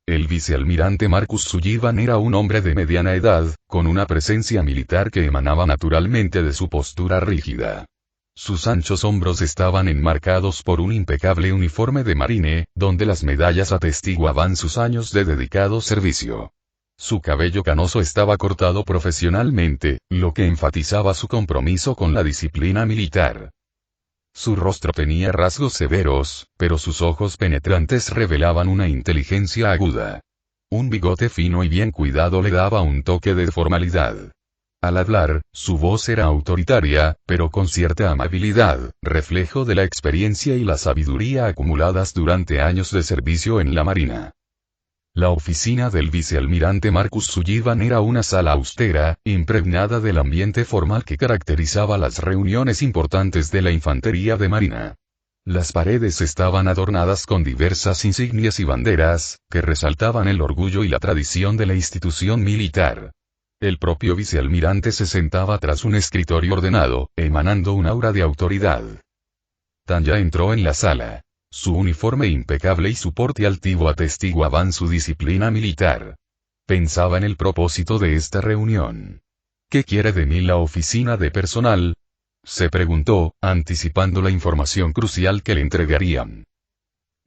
El vicealmirante Marcus Sullivan era un hombre de mediana edad, con una presencia militar que emanaba naturalmente de su postura rígida. Sus anchos hombros estaban enmarcados por un impecable uniforme de marine, donde las medallas atestiguaban sus años de dedicado servicio. Su cabello canoso estaba cortado profesionalmente, lo que enfatizaba su compromiso con la disciplina militar. Su rostro tenía rasgos severos, pero sus ojos penetrantes revelaban una inteligencia aguda. Un bigote fino y bien cuidado le daba un toque de formalidad. Al hablar, su voz era autoritaria, pero con cierta amabilidad, reflejo de la experiencia y la sabiduría acumuladas durante años de servicio en la Marina. La oficina del vicealmirante Marcus Sullivan era una sala austera, impregnada del ambiente formal que caracterizaba las reuniones importantes de la infantería de marina. Las paredes estaban adornadas con diversas insignias y banderas, que resaltaban el orgullo y la tradición de la institución militar. El propio vicealmirante se sentaba tras un escritorio ordenado, emanando un aura de autoridad. Tanya entró en la sala. Su uniforme impecable y su porte altivo atestiguaban su disciplina militar. Pensaba en el propósito de esta reunión. ¿Qué quiere de mí la oficina de personal?, se preguntó, anticipando la información crucial que le entregarían.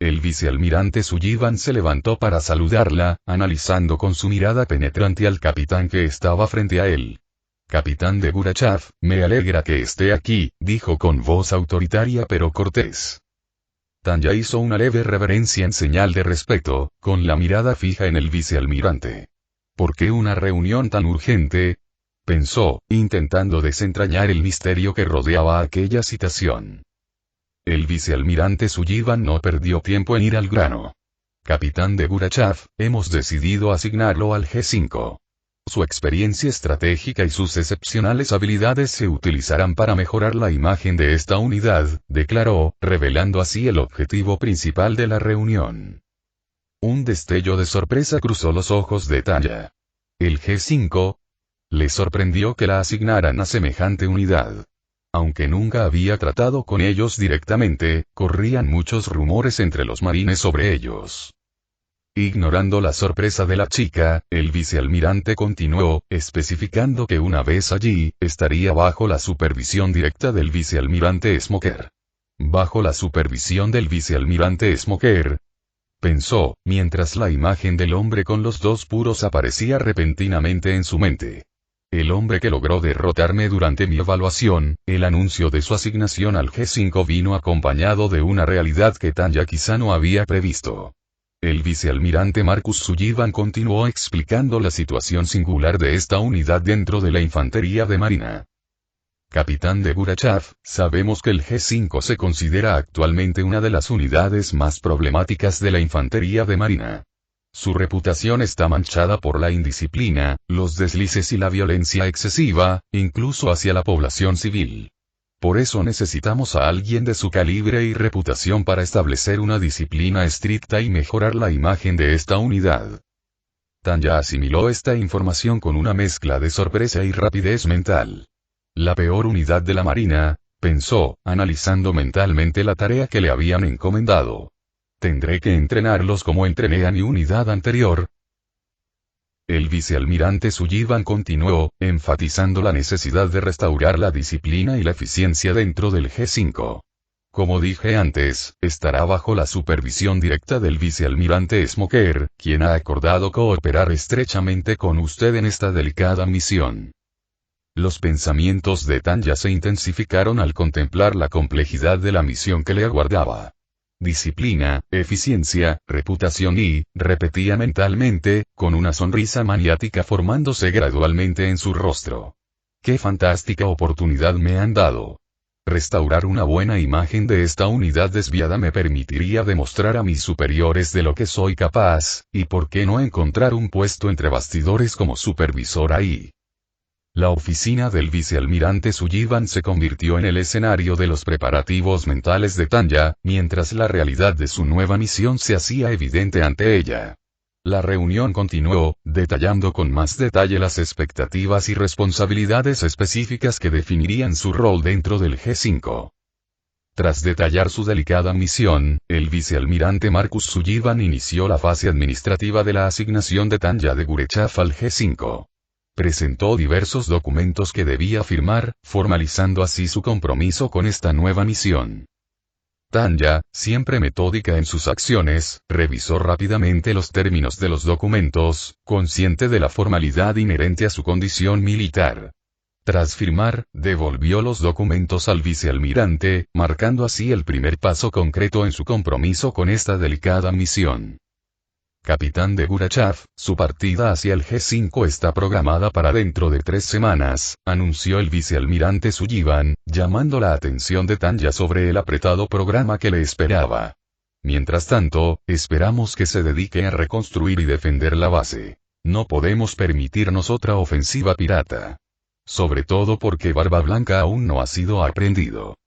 El vicealmirante Sullivan se levantó para saludarla, analizando con su mirada penetrante al capitán que estaba frente a él. Capitán de Gurachav, me alegra que esté aquí, dijo con voz autoritaria pero cortés. Tanya hizo una leve reverencia en señal de respeto, con la mirada fija en el vicealmirante. ¿Por qué una reunión tan urgente?, pensó, intentando desentrañar el misterio que rodeaba aquella citación. El vicealmirante Sullivan no perdió tiempo en ir al grano. Capitán de Gurachav, hemos decidido asignarlo al G5. Su experiencia estratégica y sus excepcionales habilidades se utilizarán para mejorar la imagen de esta unidad, declaró, revelando así el objetivo principal de la reunión. Un destello de sorpresa cruzó los ojos de Tanya. ¿El G5? Le sorprendió que la asignaran a semejante unidad. Aunque nunca había tratado con ellos directamente, corrían muchos rumores entre los marines sobre ellos. Ignorando la sorpresa de la chica, el vicealmirante continuó, especificando que una vez allí, estaría bajo la supervisión directa del vicealmirante Smoker. Bajo la supervisión del vicealmirante Smoker, pensó, mientras la imagen del hombre con los dos puros aparecía repentinamente en su mente. El hombre que logró derrotarme durante mi evaluación. El anuncio de su asignación al G5 vino acompañado de una realidad que Tanya quizá no había previsto. El vicealmirante Marcus Sullivan continuó explicando la situación singular de esta unidad dentro de la infantería de marina. Capitán de Gurachav, sabemos que el G5 se considera actualmente una de las unidades más problemáticas de la infantería de marina. Su reputación está manchada por la indisciplina, los deslices y la violencia excesiva, incluso hacia la población civil. Por eso necesitamos a alguien de su calibre y reputación para establecer una disciplina estricta y mejorar la imagen de esta unidad. Tanya asimiló esta información con una mezcla de sorpresa y rapidez mental. La peor unidad de la Marina, pensó, analizando mentalmente la tarea que le habían encomendado. ¿Tendré que entrenarlos como entrené a mi unidad anterior? El vicealmirante Sullivan continuó, enfatizando la necesidad de restaurar la disciplina y la eficiencia dentro del G5. Como dije antes, estará bajo la supervisión directa del vicealmirante Smoker, quien ha acordado cooperar estrechamente con usted en esta delicada misión. Los pensamientos de Tanya se intensificaron al contemplar la complejidad de la misión que le aguardaba. Disciplina, eficiencia, reputación y, repetía mentalmente, con una sonrisa maniática formándose gradualmente en su rostro. ¡Qué fantástica oportunidad me han dado! Restaurar una buena imagen de esta unidad desviada me permitiría demostrar a mis superiores de lo que soy capaz, y por qué no encontrar un puesto entre bastidores como supervisor ahí. La oficina del vicealmirante Sullivan se convirtió en el escenario de los preparativos mentales de Tanya, mientras la realidad de su nueva misión se hacía evidente ante ella. La reunión continuó, detallando con más detalle las expectativas y responsabilidades específicas que definirían su rol dentro del G5. Tras detallar su delicada misión, el vicealmirante Marcus Sullivan inició la fase administrativa de la asignación de Tanya de Gurachav al G5. Presentó diversos documentos que debía firmar, formalizando así su compromiso con esta nueva misión. Tanya, siempre metódica en sus acciones, revisó rápidamente los términos de los documentos, consciente de la formalidad inherente a su condición militar. Tras firmar, devolvió los documentos al vicealmirante, marcando así el primer paso concreto en su compromiso con esta delicada misión. Capitán de Gurachav, su partida hacia el G5 está programada para dentro de 3 semanas, anunció el vicealmirante Sullivan, llamando la atención de Tanya sobre el apretado programa que le esperaba. Mientras tanto, esperamos que se dedique a reconstruir y defender la base. No podemos permitirnos otra ofensiva pirata. Sobre todo porque Barba Blanca aún no ha sido aprendido.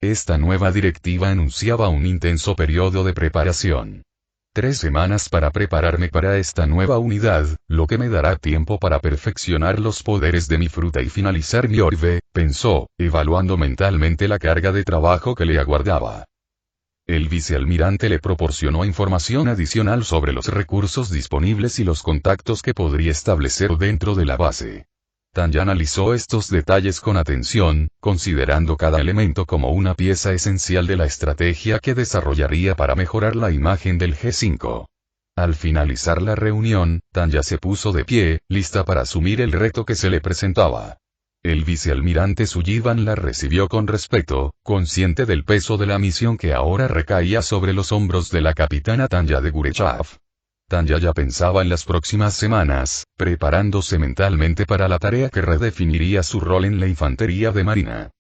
Esta nueva directiva anunciaba un intenso periodo de preparación. 3 semanas para prepararme para esta nueva unidad, lo que me dará tiempo para perfeccionar los poderes de mi fruta y finalizar mi orbe, pensó, evaluando mentalmente la carga de trabajo que le aguardaba. El vicealmirante le proporcionó información adicional sobre los recursos disponibles y los contactos que podría establecer dentro de la base. Tanya analizó estos detalles con atención, considerando cada elemento como una pieza esencial de la estrategia que desarrollaría para mejorar la imagen del G5. Al finalizar la reunión, Tanya se puso de pie, lista para asumir el reto que se le presentaba. El vicealmirante Sullivan la recibió con respeto, consciente del peso de la misión que ahora recaía sobre los hombros de la capitana Tanya de Gurechaf. Tanya ya pensaba en las próximas semanas, preparándose mentalmente para la tarea que redefiniría su rol en la infantería de marina.